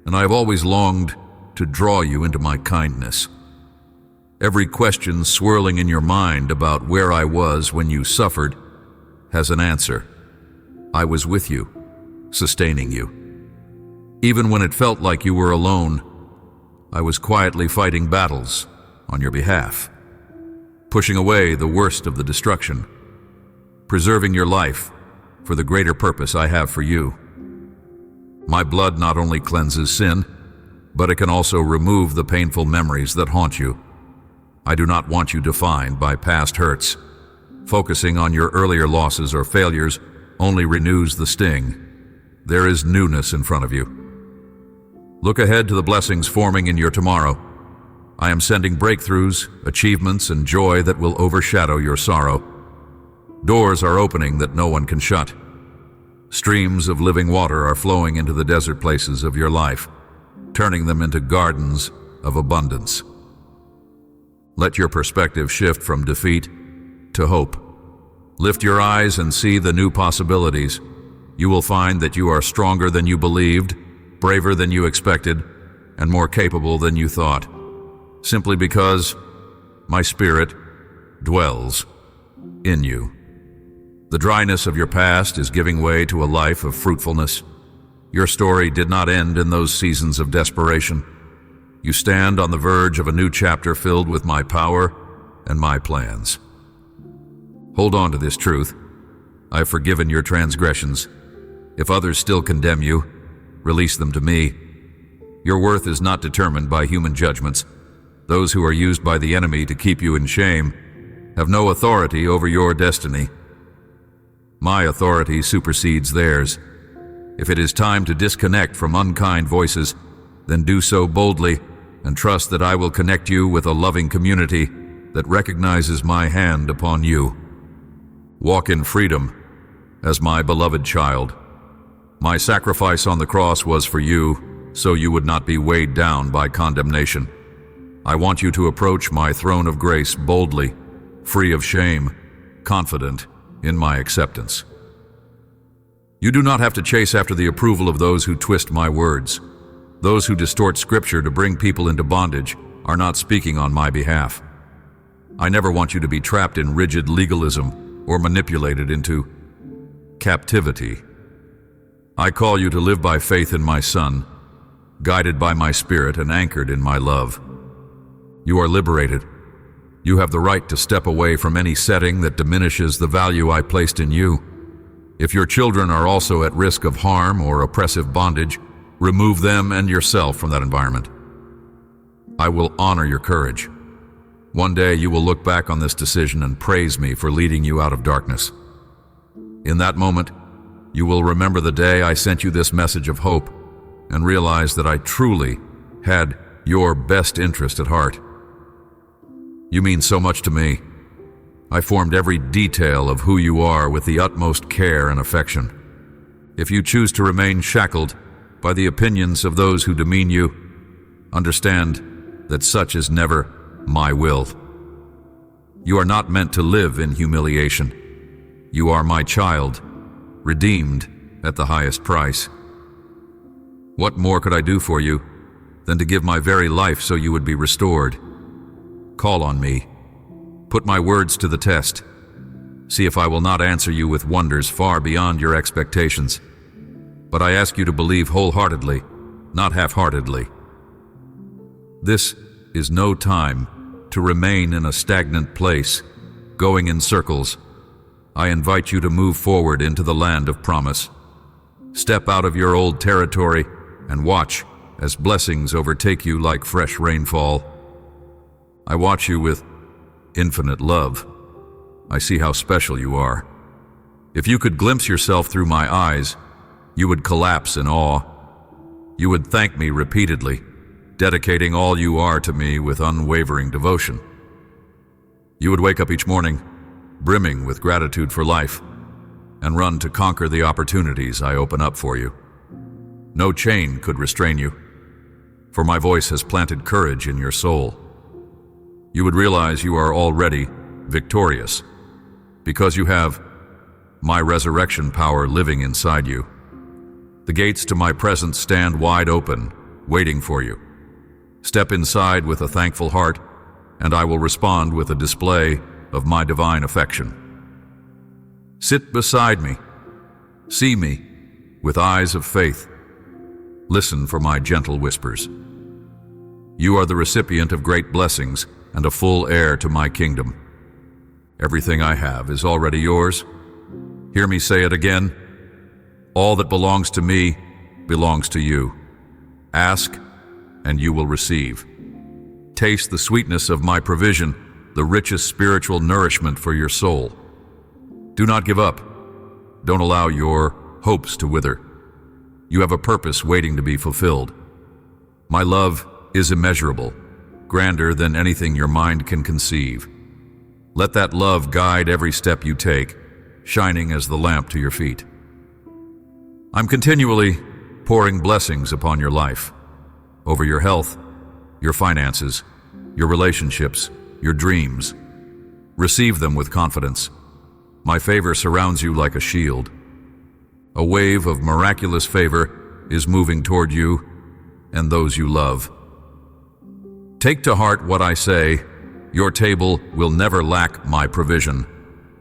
and I have always longed to draw you into my kindness. Every question swirling in your mind about where I was when you suffered has an answer. I was with you, sustaining you. Even when it felt like you were alone, I was quietly fighting battles on your behalf, pushing away the worst of the destruction, preserving your life for the greater purpose I have for you. My blood not only cleanses sin, but it can also remove the painful memories that haunt you. I do not want you defined by past hurts. Focusing on your earlier losses or failures only renews the sting. There is newness in front of you. Look ahead to the blessings forming in your tomorrow. I am sending breakthroughs, achievements, and joy that will overshadow your sorrow. Doors are opening that no one can shut. Streams of living water are flowing into the desert places of your life, turning them into gardens of abundance. Let your perspective shift from defeat to hope. Lift your eyes and see the new possibilities. You will find that you are stronger than you believed, braver than you expected, and more capable than you thought, simply because my spirit dwells in you. The dryness of your past is giving way to a life of fruitfulness. Your story did not end in those seasons of desperation. You stand on the verge of a new chapter filled with my power and my plans. Hold on to this truth. I have forgiven your transgressions. If others still condemn you, release them to me. Your worth is not determined by human judgments. Those who are used by the enemy to keep you in shame have no authority over your destiny. My authority supersedes theirs. If it is time to disconnect from unkind voices, then do so boldly and trust that I will connect you with a loving community that recognizes my hand upon you. Walk in freedom as my beloved child. My sacrifice on the cross was for you, so you would not be weighed down by condemnation. I want you to approach my throne of grace boldly, free of shame, confident in my acceptance. You do not have to chase after the approval of those who twist my words. Those who distort Scripture to bring people into bondage are not speaking on my behalf. I never want you to be trapped in rigid legalism or manipulated into captivity. I call you to live by faith in my Son, guided by my Spirit and anchored in my love. You are liberated. You have the right to step away from any setting that diminishes the value I placed in you. If your children are also at risk of harm or oppressive bondage, remove them and yourself from that environment. I will honor your courage. One day you will look back on this decision and praise me for leading you out of darkness. In that moment, You will remember the day I sent you this message of hope and realize that I truly had your best interest at heart. You mean so much to me. I formed every detail of who you are with the utmost care and affection. If you choose to remain shackled by the opinions of those who demean you, understand that such is never my will. You are not meant to live in humiliation. You are my child, redeemed at the highest price. What more could I do for you than to give my very life so you would be restored? Call on me. Put my words to the test. See if I will not answer you with wonders far beyond your expectations. But I ask you to believe wholeheartedly, not half-heartedly. This is no time to remain in a stagnant place, going in circles. I invite you to move forward into the land of promise. Step out of your old territory and watch as blessings overtake you like fresh rainfall. I watch you with infinite love. I see how special you are. If you could glimpse yourself through my eyes, you would collapse in awe. You would thank me repeatedly, dedicating all you are to me with unwavering devotion. You would wake up each morning, brimming with gratitude for life, and run to conquer the opportunities I open up for you. No chain could restrain you, for my voice has planted courage in your soul. You would realize you are already victorious, because you have my resurrection power living inside you. The gates to my presence stand wide open, waiting for you. Step inside with a thankful heart, and I will respond with a display of my divine affection. Sit beside me. See me with eyes of faith. Listen for my gentle whispers. You are the recipient of great blessings and a full heir to my kingdom. Everything I have is already yours. Hear me say it again. All that belongs to me belongs to you. Ask, and you will receive. Taste the sweetness of my provision, the richest spiritual nourishment for your soul. Do not give up. Don't allow your hopes to wither. You have a purpose waiting to be fulfilled. My love is immeasurable, grander than anything your mind can conceive. Let that love guide every step you take, shining as the lamp to your feet. I'm continually pouring blessings upon your life, over your health, your finances, your relationships, your dreams. Receive them with confidence. My favor surrounds you like a shield. A wave of miraculous favor is moving toward you and those you love. Take to heart what I say. Your table will never lack my provision.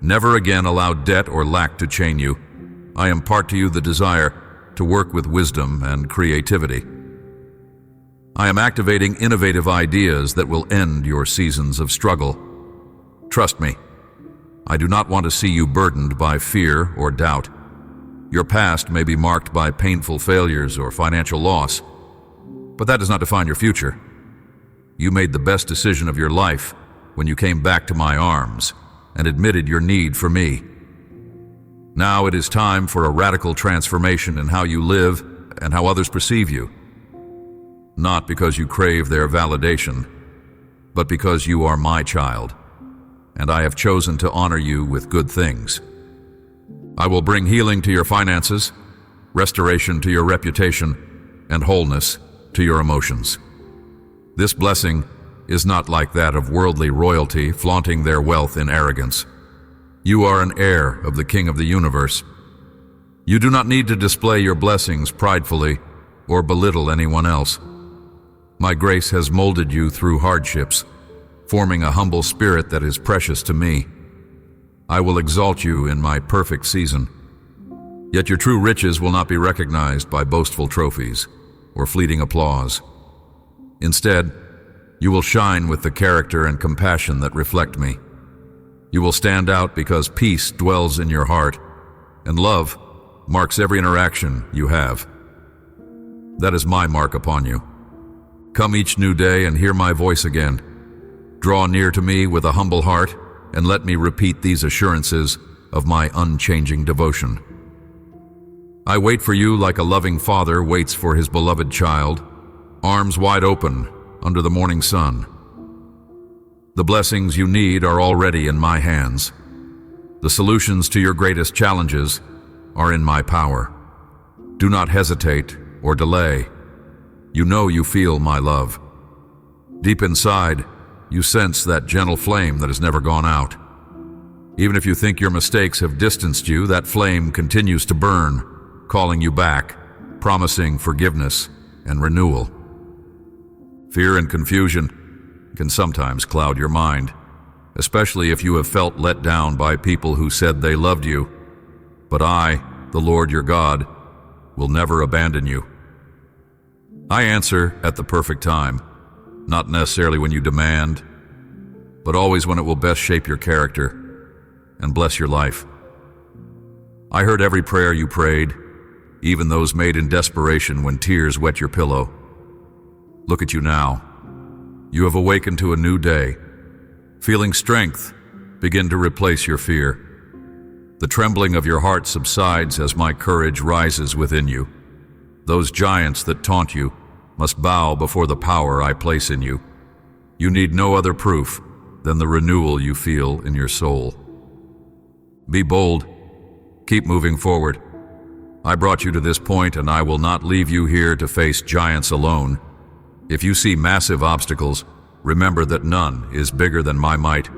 Never again allow debt or lack to chain you. I impart to you the desire to work with wisdom and creativity. I am activating innovative ideas that will end your seasons of struggle. Trust me, I do not want to see you burdened by fear or doubt. Your past may be marked by painful failures or financial loss, but that does not define your future. You made the best decision of your life when you came back to my arms and admitted your need for me. Now it is time for a radical transformation in how you live and how others perceive you. Not because you crave their validation, but because you are my child, and I have chosen to honor you with good things. I will bring healing to your finances, restoration to your reputation, and wholeness to your emotions. This blessing is not like that of worldly royalty flaunting their wealth in arrogance. You are an heir of the King of the universe. You do not need to display your blessings pridefully or belittle anyone else. My grace has molded you through hardships, forming a humble spirit that is precious to me. I will exalt you in my perfect season. Yet your true riches will not be recognized by boastful trophies or fleeting applause. Instead, you will shine with the character and compassion that reflect me. You will stand out because peace dwells in your heart, and love marks every interaction you have. That is my mark upon you. Come each new day and hear my voice again. Draw near to me with a humble heart, and let me repeat these assurances of my unchanging devotion. I wait for you like a loving father waits for his beloved child, arms wide open under the morning sun. The blessings you need are already in my hands. The solutions to your greatest challenges are in my power. Do not hesitate or delay. You know you feel my love. Deep inside, you sense that gentle flame that has never gone out. Even if you think your mistakes have distanced you, that flame continues to burn, calling you back, promising forgiveness and renewal. Fear and confusion can sometimes cloud your mind, especially if you have felt let down by people who said they loved you. But I, the Lord your God, will never abandon you. I answer at the perfect time, not necessarily when you demand, but always when it will best shape your character and bless your life. I heard every prayer you prayed, even those made in desperation when tears wet your pillow. Look at you now. You have awakened to a new day. Feeling strength begin to replace your fear. The trembling of your heart subsides as my courage rises within you. Those giants that taunt you must bow before the power I place in you. You need no other proof than the renewal you feel in your soul. Be bold. Keep moving forward. I brought you to this point, and I will not leave you here to face giants alone. If you see massive obstacles, remember that none is bigger than my might.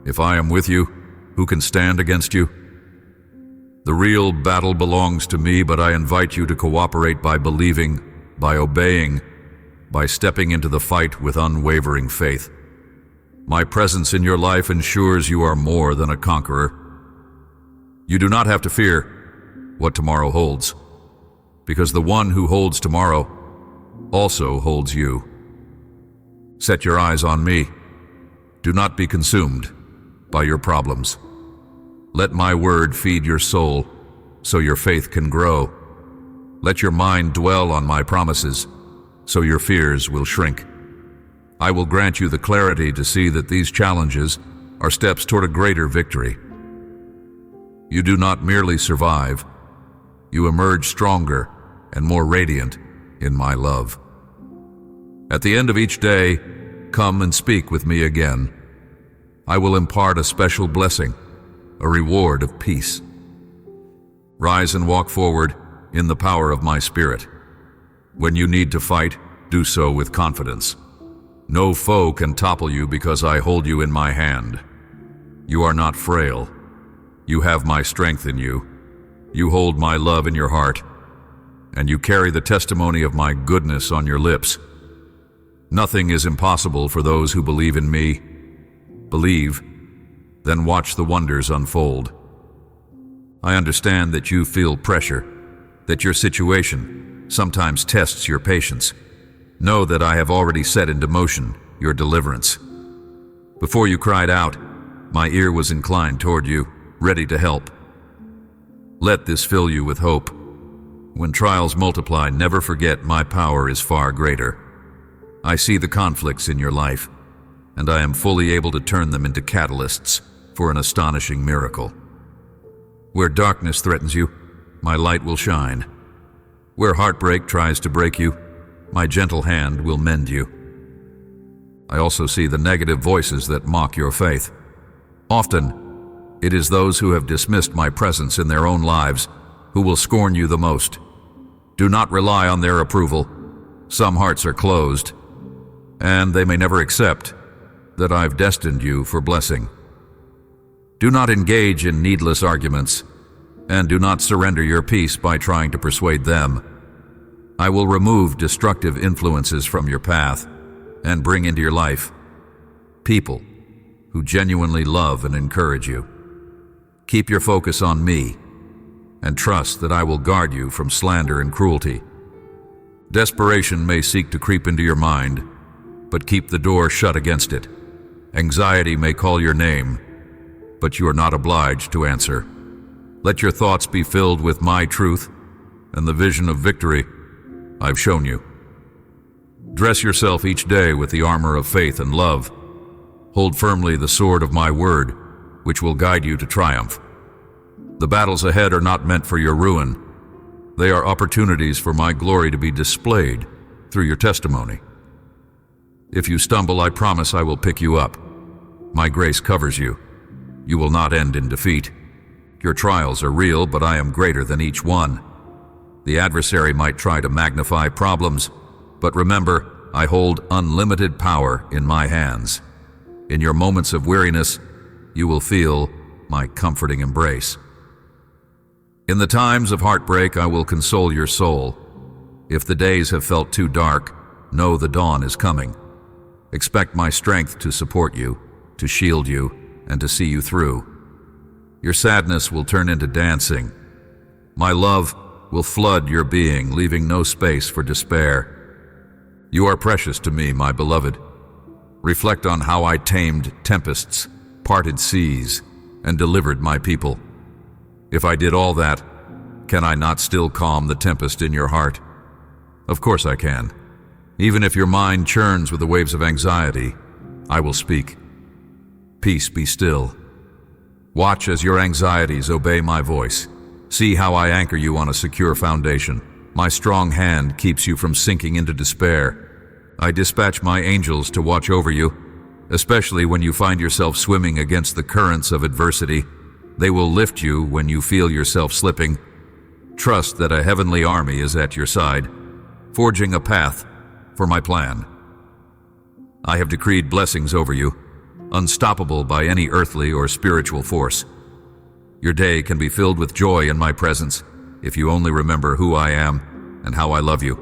If I am with you, who can stand against you? The real battle belongs to me, but I invite you to cooperate by believing, by obeying, by stepping into the fight with unwavering faith. My presence in your life ensures you are more than a conqueror. You do not have to fear what tomorrow holds, because the one who holds tomorrow also holds you. Set your eyes on me. Do not be consumed by your problems. Let my word feed your soul so your faith can grow. Let your mind dwell on my promises so your fears will shrink. I will grant you the clarity to see that these challenges are steps toward a greater victory. You do not merely survive. You emerge stronger and more radiant in my love. At the end of each day, come and speak with me again. I will impart a special blessing, a reward of peace. Rise and walk forward in the power of my Spirit. When you need to fight, do so with confidence. No foe can topple you because I hold you in my hand. You are not frail. You have my strength in you. You hold my love in your heart, and you carry the testimony of my goodness on your lips. Nothing is impossible for those who believe in me. Believe, then watch the wonders unfold. I understand that you feel pressure, that your situation sometimes tests your patience. Know that I have already set into motion your deliverance. Before you cried out, my ear was inclined toward you, ready to help. Let this fill you with hope. When trials multiply, never forget my power is far greater. I see the conflicts in your life, and I am fully able to turn them into catalysts for an astonishing miracle. Where darkness threatens you, my light will shine. Where heartbreak tries to break you, my gentle hand will mend you. I also see the negative voices that mock your faith. Often, it is those who have dismissed my presence in their own lives who will scorn you the most. Do not rely on their approval. Some hearts are closed, and they may never accept that I've destined you for blessing. Do not engage in needless arguments, and do not surrender your peace by trying to persuade them. I will remove destructive influences from your path and bring into your life people who genuinely love and encourage you. Keep your focus on me and trust that I will guard you from slander and cruelty. Desperation may seek to creep into your mind, but keep the door shut against it. Anxiety may call your name, but you are not obliged to answer. Let your thoughts be filled with my truth and the vision of victory I've shown you. Dress yourself each day with the armor of faith and love. Hold firmly the sword of my word, which will guide you to triumph. The battles ahead are not meant for your ruin. They are opportunities for my glory to be displayed through your testimony. If you stumble, I promise I will pick you up. My grace covers you. You will not end in defeat. Your trials are real, but I am greater than each one. The adversary might try to magnify problems, but remember, I hold unlimited power in my hands. In your moments of weariness, you will feel my comforting embrace. In the times of heartbreak, I will console your soul. If the days have felt too dark, know the dawn is coming. Expect my strength to support you, to shield you, and to see you through. Your sadness will turn into dancing. My love will flood your being, leaving no space for despair. You are precious to me, my beloved. Reflect on how I tamed tempests, parted seas, and delivered my people. If I did all that, can I not still calm the tempest in your heart? Of course I can. Even if your mind churns with the waves of anxiety, I will speak. Peace, be still. Watch as your anxieties obey my voice. See how I anchor you on a secure foundation. My strong hand keeps you from sinking into despair. I dispatch my angels to watch over you, especially when you find yourself swimming against the currents of adversity. They will lift you when you feel yourself slipping. Trust that a heavenly army is at your side, forging a path for my plan. I have decreed blessings over you, unstoppable by any earthly or spiritual force. Your day can be filled with joy in my presence if you only remember who I am and how I love you.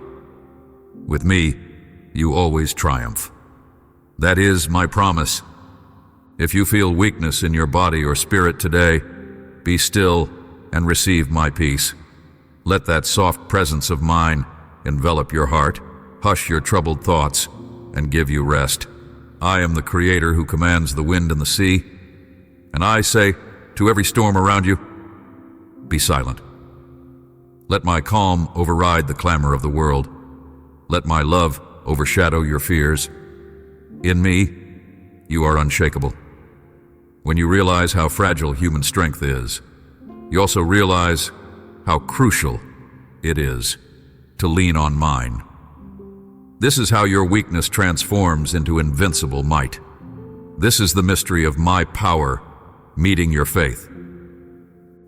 With me, you always triumph. That is my promise. If you feel weakness in your body or spirit today, be still and receive my peace. Let that soft presence of mine envelop your heart, hush your troubled thoughts, and give you rest. I am the Creator who commands the wind and the sea, and I say to every storm around you, be silent. Let my calm override the clamor of the world. Let my love overshadow your fears. In me, you are unshakable. When you realize how fragile human strength is, you also realize how crucial it is to lean on mine. This is how your weakness transforms into invincible might. This is the mystery of my power meeting your faith.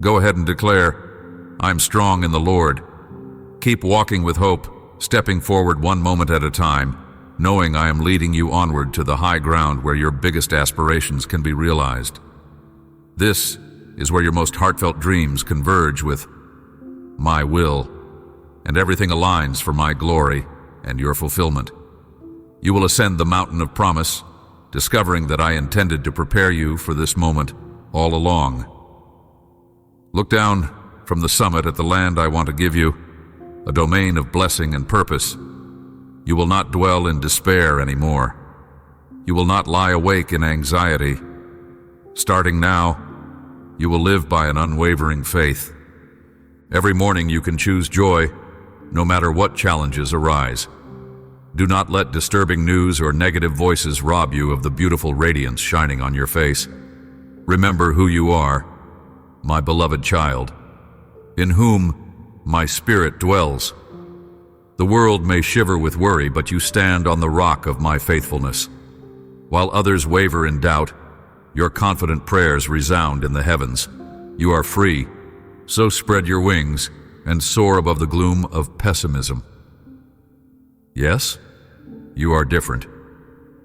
Go ahead and declare, I'm strong in the Lord. Keep walking with hope, stepping forward one moment at a time, knowing I am leading you onward to the high ground where your biggest aspirations can be realized. This is where your most heartfelt dreams converge with my will, and everything aligns for my glory and your fulfillment. You will ascend the mountain of promise, discovering that I intended to prepare you for this moment all along. Look down from the summit at the land I want to give you, a domain of blessing and purpose. You will not dwell in despair anymore. You will not lie awake in anxiety. Starting now, you will live by an unwavering faith. Every morning you can choose joy, no matter what challenges arise. Do not let disturbing news or negative voices rob you of the beautiful radiance shining on your face. Remember who you are, my beloved child, in whom my spirit dwells. The world may shiver with worry, but you stand on the rock of my faithfulness. While others waver in doubt, your confident prayers resound in the heavens. You are free, so spread your wings and soar above the gloom of pessimism. Yes, you are different,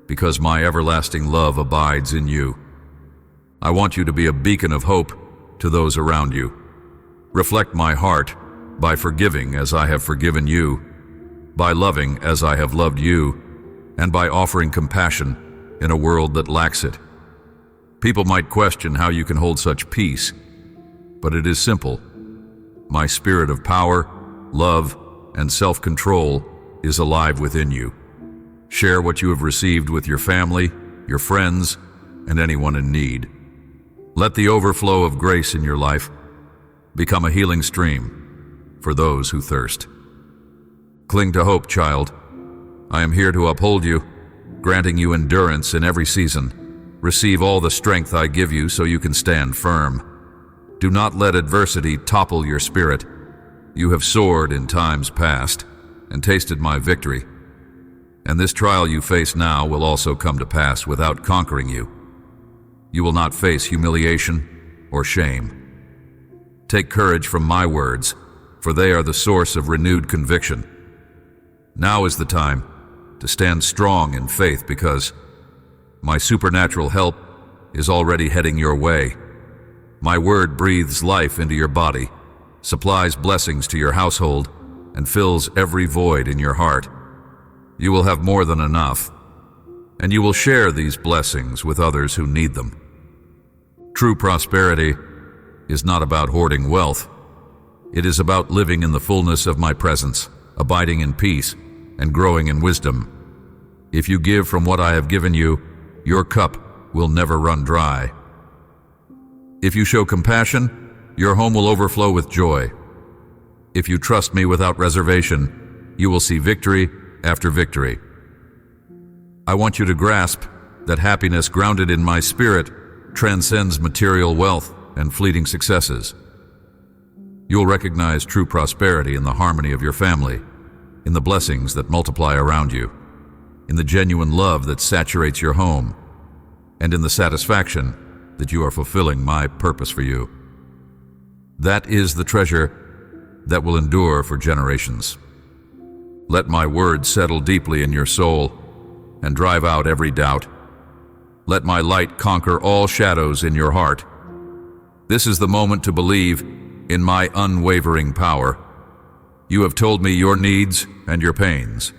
because my everlasting love abides in you. I want you to be a beacon of hope to those around you. Reflect my heart by forgiving as I have forgiven you, by loving as I have loved you, and by offering compassion in a world that lacks it. People might question how you can hold such peace, but it is simple. My spirit of power, love, and self-control is alive within you. Share what you have received with your family, your friends, and anyone in need. Let the overflow of grace in your life become a healing stream for those who thirst. Cling to hope, child. I am here to uphold you, granting you endurance in every season. Receive all the strength I give you so you can stand firm. Do not let adversity topple your spirit. You have soared in times past and tasted my victory, and this trial you face now will also come to pass without conquering you. You will not face humiliation or shame. Take courage from my words, for they are the source of renewed conviction. Now is the time to stand strong in faith, because my supernatural help is already heading your way. My word breathes life into your body, supplies blessings to your household, and fills every void in your heart. You will have more than enough, and you will share these blessings with others who need them. True prosperity is not about hoarding wealth. It is about living in the fullness of my presence, abiding in peace, and growing in wisdom. If you give from what I have given you, your cup will never run dry. If you show compassion, your home will overflow with joy. If you trust me without reservation, you will see victory after victory. I want you to grasp that happiness grounded in my spirit transcends material wealth and fleeting successes. You'll recognize true prosperity in the harmony of your family, in the blessings that multiply around you, in the genuine love that saturates your home, and in the satisfaction that you are fulfilling my purpose for you. That is the treasure that will endure for generations. Let my words settle deeply in your soul and drive out every doubt. Let my light conquer all shadows in your heart. This is the moment to believe in my unwavering power. You have told me your needs and your pains,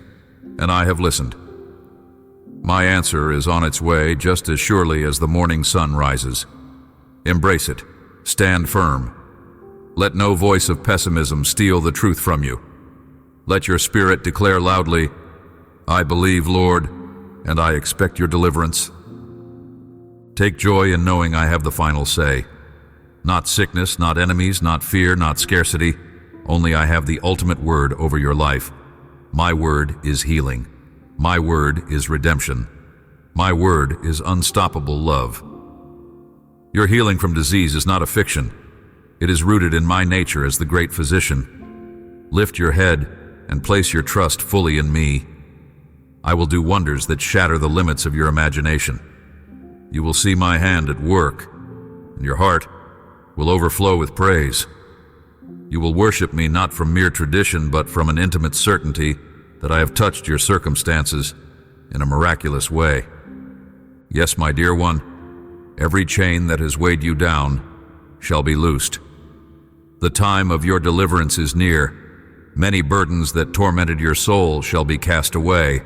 and I have listened. My answer is on its way just as surely as the morning sun rises. Embrace it. Stand firm. Let no voice of pessimism steal the truth from you. Let your spirit declare loudly, I believe, Lord, and I expect your deliverance. Take joy in knowing I have the final say. Not sickness, not enemies, not fear, not scarcity. Only I have the ultimate word over your life. My word is healing. My word is redemption. My word is unstoppable love. Your healing from disease is not a fiction. It is rooted in my nature as the great physician. Lift your head and place your trust fully in me. I will do wonders that shatter the limits of your imagination. You will see my hand at work, and your heart will overflow with praise. You will worship me not from mere tradition, but from an intimate certainty that I have touched your circumstances in a miraculous way. Yes, my dear one, every chain that has weighed you down shall be loosed. The time of your deliverance is near. Many burdens that tormented your soul shall be cast away.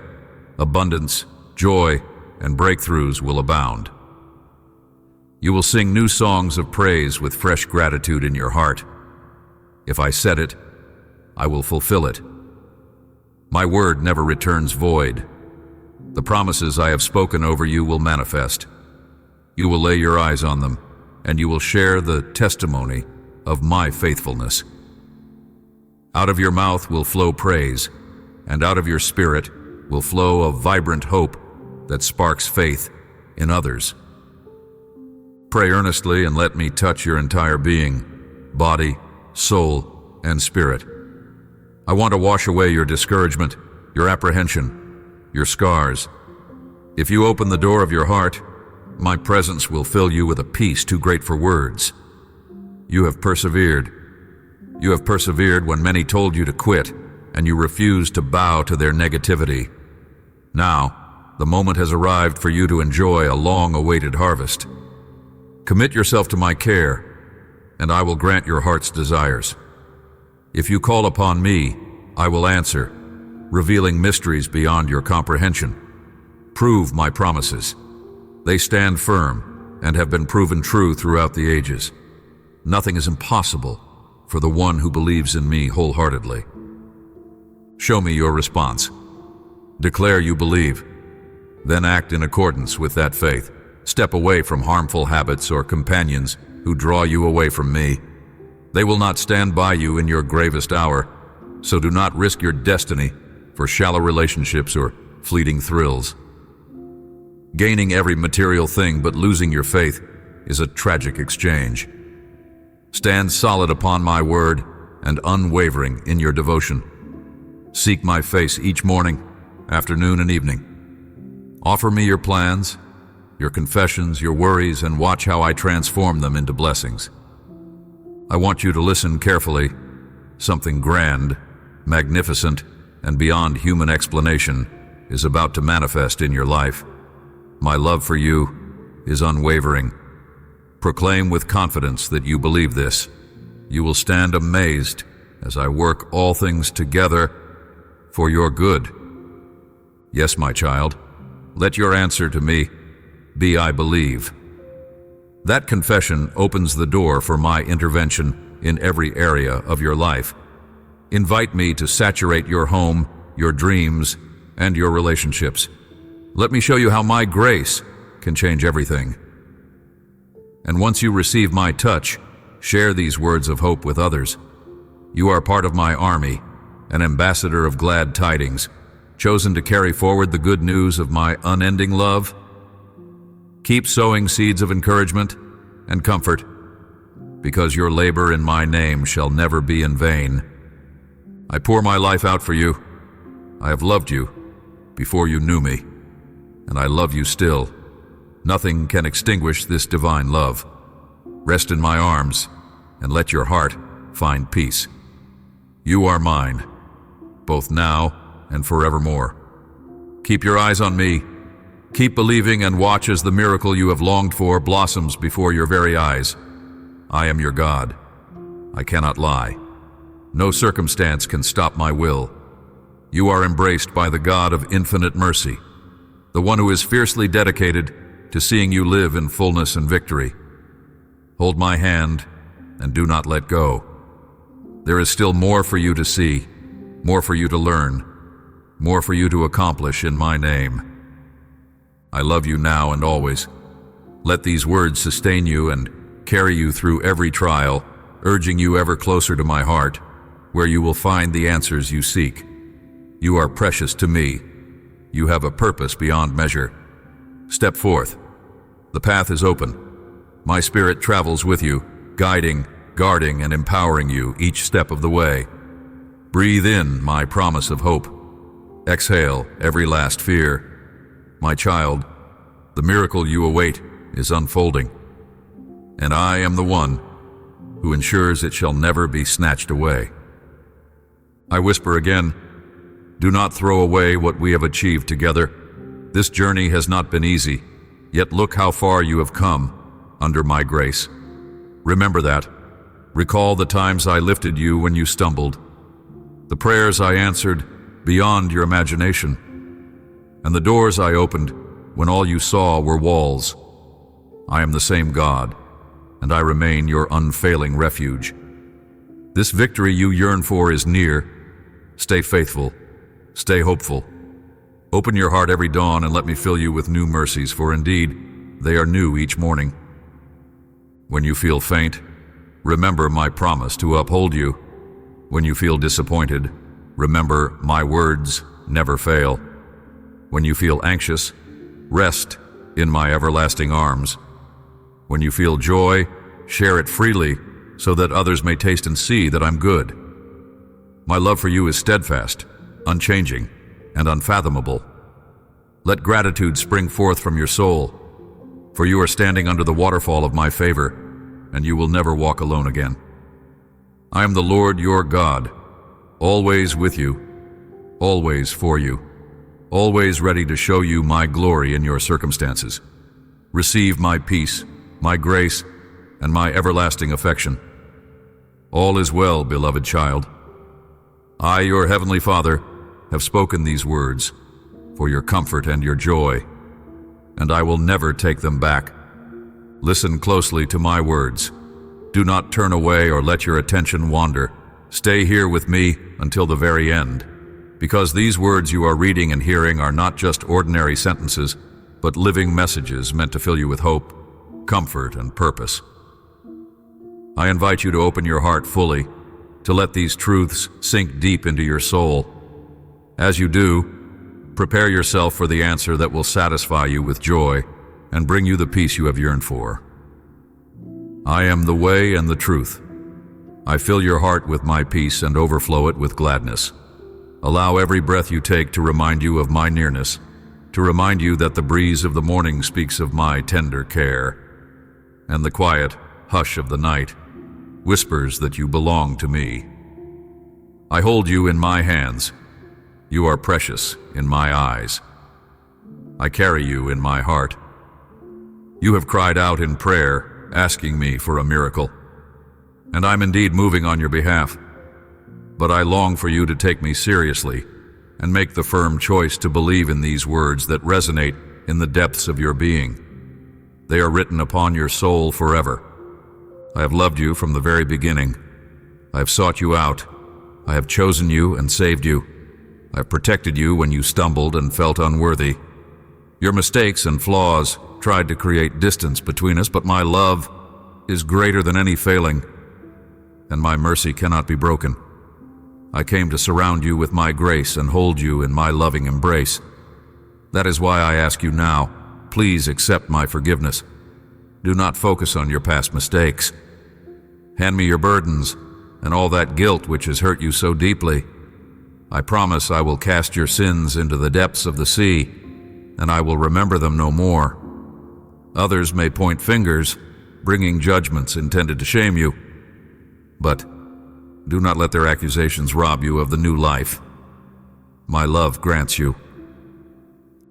Abundance, joy, and breakthroughs will abound. You will sing new songs of praise with fresh gratitude in your heart. If I said it, I will fulfill it. My word never returns void. The promises I have spoken over you will manifest. You will lay your eyes on them, and you will share the testimony of my faithfulness. Out of your mouth will flow praise, and out of your spirit will flow a vibrant hope that sparks faith in others. Pray earnestly and let me touch your entire being, body, soul, and spirit. I want to wash away your discouragement, your apprehension, your scars. If you open the door of your heart, my presence will fill you with a peace too great for words. You have persevered. You have persevered when many told you to quit, and you refused to bow to their negativity. Now, the moment has arrived for you to enjoy a long-awaited harvest. Commit yourself to my care, and I will grant your heart's desires. If you call upon me, I will answer, revealing mysteries beyond your comprehension. Prove my promises. They stand firm and have been proven true throughout the ages. Nothing is impossible for the one who believes in me wholeheartedly. Show me your response. Declare you believe. Then act in accordance with that faith. Step away from harmful habits or companions who draw you away from me. They will not stand by you in your gravest hour, so do not risk your destiny for shallow relationships or fleeting thrills. Gaining every material thing but losing your faith is a tragic exchange. Stand solid upon my word and unwavering in your devotion. Seek my face each morning, afternoon, and evening. Offer me your plans, your confessions, your worries, and watch how I transform them into blessings. I want you to listen carefully. Something grand, magnificent, and beyond human explanation is about to manifest in your life. My love for you is unwavering. Proclaim with confidence that you believe this. You will stand amazed as I work all things together for your good. Yes, my child, let your answer to me be I believe. That confession opens the door for my intervention in every area of your life. Invite me to saturate your home, your dreams, and your relationships. Let me show you how my grace can change everything. And once you receive my touch, share these words of hope with others. You are part of my army, an ambassador of glad tidings, chosen to carry forward the good news of my unending love. Keep sowing seeds of encouragement and comfort, because your labor in my name shall never be in vain. I pour my life out for you. I have loved you before you knew me, and I love you still. Nothing can extinguish this divine love. Rest in my arms and let your heart find peace. You are mine, both now and forevermore. Keep your eyes on me. Keep believing and watch as the miracle you have longed for blossoms before your very eyes. I am your God. I cannot lie. No circumstance can stop my will. You are embraced by the God of infinite mercy, the one who is fiercely dedicated to seeing you live in fullness and victory. Hold my hand and do not let go. There is still more for you to see, more for you to learn, more for you to accomplish in my name. I love you now and always. Let these words sustain you and carry you through every trial, urging you ever closer to my heart, where you will find the answers you seek. You are precious to me. You have a purpose beyond measure. Step forth. The path is open. My spirit travels with you, guiding, guarding, and empowering you each step of the way. Breathe in my promise of hope. Exhale every last fear. My child, the miracle you await is unfolding, and I am the one who ensures it shall never be snatched away. I whisper again, do not throw away what we have achieved together. This journey has not been easy, yet look how far you have come under my grace. Remember that. Recall the times I lifted you when you stumbled, the prayers I answered beyond your imagination, and the doors I opened when all you saw were walls. I am the same God, and I remain your unfailing refuge. This victory you yearn for is near. Stay faithful. Stay hopeful. Open your heart every dawn and let me fill you with new mercies, for indeed, they are new each morning. When you feel faint, remember my promise to uphold you. When you feel disappointed, remember my words never fail. When you feel anxious, rest in my everlasting arms. When you feel joy, share it freely so that others may taste and see that I'm good. My love for you is steadfast, unchanging, and unfathomable. Let gratitude spring forth from your soul, for you are standing under the waterfall of my favor, and you will never walk alone again. I am the Lord your God, always with you, always for you, always ready to show you my glory in your circumstances. Receive my peace, my grace, and my everlasting affection. All is well, beloved child. I, your heavenly Father, have spoken these words for your comfort and your joy, and I will never take them back. Listen closely to my words. Do not turn away or let your attention wander. Stay here with me until the very end, because these words you are reading and hearing are not just ordinary sentences, but living messages meant to fill you with hope, comfort, and purpose. I invite you to open your heart fully, to let these truths sink deep into your soul. As you do, prepare yourself for the answer that will satisfy you with joy and bring you the peace you have yearned for. I am the way and the truth. I fill your heart with my peace and overflow it with gladness. Allow every breath you take to remind you of my nearness, to remind you that the breeze of the morning speaks of my tender care, and the quiet hush of the night whispers that you belong to me. I hold you in my hands. You are precious in my eyes. I carry you in my heart. You have cried out in prayer, asking me for a miracle, and I'm indeed moving on your behalf. But I long for you to take me seriously and make the firm choice to believe in these words that resonate in the depths of your being. They are written upon your soul forever. I have loved you from the very beginning. I have sought you out. I have chosen you and saved you. I have protected you when you stumbled and felt unworthy. Your mistakes and flaws tried to create distance between us, but my love is greater than any failing, and my mercy cannot be broken. I came to surround you with my grace and hold you in my loving embrace. That is why I ask you now, please accept my forgiveness. Do not focus on your past mistakes. Hand me your burdens and all that guilt which has hurt you so deeply. I promise I will cast your sins into the depths of the sea, and I will remember them no more. Others may point fingers, bringing judgments intended to shame you, but do not let their accusations rob you of the new life my love grants you.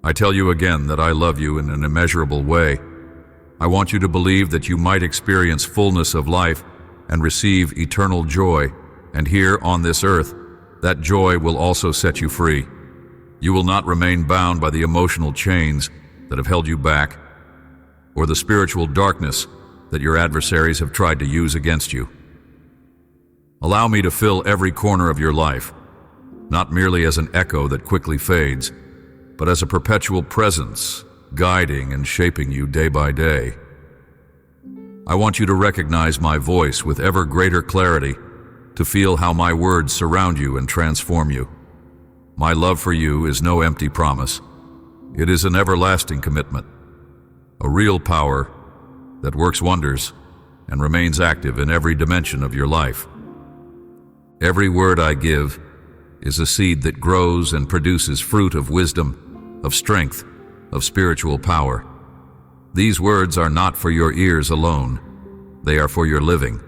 I tell you again that I love you in an immeasurable way. I want you to believe that you might experience fullness of life and receive eternal joy, and here on this earth, that joy will also set you free. You will not remain bound by the emotional chains that have held you back, or the spiritual darkness that your adversaries have tried to use against you. Allow me to fill every corner of your life, not merely as an echo that quickly fades, but as a perpetual presence, guiding and shaping you day by day. I want you to recognize my voice with ever greater clarity, to feel how my words surround you and transform you. My love for you is no empty promise. It is an everlasting commitment, a real power that works wonders and remains active in every dimension of your life. Every word I give is a seed that grows and produces fruit of wisdom, of strength, of spiritual power. These words are not for your ears alone. They are for your living.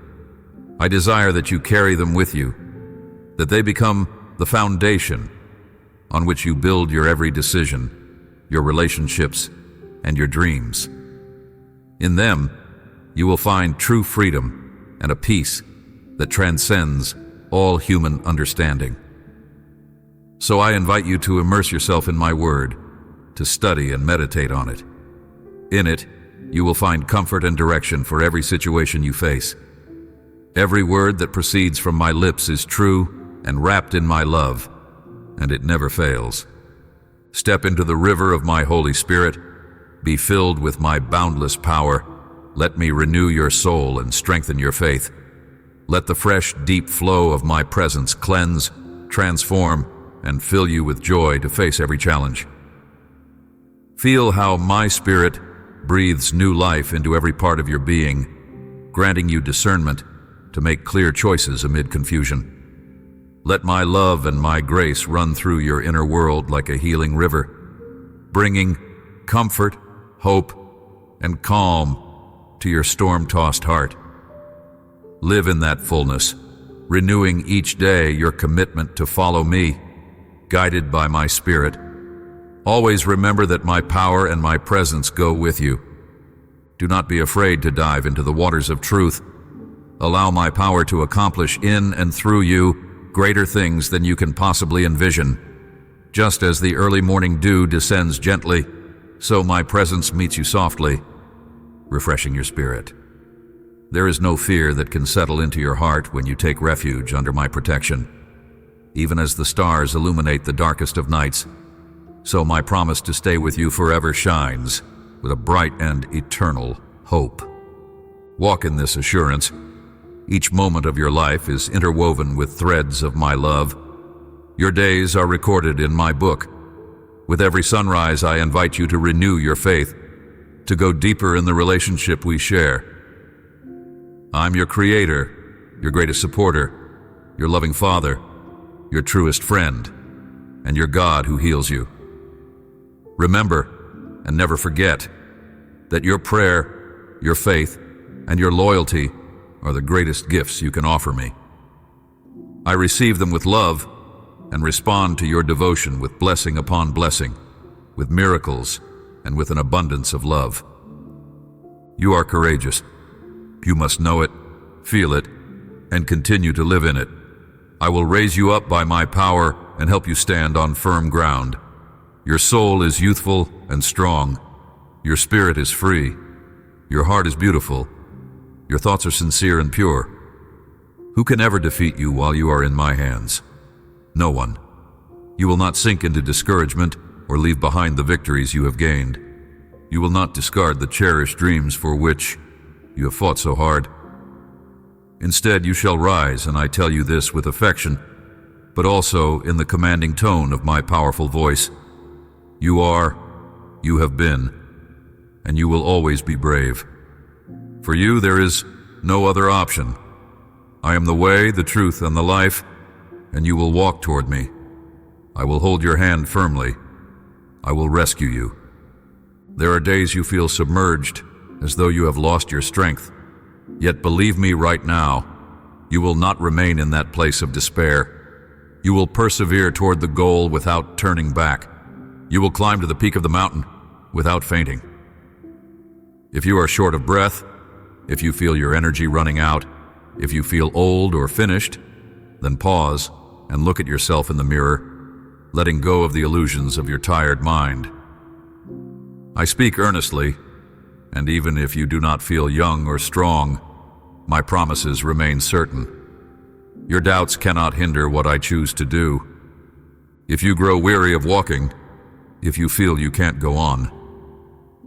I desire that you carry them with you, that they become the foundation on which you build your every decision, your relationships, and your dreams. In them, you will find true freedom and a peace that transcends all human understanding. So I invite you to immerse yourself in my word, to study and meditate on it. In it, you will find comfort and direction for every situation you face. Every word that proceeds from my lips is true and wrapped in my love, and it never fails. Step into the river of my Holy Spirit. Be filled with my boundless power. Let me renew your soul and strengthen your faith. Let the fresh, deep flow of my presence cleanse, transform, and fill you with joy to face every challenge. Feel how my spirit breathes new life into every part of your being, granting you discernment to make clear choices amid confusion. Let my love and my grace run through your inner world like a healing river, bringing comfort, hope, and calm to your storm-tossed heart. Live in that fullness, renewing each day your commitment to follow me, guided by my Spirit. Always remember that my power and my presence go with you. Do not be afraid to dive into the waters of truth. Allow my power to accomplish in and through you greater things than you can possibly envision. Just as the early morning dew descends gently, so my presence meets you softly, refreshing your spirit. There is no fear that can settle into your heart when you take refuge under my protection. Even as the stars illuminate the darkest of nights, so my promise to stay with you forever shines with a bright and eternal hope. Walk in this assurance. Each moment of your life is interwoven with threads of my love. Your days are recorded in my book. With every sunrise, I invite you to renew your faith, to go deeper in the relationship we share. I'm your creator, your greatest supporter, your loving Father, your truest friend, and your God who heals you. Remember, and never forget, that your prayer, your faith, and your loyalty are the greatest gifts you can offer me. I receive them with love and respond to your devotion with blessing upon blessing, with miracles, and with an abundance of love. You are courageous. You must know it, feel it, and continue to live in it. I will raise you up by my power and help you stand on firm ground. Your soul is youthful and strong. Your spirit is free. Your heart is beautiful. Your thoughts are sincere and pure. Who can ever defeat you while you are in my hands? No one. You will not sink into discouragement or leave behind the victories you have gained. You will not discard the cherished dreams for which you have fought so hard. Instead, you shall rise, and I tell you this with affection, but also in the commanding tone of my powerful voice. You are, you have been, and you will always be brave. For you, there is no other option. I am the way, the truth, and the life, and you will walk toward me. I will hold your hand firmly. I will rescue you. There are days you feel submerged, as though you have lost your strength. Yet believe me right now, you will not remain in that place of despair. You will persevere toward the goal without turning back. You will climb to the peak of the mountain without fainting. If you are short of breath, if you feel your energy running out, if you feel old or finished, then pause and look at yourself in the mirror, letting go of the illusions of your tired mind. I speak earnestly, and even if you do not feel young or strong, my promises remain certain. Your doubts cannot hinder what I choose to do. If you grow weary of walking, if you feel you can't go on,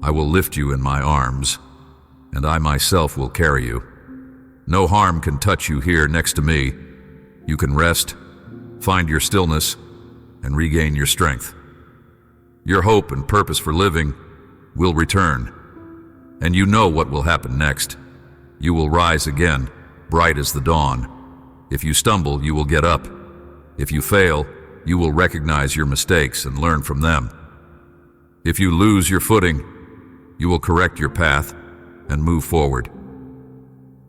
I will lift you in my arms, and I myself will carry you. No harm can touch you here next to me. You can rest, find your stillness, and regain your strength. Your hope and purpose for living will return, and you know what will happen next. You will rise again, bright as the dawn. If you stumble, you will get up. If you fail, you will recognize your mistakes and learn from them. If you lose your footing, you will correct your path and move forward.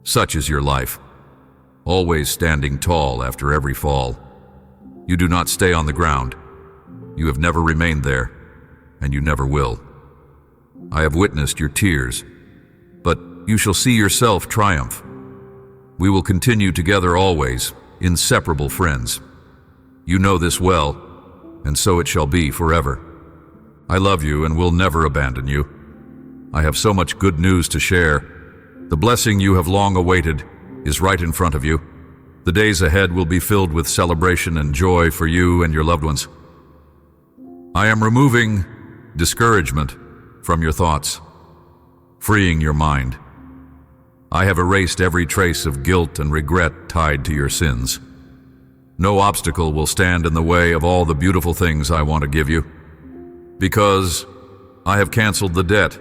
Such is your life, always standing tall after every fall. You do not stay on the ground. You have never remained there, and you never will. I have witnessed your tears, but you shall see yourself triumph. We will continue together always, inseparable friends. You know this well, and so it shall be forever. I love you and will never abandon you. I have so much good news to share. The blessing you have long awaited is right in front of you. The days ahead will be filled with celebration and joy for you and your loved ones. I am removing discouragement from your thoughts, freeing your mind. I have erased every trace of guilt and regret tied to your sins. No obstacle will stand in the way of all the beautiful things I want to give you, because I have canceled the debt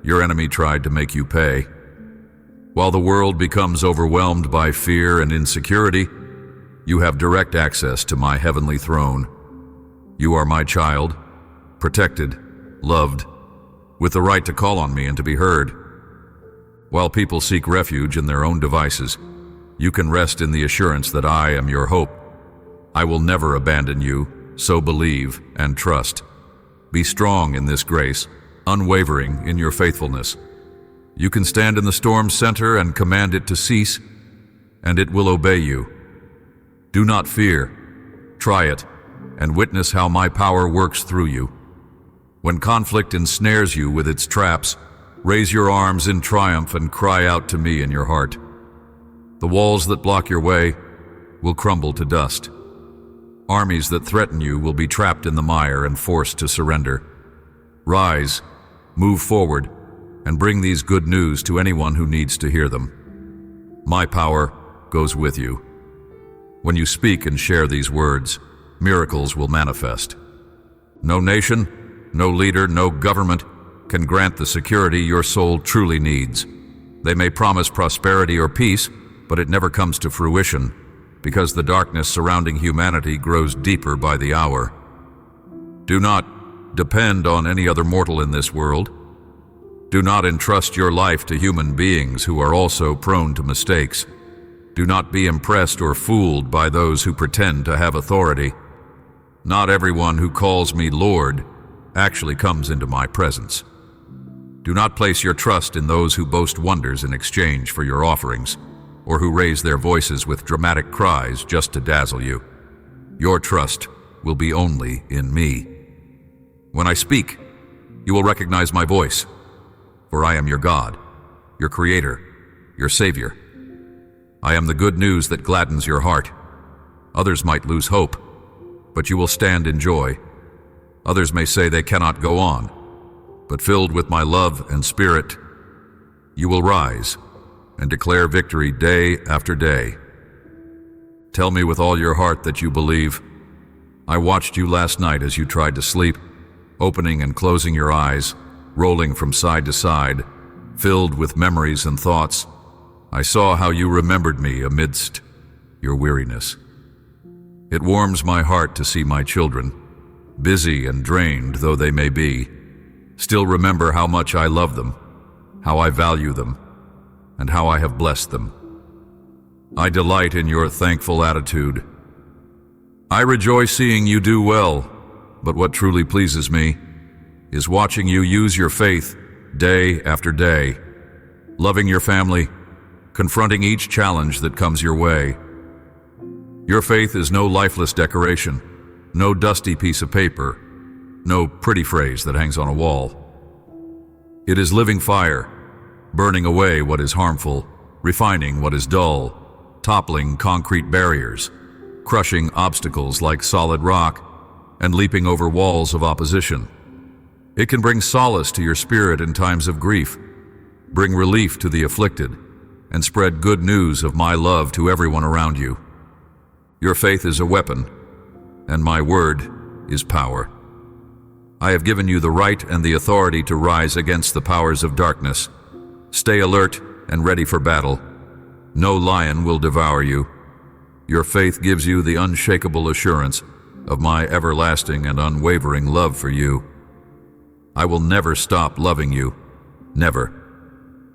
your enemy tried to make you pay. While the world becomes overwhelmed by fear and insecurity, you have direct access to my heavenly throne. You are my child, protected, loved, with the right to call on me and to be heard. While people seek refuge in their own devices, you can rest in the assurance that I am your hope. I will never abandon you, so believe and trust. Be strong in this grace, unwavering in your faithfulness. You can stand in the storm's center and command it to cease, and it will obey you. Do not fear. Try it, and witness how my power works through you. When conflict ensnares you with its traps, raise your arms in triumph and cry out to me in your heart. The walls that block your way will crumble to dust. Armies that threaten you will be trapped in the mire and forced to surrender. Rise, move forward, and bring these good news to anyone who needs to hear them. My power goes with you. When you speak and share these words, miracles will manifest. No nation, no leader, no government can grant the security your soul truly needs. They may promise prosperity or peace, but it never comes to fruition because the darkness surrounding humanity grows deeper by the hour. Do not depend on any other mortal in this world. Do not entrust your life to human beings who are also prone to mistakes. Do not be impressed or fooled by those who pretend to have authority. Not everyone who calls me Lord actually comes into my presence. Do not place your trust in those who boast wonders in exchange for your offerings, or who raise their voices with dramatic cries just to dazzle you. Your trust will be only in me. When I speak, you will recognize my voice, for I am your God, your Creator, your Savior. I am the good news that gladdens your heart. Others might lose hope, but you will stand in joy. Others may say they cannot go on, but filled with my love and spirit, you will rise and declare victory day after day. Tell me with all your heart that you believe. I watched you last night as you tried to sleep, opening and closing your eyes, rolling from side to side, filled with memories and thoughts. I saw how you remembered me amidst your weariness. It warms my heart to see my children, busy and drained though they may be, still remember how much I love them, how I value them, and how I have blessed them. I delight in your thankful attitude. I rejoice seeing you do well, but what truly pleases me is watching you use your faith day after day, loving your family, confronting each challenge that comes your way. Your faith is no lifeless decoration, no dusty piece of paper, no pretty phrase that hangs on a wall. It is living fire, burning away what is harmful, refining what is dull, toppling concrete barriers, crushing obstacles like solid rock, and leaping over walls of opposition. It can bring solace to your spirit in times of grief, bring relief to the afflicted, and spread good news of my love to everyone around you. Your faith is a weapon, and my word is power. I have given you the right and the authority to rise against the powers of darkness. Stay alert and ready for battle. No lion will devour you. Your faith gives you the unshakable assurance of my everlasting and unwavering love for you. I will never stop loving you, never.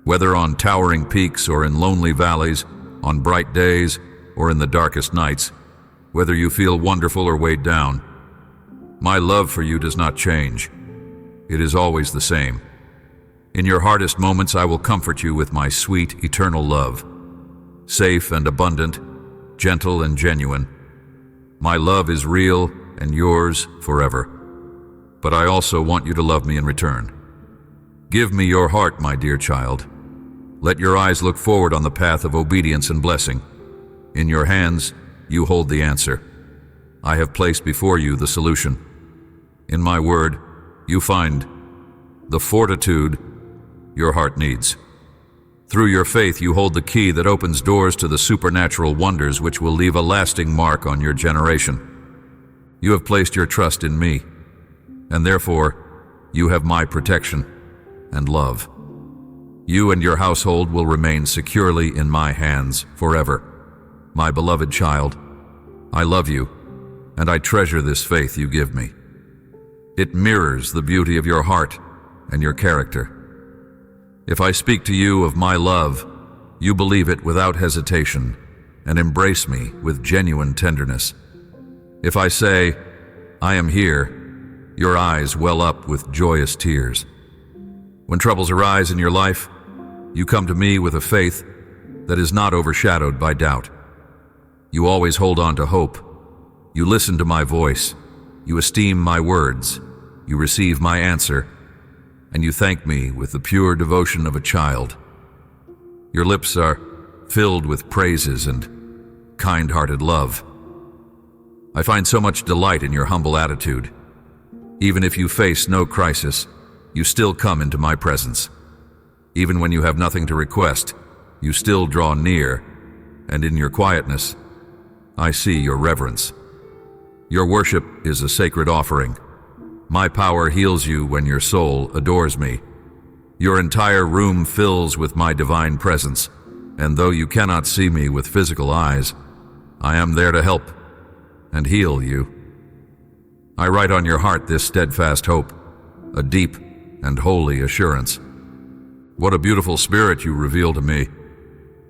Whether on towering peaks or in lonely valleys, on bright days or in the darkest nights, whether you feel wonderful or weighed down, my love for you does not change. It is always the same. In your hardest moments, I will comfort you with my sweet, eternal love, safe and abundant, gentle and genuine. My love is real and yours forever. But I also want you to love me in return. Give me your heart, my dear child. Let your eyes look forward on the path of obedience and blessing. In your hands, you hold the answer. I have placed before you the solution. In my word, you find the fortitude your heart needs. Through your faith, you hold the key that opens doors to the supernatural wonders which will leave a lasting mark on your generation. You have placed your trust in me, and therefore, you have my protection and love. You and your household will remain securely in my hands forever. My beloved child, I love you, and I treasure this faith you give me. It mirrors the beauty of your heart and your character. If I speak to you of my love, you believe it without hesitation and embrace me with genuine tenderness. If I say, I am here, your eyes well up with joyous tears. When troubles arise in your life, you come to me with a faith that is not overshadowed by doubt. You always hold on to hope. You listen to my voice. You esteem my words. You receive my answer. And you thank me with the pure devotion of a child. Your lips are filled with praises and kind-hearted love. I find so much delight in your humble attitude. Even if you face no crisis, you still come into my presence. Even when you have nothing to request, you still draw near, and in your quietness, I see your reverence. Your worship is a sacred offering. My power heals you when your soul adores me. Your entire room fills with my divine presence, and though you cannot see me with physical eyes, I am there to help and heal you. I write on your heart this steadfast hope, a deep and holy assurance. What a beautiful spirit you reveal to me.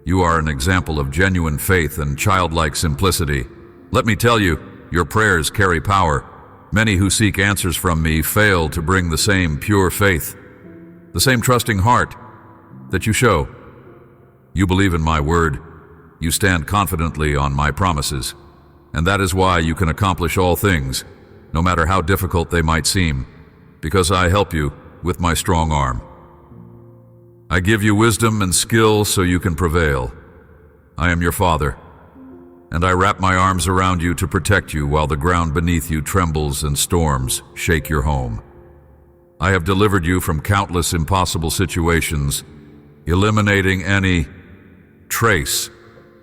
You are an example of genuine faith and childlike simplicity. Let me tell you, your prayers carry power. Many who seek answers from me fail to bring the same pure faith, the same trusting heart that you show. You believe in my word. You stand confidently on my promises, and that is why you can accomplish all things, no matter how difficult they might seem, because I help you with my strong arm. I give you wisdom and skill so you can prevail. I am your father, and I wrap my arms around you to protect you while the ground beneath you trembles and storms shake your home. I have delivered you from countless impossible situations, eliminating any trace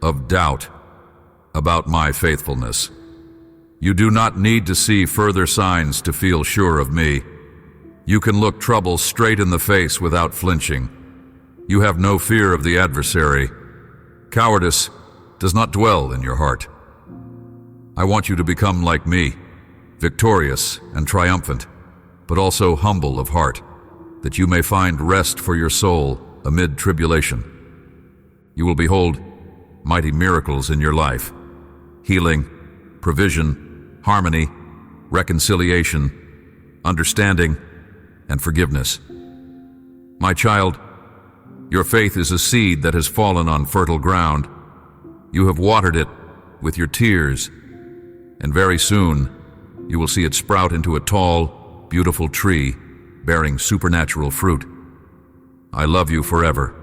of doubt about my faithfulness. You do not need to see further signs to feel sure of me. You can look trouble straight in the face without flinching. You have no fear of the adversary. Cowardice does not dwell in your heart. I want you to become like me, victorious and triumphant, but also humble of heart, that you may find rest for your soul amid tribulation. You will behold mighty miracles in your life: healing, provision, harmony, reconciliation, understanding, and forgiveness. My child, your faith is a seed that has fallen on fertile ground. You have watered it with your tears, and very soon you will see it sprout into a tall, beautiful tree bearing supernatural fruit. I love you forever.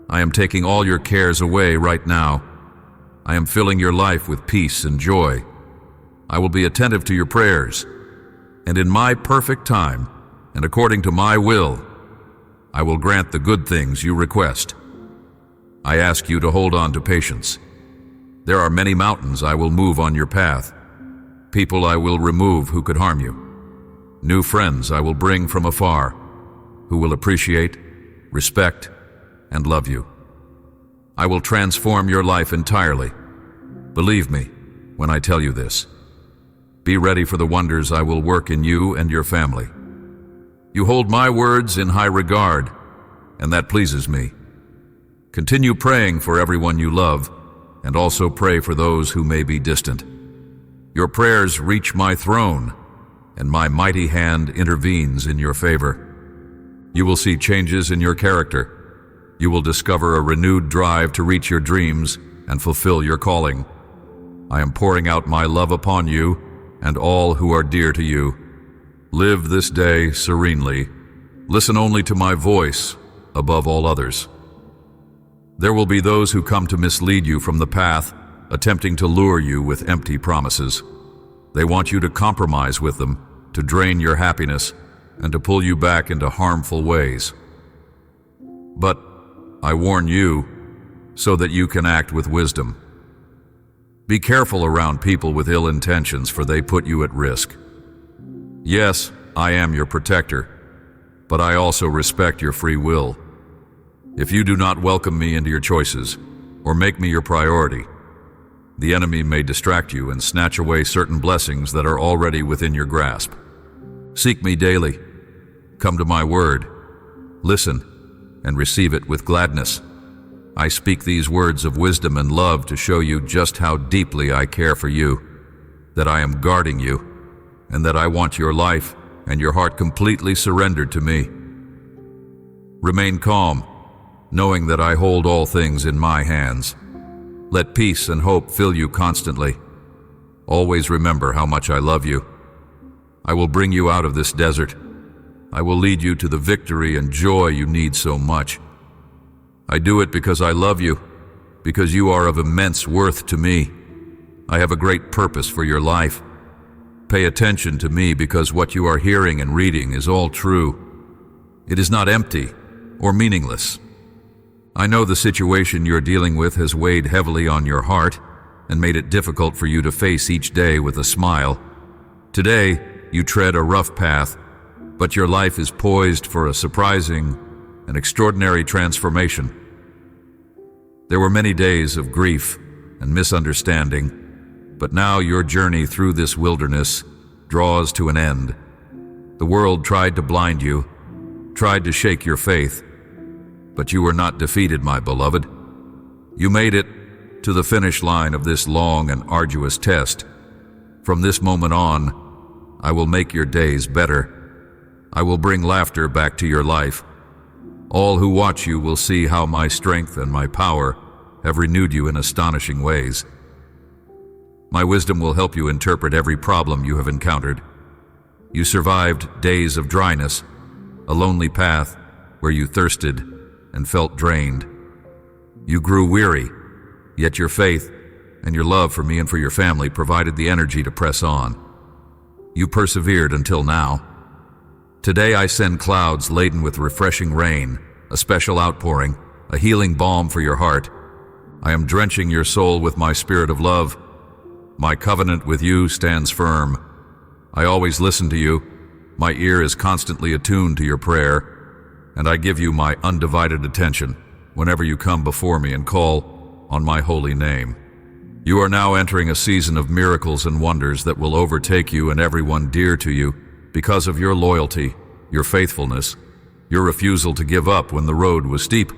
I am taking all your cares away right now. I am filling your life with peace and joy. I will be attentive to your prayers, and in my perfect time, and according to my will, I will grant the good things you request. I ask you to hold on to patience. There are many mountains I will move on your path, people I will remove who could harm you. New friends I will bring from afar, who will appreciate, respect, and love you. I will transform your life entirely. Believe me when I tell you this. Be ready for the wonders I will work in you and your family. You hold my words in high regard, and that pleases me. Continue praying for everyone you love, and also pray for those who may be distant. Your prayers reach my throne, and my mighty hand intervenes in your favor. You will see changes in your character. You will discover a renewed drive to reach your dreams and fulfill your calling. I am pouring out my love upon you and all who are dear to you. Live this day serenely. Listen only to my voice above all others. There will be those who come to mislead you from the path, attempting to lure you with empty promises. They want you to compromise with them, to drain your happiness, and to pull you back into harmful ways. But I warn you so that you can act with wisdom. Be careful around people with ill intentions, for they put you at risk. Yes, I am your protector, but I also respect your free will. If you do not welcome me into your choices, or make me your priority, the enemy may distract you and snatch away certain blessings that are already within your grasp. Seek me daily. Come to my word. Listen and receive it with gladness. I speak these words of wisdom and love to show you just how deeply I care for you, that I am guarding you, and that I want your life and your heart completely surrendered to me. Remain calm, knowing that I hold all things in my hands. Let peace and hope fill you constantly. Always remember how much I love you. I will bring you out of this desert. I will lead you to the victory and joy you need so much. I do it because I love you, because you are of immense worth to me. I have a great purpose for your life. Pay attention to me, because what you are hearing and reading is all true. It is not empty or meaningless. I know the situation you're dealing with has weighed heavily on your heart and made it difficult for you to face each day with a smile. Today, you tread a rough path, but your life is poised for a surprising and extraordinary transformation. There were many days of grief and misunderstanding, but now your journey through this wilderness draws to an end. The world tried to blind you, tried to shake your faith, but you were not defeated, my beloved. You made it to the finish line of this long and arduous test. From this moment on, I will make your days better. I will bring laughter back to your life. All who watch you will see how my strength and my power have renewed you in astonishing ways. My wisdom will help you interpret every problem you have encountered. You survived days of dryness, a lonely path where you thirsted and felt drained. You grew weary, yet your faith and your love for me and for your family provided the energy to press on. You persevered until now. Today I send clouds laden with refreshing rain, a special outpouring, a healing balm for your heart. I am drenching your soul with my spirit of love. My covenant with you stands firm. I always listen to you. My ear is constantly attuned to your prayer, and I give you my undivided attention whenever you come before me and call on my holy name. You are now entering a season of miracles and wonders that will overtake you and everyone dear to you because of your loyalty, your faithfulness, your refusal to give up when the road was steep,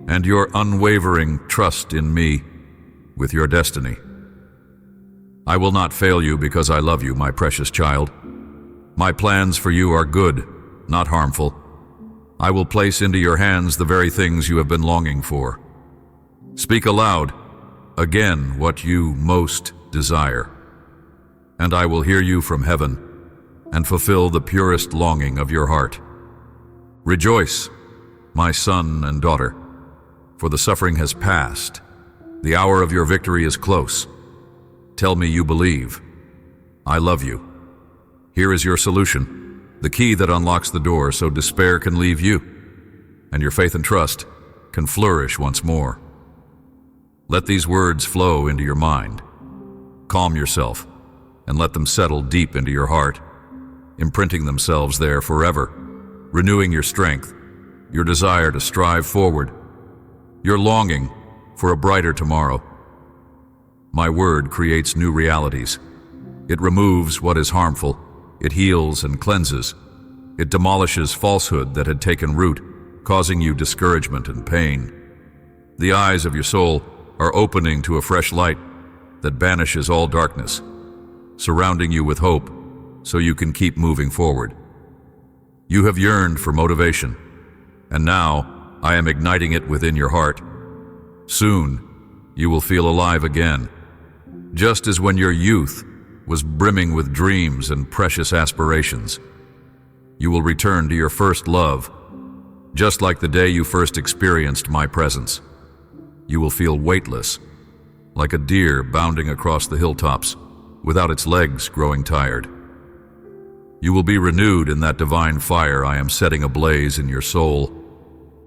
and your unwavering trust in me with your destiny. I will not fail you because I love you, my precious child. My plans for you are good, not harmful. I will place into your hands the very things you have been longing for. Speak aloud, again, what you most desire, and I will hear you from heaven and fulfill the purest longing of your heart. Rejoice, my son and daughter, for the suffering has passed. The hour of your victory is close. Tell me you believe. I love you. Here is your solution, the key that unlocks the door so despair can leave you, and your faith and trust can flourish once more. Let these words flow into your mind. Calm yourself and let them settle deep into your heart, imprinting themselves there forever, renewing your strength, your desire to strive forward, your longing for a brighter tomorrow. My word creates new realities. It removes what is harmful. It heals and cleanses. It demolishes falsehood that had taken root, causing you discouragement and pain. The eyes of your soul are opening to a fresh light that banishes all darkness, surrounding you with hope so you can keep moving forward. You have yearned for motivation, and now I am igniting it within your heart. Soon, you will feel alive again, just as when your youth was brimming with dreams and precious aspirations. You will return to your first love, just like the day you first experienced my presence. You will feel weightless, like a deer bounding across the hilltops, without its legs growing tired. You will be renewed in that divine fire I am setting ablaze in your soul.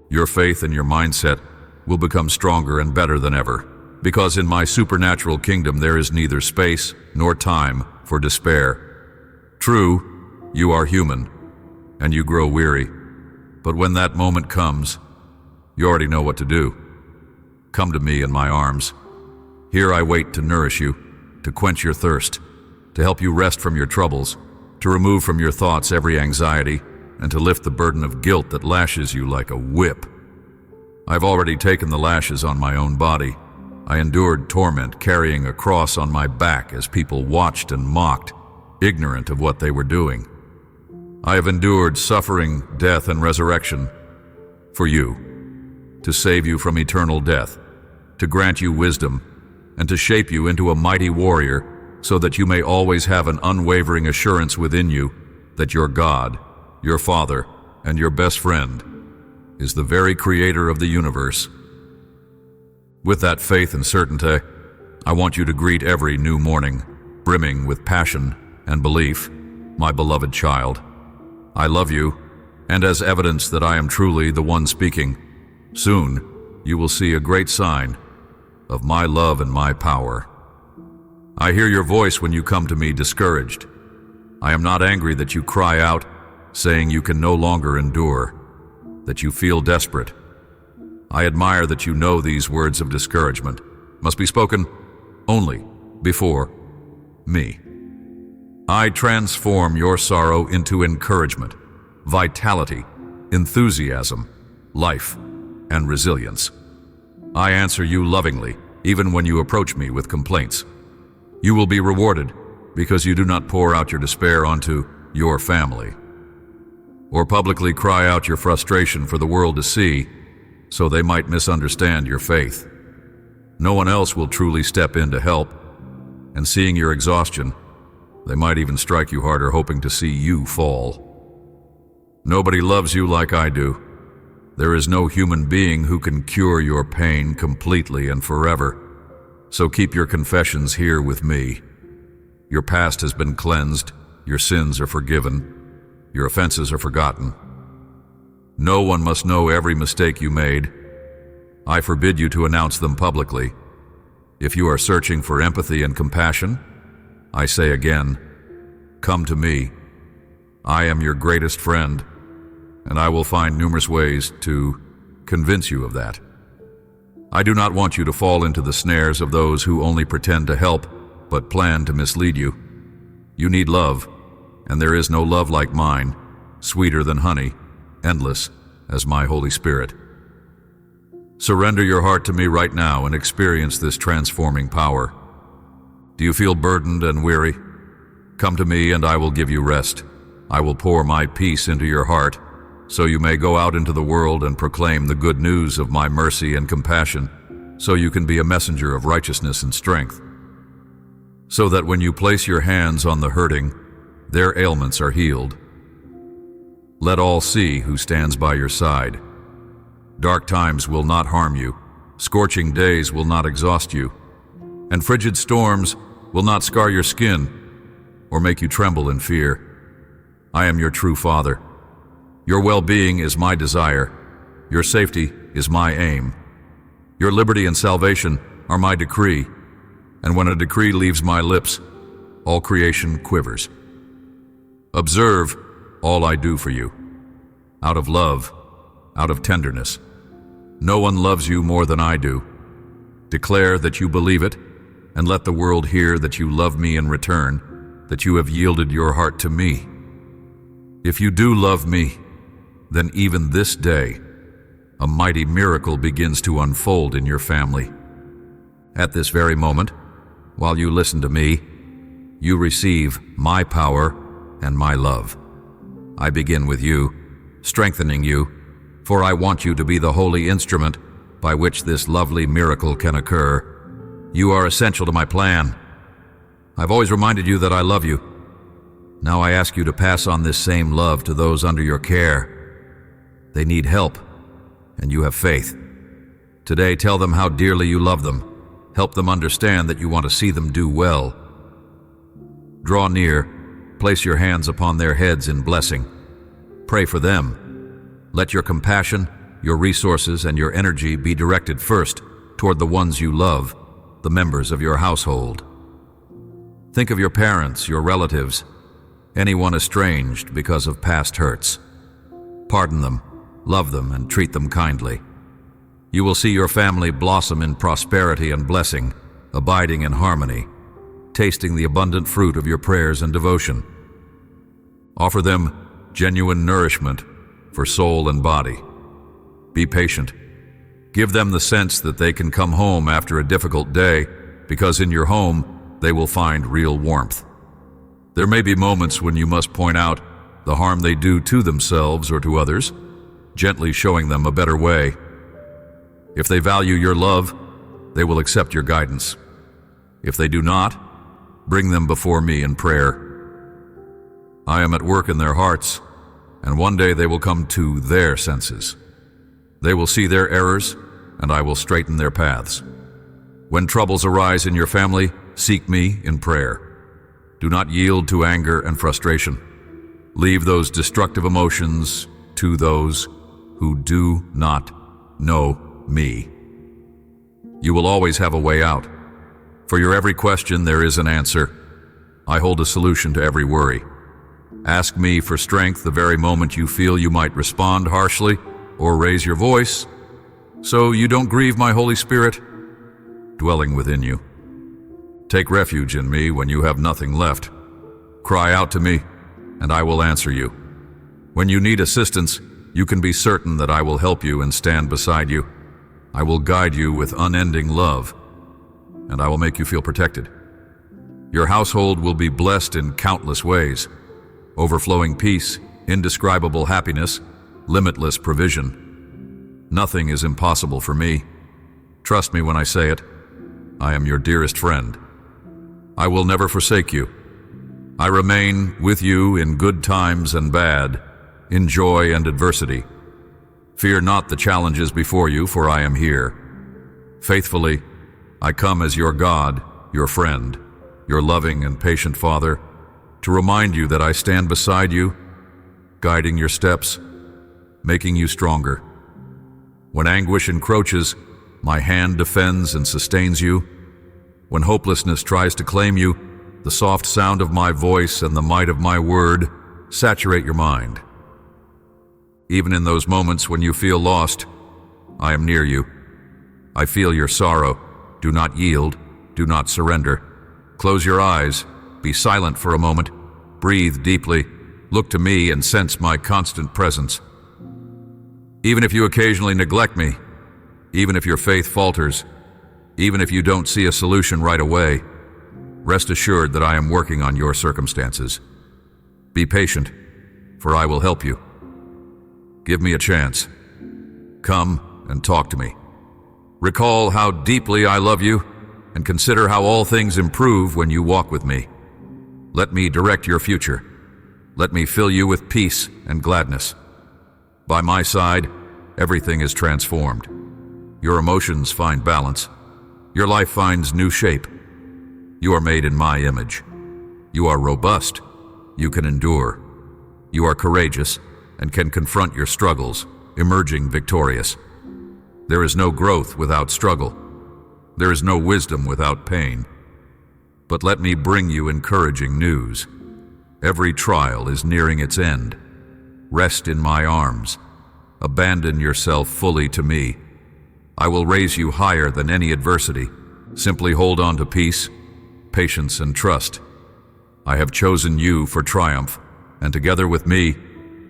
Your faith and your mindset will become stronger and better than ever, because in my supernatural kingdom there is neither space nor time for despair. True, you are human, and you grow weary, but when that moment comes, you already know what to do. Come to me in my arms. Here I wait to nourish you, to quench your thirst, to help you rest from your troubles, to remove from your thoughts every anxiety, and to lift the burden of guilt that lashes you like a whip. I've already taken the lashes on my own body. I endured torment carrying a cross on my back as people watched and mocked, ignorant of what they were doing. I have endured suffering, death, and resurrection for you, to save you from eternal death, to grant you wisdom, and to shape you into a mighty warrior so that you may always have an unwavering assurance within you that your God, your Father, and your best friend is the very creator of the universe. With that faith and certainty, I want you to greet every new morning, brimming with passion and belief, my beloved child. I love you, and as evidence that I am truly the one speaking, soon you will see a great sign of my love and my power. I hear your voice when you come to me discouraged. I am not angry that you cry out, saying you can no longer endure, that you feel desperate. I admire that you know these words of discouragement must be spoken only before me. I transform your sorrow into encouragement, vitality, enthusiasm, life, and resilience. I answer you lovingly, even when you approach me with complaints. You will be rewarded because you do not pour out your despair onto your family, or publicly cry out your frustration for the world to see, so they might misunderstand your faith. No one else will truly step in to help, and seeing your exhaustion, they might even strike you harder, hoping to see you fall. Nobody loves you like I do. There is no human being who can cure your pain completely and forever. So keep your confessions here with me. Your past has been cleansed, your sins are forgiven, your offenses are forgotten. No one must know every mistake you made. I forbid you to announce them publicly. If you are searching for empathy and compassion, I say again, come to me. I am your greatest friend, and I will find numerous ways to convince you of that. I do not want you to fall into the snares of those who only pretend to help, but plan to mislead you. You need love, and there is no love like mine, sweeter than honey, endless as my Holy Spirit. Surrender your heart to me right now and experience this transforming power. Do you feel burdened and weary? Come to me and I will give you rest. I will pour my peace into your heart, so you may go out into the world and proclaim the good news of my mercy and compassion, so you can be a messenger of righteousness and strength. So that when you place your hands on the hurting, their ailments are healed. Let all see who stands by your side. Dark times will not harm you, scorching days will not exhaust you, and frigid storms will not scar your skin or make you tremble in fear. I am your true Father. Your well-being is my desire. Your safety is my aim. Your liberty and salvation are my decree, and when a decree leaves my lips, all creation quivers. Observe all I do for you, out of love, out of tenderness. No one loves you more than I do. Declare that you believe it, and let the world hear that you love me in return, that you have yielded your heart to me. If you do love me, then even this day, a mighty miracle begins to unfold in your family. At this very moment, while you listen to me, you receive my power and my love. I begin with you, strengthening you, for I want you to be the holy instrument by which this lovely miracle can occur. You are essential to my plan. I've always reminded you that I love you. Now I ask you to pass on this same love to those under your care. They need help, and you have faith. Today, tell them how dearly you love them. Help them understand that you want to see them do well. Draw near, place your hands upon their heads in blessing. Pray for them. Let your compassion, your resources, and your energy be directed first toward the ones you love, the members of your household. Think of your parents, your relatives, anyone estranged because of past hurts. Pardon them, love them, and treat them kindly. You will see your family blossom in prosperity and blessing, abiding in harmony, tasting the abundant fruit of your prayers and devotion. Offer them genuine nourishment for soul and body. Be patient. Give them the sense that they can come home after a difficult day, because in your home they will find real warmth. There may be moments when you must point out the harm they do to themselves or to others, gently showing them a better way. If they value your love, they will accept your guidance. If they do not, bring them before me in prayer. I am at work in their hearts, and one day they will come to their senses. They will see their errors, and I will straighten their paths. When troubles arise in your family, seek me in prayer. Do not yield to anger and frustration. Leave those destructive emotions to those who do not know me. You will always have a way out. For your every question, there is an answer. I hold a solution to every worry. Ask me for strength the very moment you feel you might respond harshly or raise your voice. so you don't grieve my Holy Spirit, dwelling within you. Take refuge in me when you have nothing left. Cry out to me, and I will answer you. When you need assistance, you can be certain that I will help you and stand beside you. I will guide you with unending love, and I will make you feel protected. Your household will be blessed in countless ways: overflowing peace, indescribable happiness, limitless provision. Nothing is impossible for me. Trust me when I say it. I am your dearest friend. I will never forsake you. I remain with you in good times and bad, in joy and adversity. Fear not the challenges before you, for I am here. Faithfully, I come as your God, your friend, your loving and patient Father, to remind you that I stand beside you, guiding your steps, making you stronger. When anguish encroaches, my hand defends and sustains you. When hopelessness tries to claim you, the soft sound of my voice and the might of my word saturate your mind. Even in those moments when you feel lost, I am near you. I feel your sorrow. Do not yield. Do not surrender. Close your eyes. Be silent for a moment. Breathe deeply. Look to me and sense my constant presence. Even if you occasionally neglect me, even if your faith falters, even if you don't see a solution right away, rest assured that I am working on your circumstances. Be patient, for I will help you. Give me a chance. Come and talk to me. Recall how deeply I love you, and consider how all things improve when you walk with me. Let me direct your future. Let me fill you with peace and gladness. By my side, everything is transformed. Your emotions find balance. Your life finds new shape. You are made in my image. You are robust. You can endure. You are courageous and can confront your struggles, emerging victorious. There is no growth without struggle. There is no wisdom without pain. But let me bring you encouraging news. Every trial is nearing its end. Rest in my arms. Abandon yourself fully to me. I will raise you higher than any adversity. Simply hold on to peace, patience, and trust. I have chosen you for triumph, and together with me,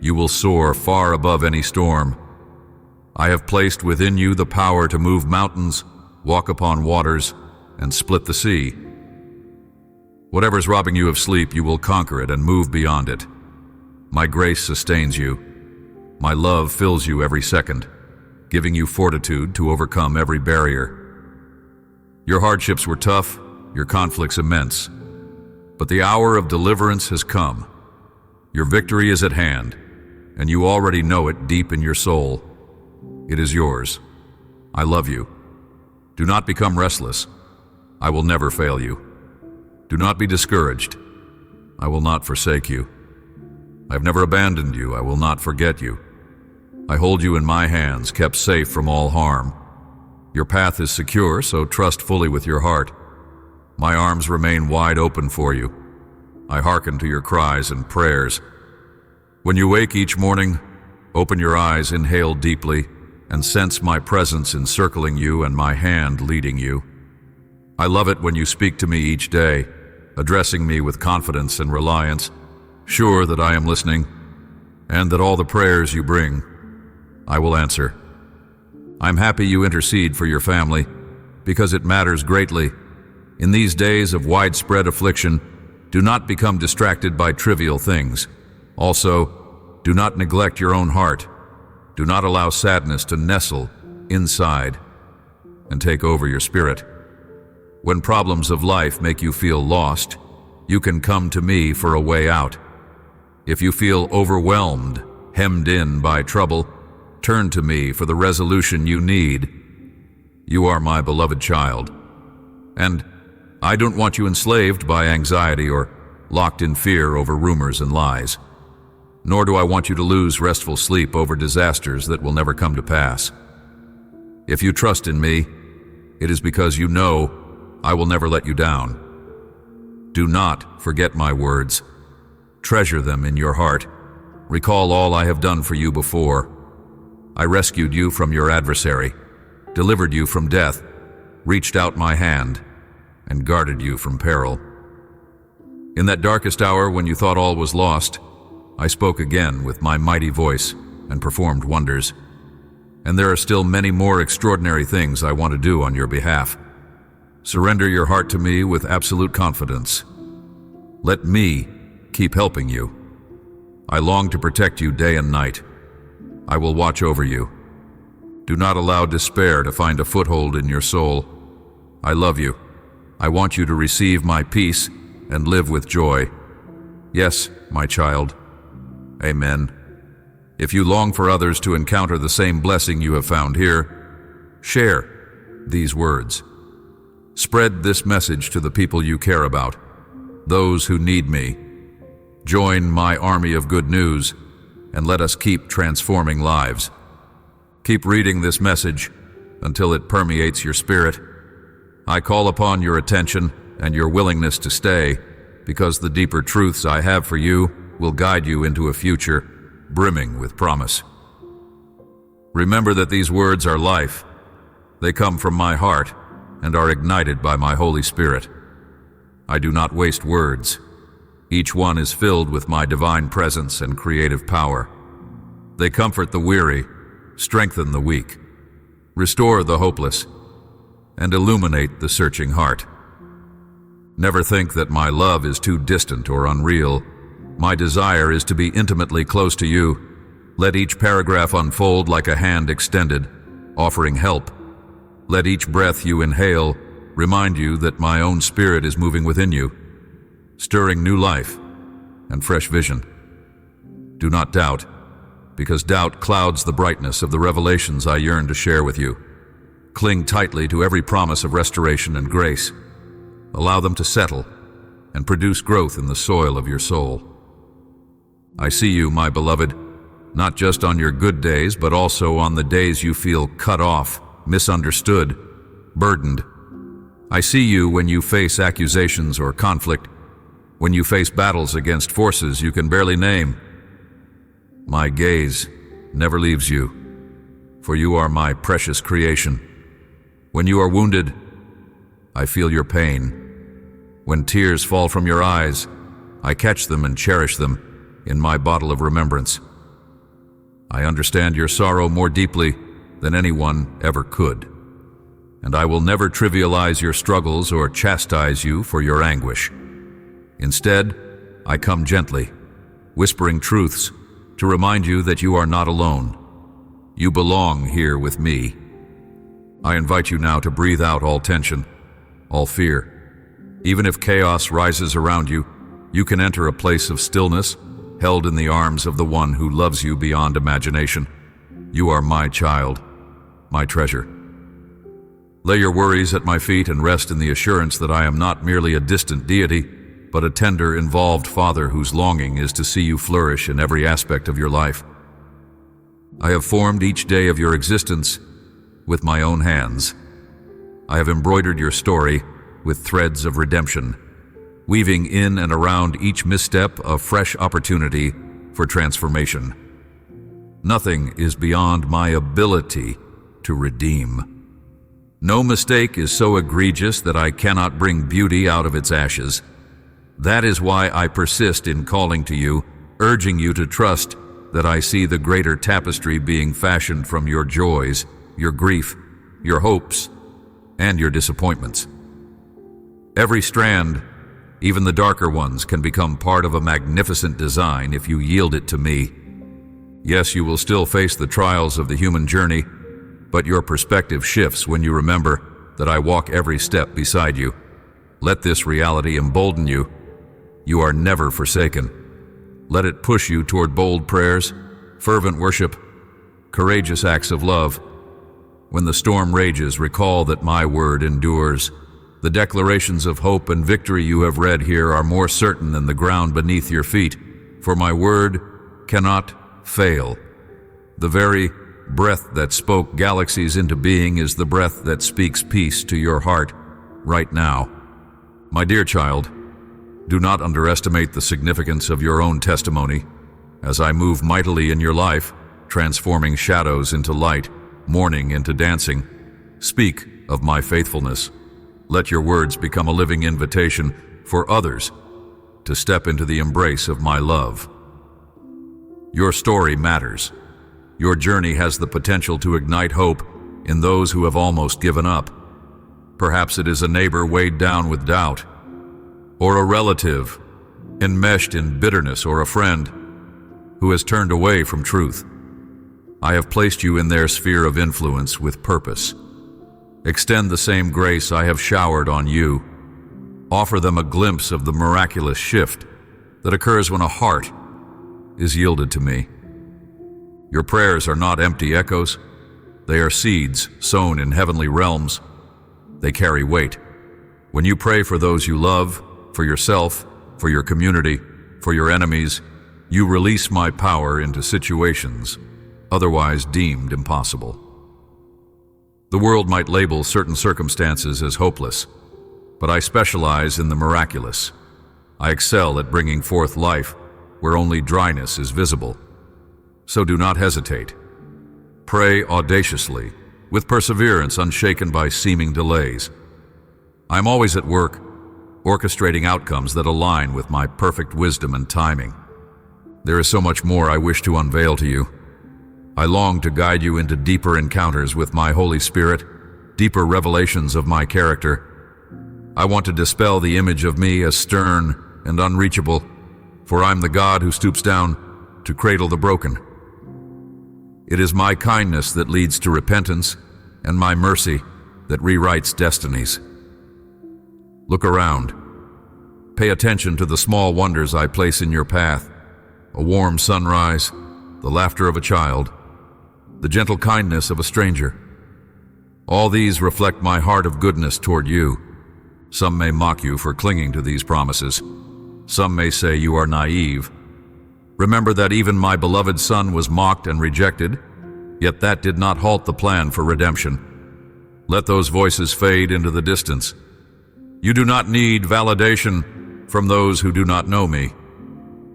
you will soar far above any storm. I have placed within you the power to move mountains, walk upon waters, and split the sea. Whatever's robbing you of sleep, you will conquer it and move beyond it. My grace sustains you. My love fills you every second, giving you fortitude to overcome every barrier. Your hardships were tough, your conflicts immense, but the hour of deliverance has come. Your victory is at hand, and you already know it deep in your soul. It is yours. I love you. Do not become restless. I will never fail you. Do not be discouraged. I will not forsake you. I have never abandoned you. I will not forget you. I hold you in my hands, kept safe from all harm. Your path is secure, so trust fully with your heart. My arms remain wide open for you. I hearken to your cries and prayers. When you wake each morning, open your eyes, inhale deeply, and sense my presence encircling you and my hand leading you. I love it when you speak to me each day, addressing me with confidence and reliance, sure that I am listening, and that all the prayers you bring, I will answer. I'm happy you intercede for your family, because it matters greatly. In these days of widespread affliction, do not become distracted by trivial things. Also, do not neglect your own heart. Do not allow sadness to nestle inside and take over your spirit. When problems of life make you feel lost, you can come to me for a way out. If you feel overwhelmed, hemmed in by trouble, turn to me for the resolution you need. You are my beloved child, and I don't want you enslaved by anxiety or locked in fear over rumors and lies. Nor do I want you to lose restful sleep over disasters that will never come to pass. If you trust in me, it is because you know I will never let you down. Do not forget my words. Treasure them in your heart. Recall all I have done for you before. I rescued you from your adversary. delivered you from death, reached out my hand, and guarded you from peril. In that darkest hour when you thought all was lost, I spoke again with my mighty voice and performed wonders. And there are still many more extraordinary things I want to do on your behalf. Surrender your heart to me with absolute confidence. Let me keep helping you. I long to protect you day and night. I will watch over you. Do not allow despair to find a foothold in your soul. I love you. I want you to receive my peace and live with joy. Yes, my child. Amen. If you long for others to encounter the same blessing you have found here, share these words. Spread this message to the people you care about, those who need me. Join my army of good news, and let us keep transforming lives. Keep reading this message until it permeates your spirit. I call upon your attention and your willingness to stay, because the deeper truths I have for you will guide you into a future brimming with promise. Remember that these words are life. They come from my heart and are ignited by my Holy Spirit. I do not waste words. Each one is filled with my divine presence and creative power. They comfort the weary, strengthen the weak, restore the hopeless, and illuminate the searching heart. Never think that my love is too distant or unreal. My desire is to be intimately close to you. Let each paragraph unfold like a hand extended, offering help. Let each breath you inhale remind you that my own spirit is moving within you, stirring new life and fresh vision. Do not doubt, because doubt clouds the brightness of the revelations I yearn to share with you. Cling tightly to every promise of restoration and grace. Allow them to settle and produce growth in the soil of your soul. I see you, my beloved, not just on your good days, but also on the days you feel cut off, misunderstood, burdened. I see you when you face accusations or conflict, when you face battles against forces you can barely name. My gaze never leaves you, for you are my precious creation. When you are wounded, I feel your pain. When tears fall from your eyes, I catch them and cherish them in my bottle of remembrance. I understand your sorrow more deeply than anyone ever could, and I will never trivialize your struggles or chastise you for your anguish. Instead, I come gently, whispering truths to remind you that you are not alone. You belong here with me. I invite you now to breathe out all tension, all fear. Even if chaos rises around you, you can enter a place of stillness, held in the arms of the one who loves you beyond imagination. You are my child, my treasure. Lay your worries at my feet and rest in the assurance that I am not merely a distant deity, but a tender, involved father whose longing is to see you flourish in every aspect of your life. I have formed each day of your existence with my own hands. I have embroidered your story with threads of redemption, weaving in and around each misstep a fresh opportunity for transformation. Nothing is beyond my ability to redeem. No mistake is so egregious that I cannot bring beauty out of its ashes. That is why I persist in calling to you, urging you to trust that I see the greater tapestry being fashioned from your joys, your grief, your hopes, and your disappointments. Every strand, even the darker ones, can become part of a magnificent design if you yield it to me. Yes, you will still face the trials of the human journey, but your perspective shifts when you remember that I walk every step beside you. Let this reality embolden you. You are never forsaken. Let it push you toward bold prayers, fervent worship, courageous acts of love. When the storm rages, recall that my word endures. The declarations of hope and victory you have read here are more certain than the ground beneath your feet, for my word cannot fail. The very breath that spoke galaxies into being is the breath that speaks peace to your heart right now. My dear child, do not underestimate the significance of your own testimony as I move mightily in your life, transforming shadows into light, mourning into dancing, Speak of my faithfulness. Let your words become a living invitation for others to step into the embrace of my love. Your story matters. Your journey has the potential to ignite hope in those who have almost given up. Perhaps it is a neighbor weighed down with doubt, or a relative enmeshed in bitterness, or a friend who has turned away from truth. I have placed you in their sphere of influence with purpose. Extend the same grace I have showered on you. Offer them a glimpse of the miraculous shift that occurs when a heart is yielded to me. Your prayers are not empty echoes. They are seeds sown in heavenly realms. They carry weight. When you pray for those you love, for yourself, for your community, for your enemies, you release my power into situations otherwise deemed impossible. The world might label certain circumstances as hopeless, but I specialize in the miraculous. I excel at bringing forth life where only dryness is visible. So do not hesitate. Pray audaciously, with perseverance unshaken by seeming delays. I am always at work, orchestrating outcomes that align with my perfect wisdom and timing. There is so much more I wish to unveil to you. I long to guide you into deeper encounters with my Holy Spirit, deeper revelations of my character. I want to dispel the image of me as stern and unreachable, for I'm the God who stoops down to cradle the broken. It is my kindness that leads to repentance, and my mercy that rewrites destinies. Look around. Pay attention to the small wonders I place in your path: a warm sunrise, the laughter of a child, the gentle kindness of a stranger. All these reflect my heart of goodness toward you. Some may mock you for clinging to these promises. Some may say you are naive. Remember that even my beloved Son was mocked and rejected, yet that did not halt the plan for redemption. Let those voices fade into the distance. You do not need validation from those who do not know me.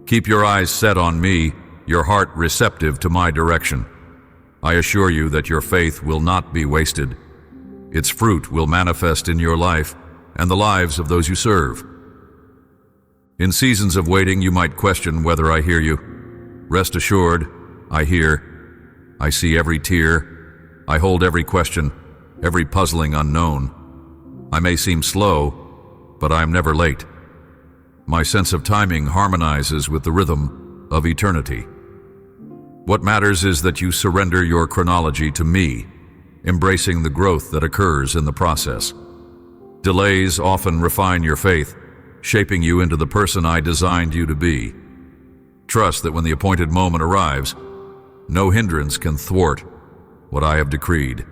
Keep your eyes set on me, your heart receptive to my direction. I assure you that your faith will not be wasted. Its fruit will manifest in your life and the lives of those you serve. In seasons of waiting, you might question whether I hear you. Rest assured, I hear. I see every tear. I hold every question, every puzzling unknown. I may seem slow, but I am never late. My sense of timing harmonizes with the rhythm of eternity. What matters is that you surrender your chronology to me, embracing the growth that occurs in the process. Delays often refine your faith, shaping you into the person I designed you to be. Trust that when the appointed moment arrives, no hindrance can thwart what I have decreed.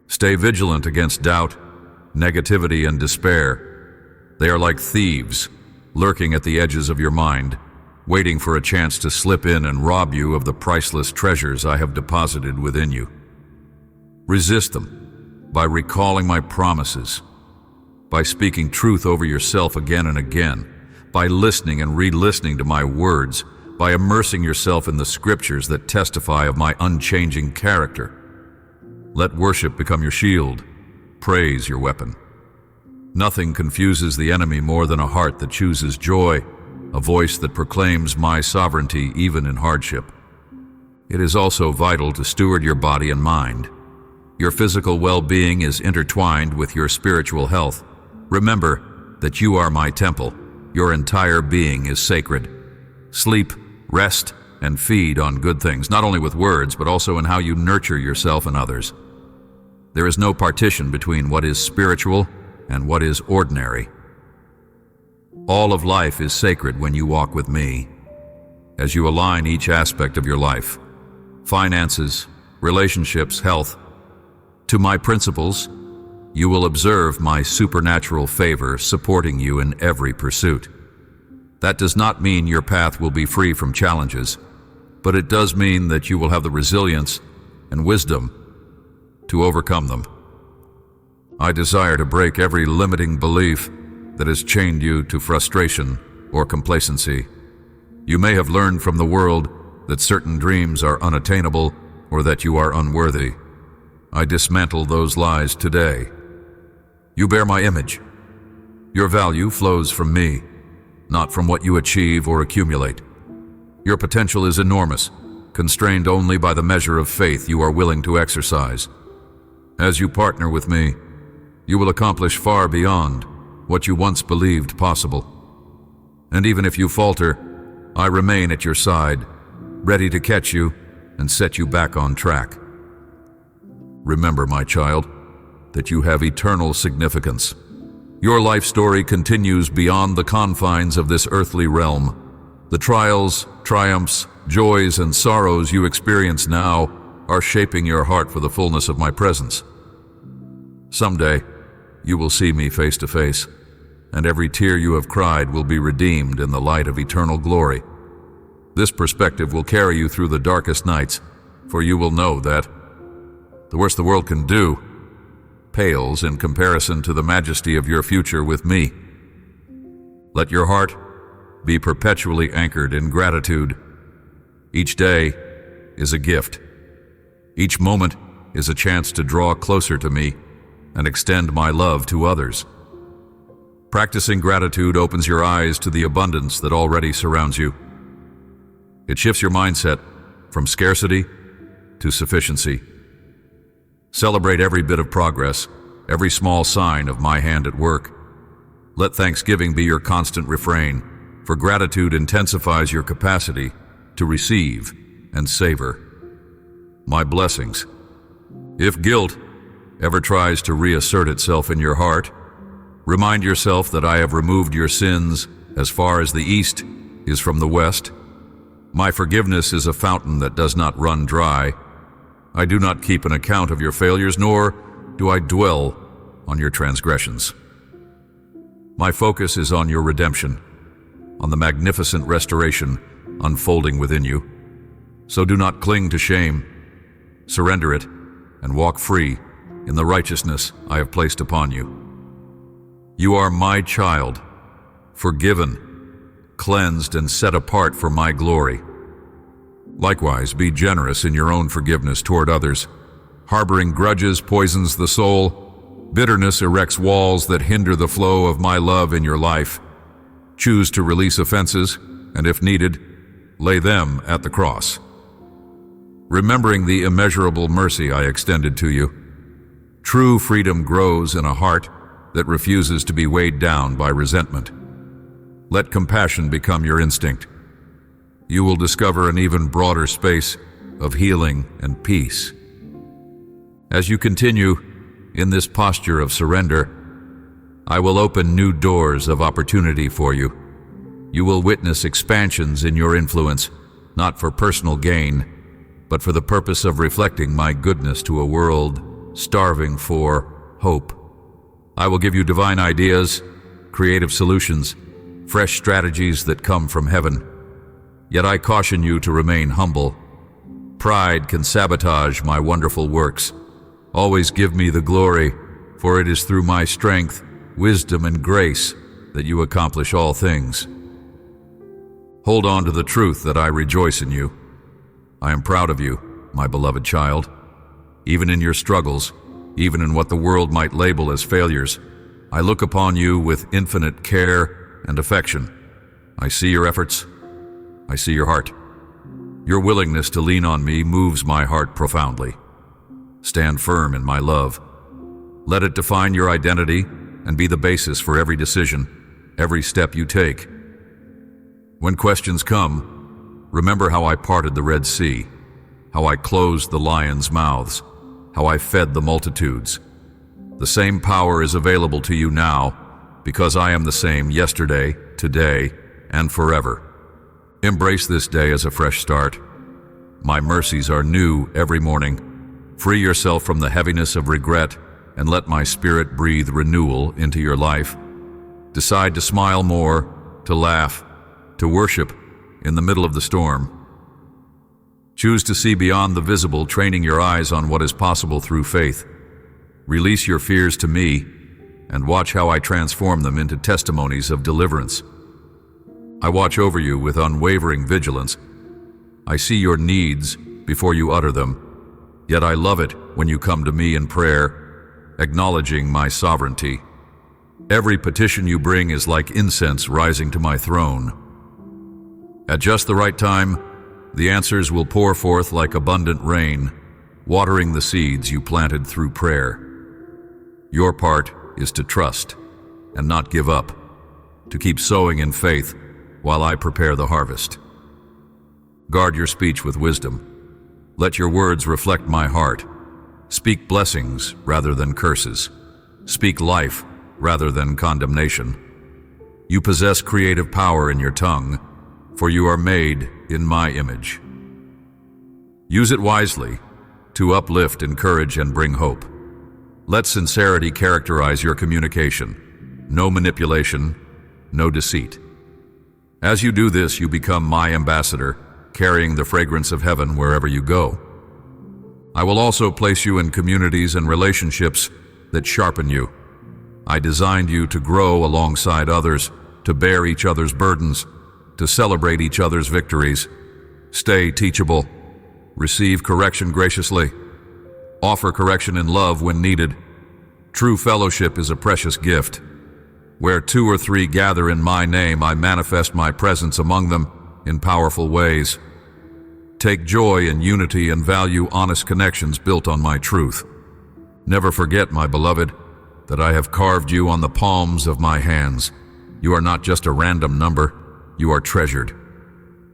Stay vigilant against doubt, negativity, and despair. They are like thieves, lurking at the edges of your mind, waiting for a chance to slip in and rob you of the priceless treasures I have deposited within you. Resist them by recalling my promises, by speaking truth over yourself again and again, by listening and re-listening to my words, by immersing yourself in the scriptures that testify of my unchanging character. Let worship become your shield, praise your weapon. Nothing confuses the enemy more than a heart that chooses joy, a voice that proclaims my sovereignty even in hardship. It is also vital to steward your body and mind. Your physical well-being is intertwined with your spiritual health. Remember that you are my temple. Your entire being is sacred. Sleep, rest, and feed on good things, not only with words, but also in how you nurture yourself and others. There is no partition between what is spiritual and what is ordinary. All of life is sacred when you walk with me. As you align each aspect of your life, finances, relationships, health, to my principles, you will observe my supernatural favor supporting you in every pursuit. That does not mean your path will be free from challenges, but it does mean that you will have the resilience and wisdom to overcome them. I desire to break every limiting belief that has chained you to frustration or complacency. You may have learned from the world that certain dreams are unattainable or that you are unworthy. I dismantle those lies today. You bear my image. Your value flows from me, not from what you achieve or accumulate. Your potential is enormous, constrained only by the measure of faith you are willing to exercise. As you partner with me, you will accomplish far beyond what you once believed possible. And even if you falter, I remain at your side, ready to catch you and set you back on track. Remember, my child, that you have eternal significance. Your life story continues beyond the confines of this earthly realm. The trials, triumphs, joys, and sorrows you experience now are shaping your heart for the fullness of my presence. Someday, you will see me face to face, and every tear you have cried will be redeemed in the light of eternal glory. This perspective will carry you through the darkest nights, for you will know that the worst the world can do pales in comparison to the majesty of your future with me. Let your heart be perpetually anchored in gratitude. Each day is a gift. Each moment is a chance to draw closer to me and extend my love to others. Practicing gratitude opens your eyes to the abundance that already surrounds you. It shifts your mindset from scarcity to sufficiency. Celebrate every bit of progress, every small sign of my hand at work. Let thanksgiving be your constant refrain, for gratitude intensifies your capacity to receive and savor my blessings. If guilt ever tries to reassert itself in your heart, remind yourself that I have removed your sins as far as the east is from the west. My forgiveness is a fountain that does not run dry. I do not keep an account of your failures, nor do I dwell on your transgressions. My focus is on your redemption, on the magnificent restoration unfolding within you. So do not cling to shame. Surrender it and walk free in the righteousness I have placed upon you. You are my child, forgiven, cleansed, and set apart for my glory. Likewise, be generous in your own forgiveness toward others. Harboring grudges poisons the soul. Bitterness erects walls that hinder the flow of my love in your life. Choose to release offenses, and if needed, lay them at the cross. Remembering the immeasurable mercy I extended to you, true freedom grows in a heart that refuses to be weighed down by resentment. Let compassion become your instinct. You will discover an even broader space of healing and peace. As you continue in this posture of surrender, I will open new doors of opportunity for you. You will witness expansions in your influence, not for personal gain, but for the purpose of reflecting my goodness to a world starving for hope. I will give you divine ideas, creative solutions, fresh strategies that come from heaven. Yet I caution you to remain humble. Pride can sabotage my wonderful works. Always give me the glory, for it is through my strength, wisdom, and grace that you accomplish all things. Hold on to the truth that I rejoice in you. I am proud of you, my beloved child. Even in your struggles, even in what the world might label as failures, I look upon you with infinite care and affection. I see your efforts. I see your heart. Your willingness to lean on me moves my heart profoundly. Stand firm in my love. Let it define your identity and be the basis for every decision, every step you take. When questions come, remember how I parted the Red Sea, how I closed the lions' mouths, how I fed the multitudes. The same power is available to you now, because I am the same yesterday, today, and forever. Embrace this day as a fresh start. My mercies are new every morning. Free yourself from the heaviness of regret and let my spirit breathe renewal into your life. Decide to smile more, to laugh, to worship in the middle of the storm. Choose to see beyond the visible, training your eyes on what is possible through faith. Release your fears to me and watch how I transform them into testimonies of deliverance. I watch over you with unwavering vigilance. I see your needs before you utter them. Yet I love it when you come to me in prayer, acknowledging my sovereignty. Every petition you bring is like incense rising to my throne. At just the right time, the answers will pour forth like abundant rain, watering the seeds you planted through prayer. Your part is to trust and not give up, to keep sowing in faith while I prepare the harvest. Guard your speech with wisdom. Let your words reflect my heart. Speak blessings rather than curses. Speak life rather than condemnation. You possess creative power in your tongue, for you are made in my image. Use it wisely to uplift, encourage, and bring hope. Let sincerity characterize your communication. No manipulation, no deceit. As you do this, you become my ambassador, carrying the fragrance of heaven wherever you go. I will also place you in communities and relationships that sharpen you. I designed you to grow alongside others, to bear each other's burdens, to celebrate each other's victories. Stay teachable. Receive correction graciously. Offer correction in love when needed. True fellowship is a precious gift. Where 2 or 3 gather in my name, I manifest my presence among them in powerful ways. Take joy in unity and value honest connections built on my truth. Never forget, my beloved, that I have carved you on the palms of my hands. You are not just a random number, you are treasured.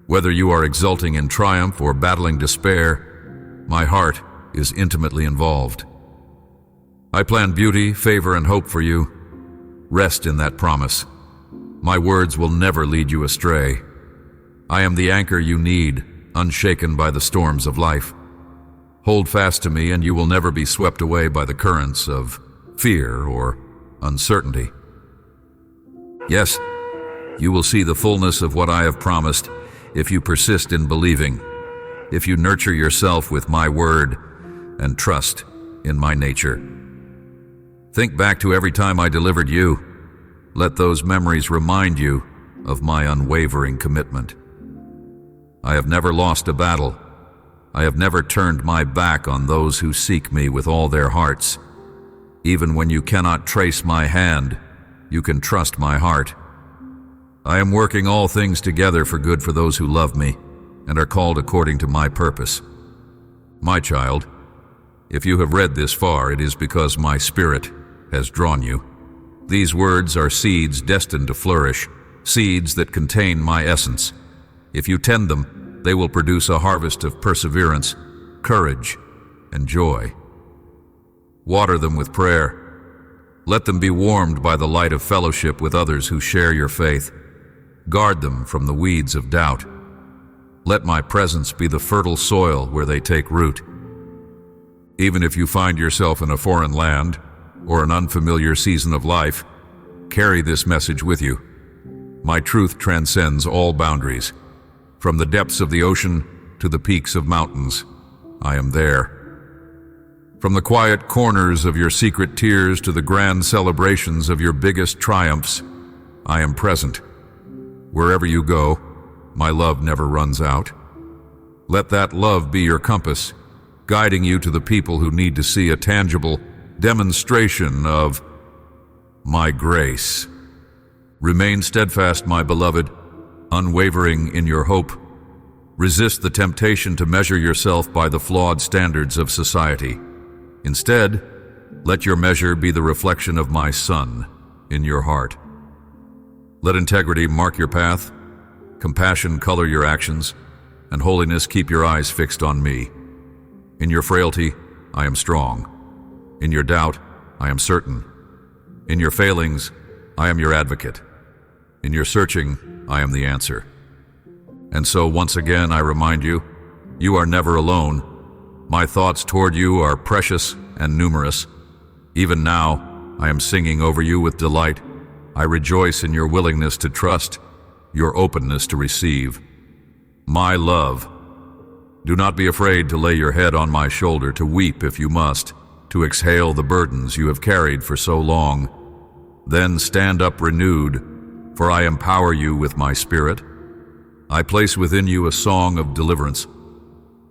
Whether you are exulting in triumph or battling despair, my heart is intimately involved. I plan beauty, favor, and hope for you. Rest in that promise. My words will never lead you astray. I am the anchor you need, unshaken by the storms of life. Hold fast to me and you will never be swept away by the currents of fear or uncertainty. Yes, you will see the fullness of what I have promised if you persist in believing, if you nurture yourself with my word and trust in my nature. Think back to every time I delivered you. Let those memories remind you of my unwavering commitment. I have never lost a battle. I have never turned my back on those who seek me with all their hearts. Even when you cannot trace my hand, you can trust my heart. I am working all things together for good for those who love me and are called according to my purpose. My child, if you have read this far, it is because my Spirit has drawn you. These words are seeds destined to flourish, seeds that contain my essence. If you tend them, they will produce a harvest of perseverance, courage, and joy. Water them with prayer. Let them be warmed by the light of fellowship with others who share your faith. Guard them from the weeds of doubt. Let my presence be the fertile soil where they take root. Even if you find yourself in a foreign land or an unfamiliar season of life, carry this message with you. My truth transcends all boundaries. From the depths of the ocean to the peaks of mountains, I am there. From the quiet corners of your secret tears to the grand celebrations of your biggest triumphs, I am present. Wherever you go, my love never runs out. Let that love be your compass, guiding you to the people who need to see a tangible demonstration of my grace. Remain steadfast, my beloved, unwavering in your hope. Resist the temptation to measure yourself by the flawed standards of society. Instead, let your measure be the reflection of my Son in your heart. Let integrity mark your path, compassion color your actions, and holiness keep your eyes fixed on me. In your frailty, I am strong. In your doubt, I am certain. In your failings, I am your advocate. In your searching, I am the answer. And so once again I remind you, you are never alone. My thoughts toward you are precious and numerous. Even now, I am singing over you with delight. I rejoice in your willingness to trust, your openness to receive. My love, do not be afraid to lay your head on my shoulder, to weep if you must, to exhale the burdens you have carried for so long. Then stand up renewed, for I empower you with my Spirit. I place within you a song of deliverance.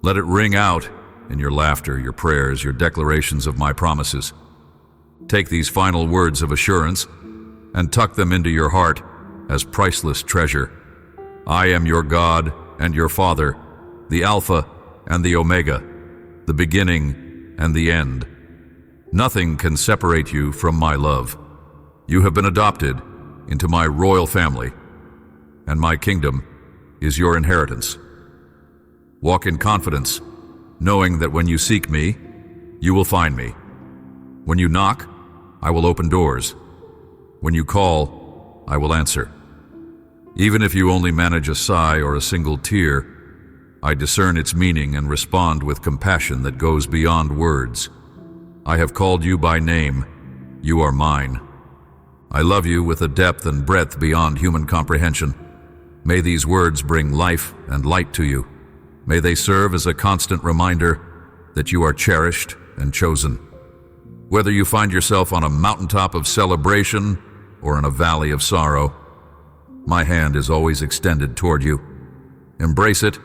Let it ring out in your laughter, your prayers, your declarations of my promises. Take these final words of assurance and tuck them into your heart as priceless treasure. I am your God and your Father, the Alpha and the Omega, the beginning and the end. Nothing can separate you from my love. You have been adopted into my royal family, and my kingdom is your inheritance. Walk in confidence, knowing that when you seek me, you will find me. When you knock, I will open doors. When you call, I will answer. Even if you only manage a sigh or a single tear, I discern its meaning and respond with compassion that goes beyond words. I have called you by name. You are mine. I love you with a depth and breadth beyond human comprehension. May these words bring life and light to you. May they serve as a constant reminder that you are cherished and chosen. Whether you find yourself on a mountaintop of celebration or in a valley of sorrow, my hand is always extended toward you. Embrace it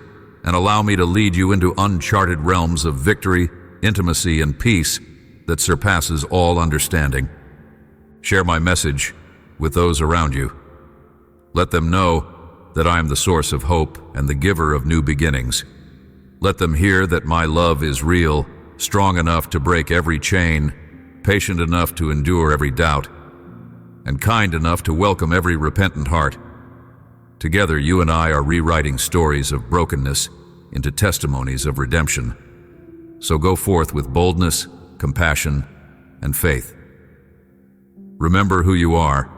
and allow me to lead you into uncharted realms of victory, intimacy, and peace that surpasses all understanding. Share my message with those around you. Let them know that I am the source of hope and the giver of new beginnings. Let them hear that my love is real, strong enough to break every chain, patient enough to endure every doubt, and kind enough to welcome every repentant heart. Together, you and I are rewriting stories of brokenness into testimonies of redemption. So go forth with boldness, compassion, and faith. Remember who you are,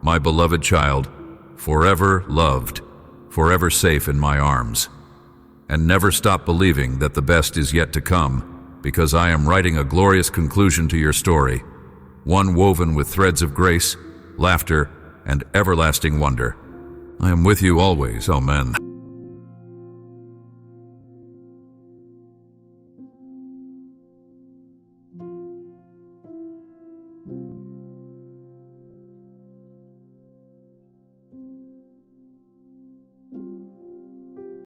my beloved child, forever loved, forever safe in my arms. And never stop believing that the best is yet to come, because I am writing a glorious conclusion to your story, one woven with threads of grace, laughter, and everlasting wonder. I am with you always, amen.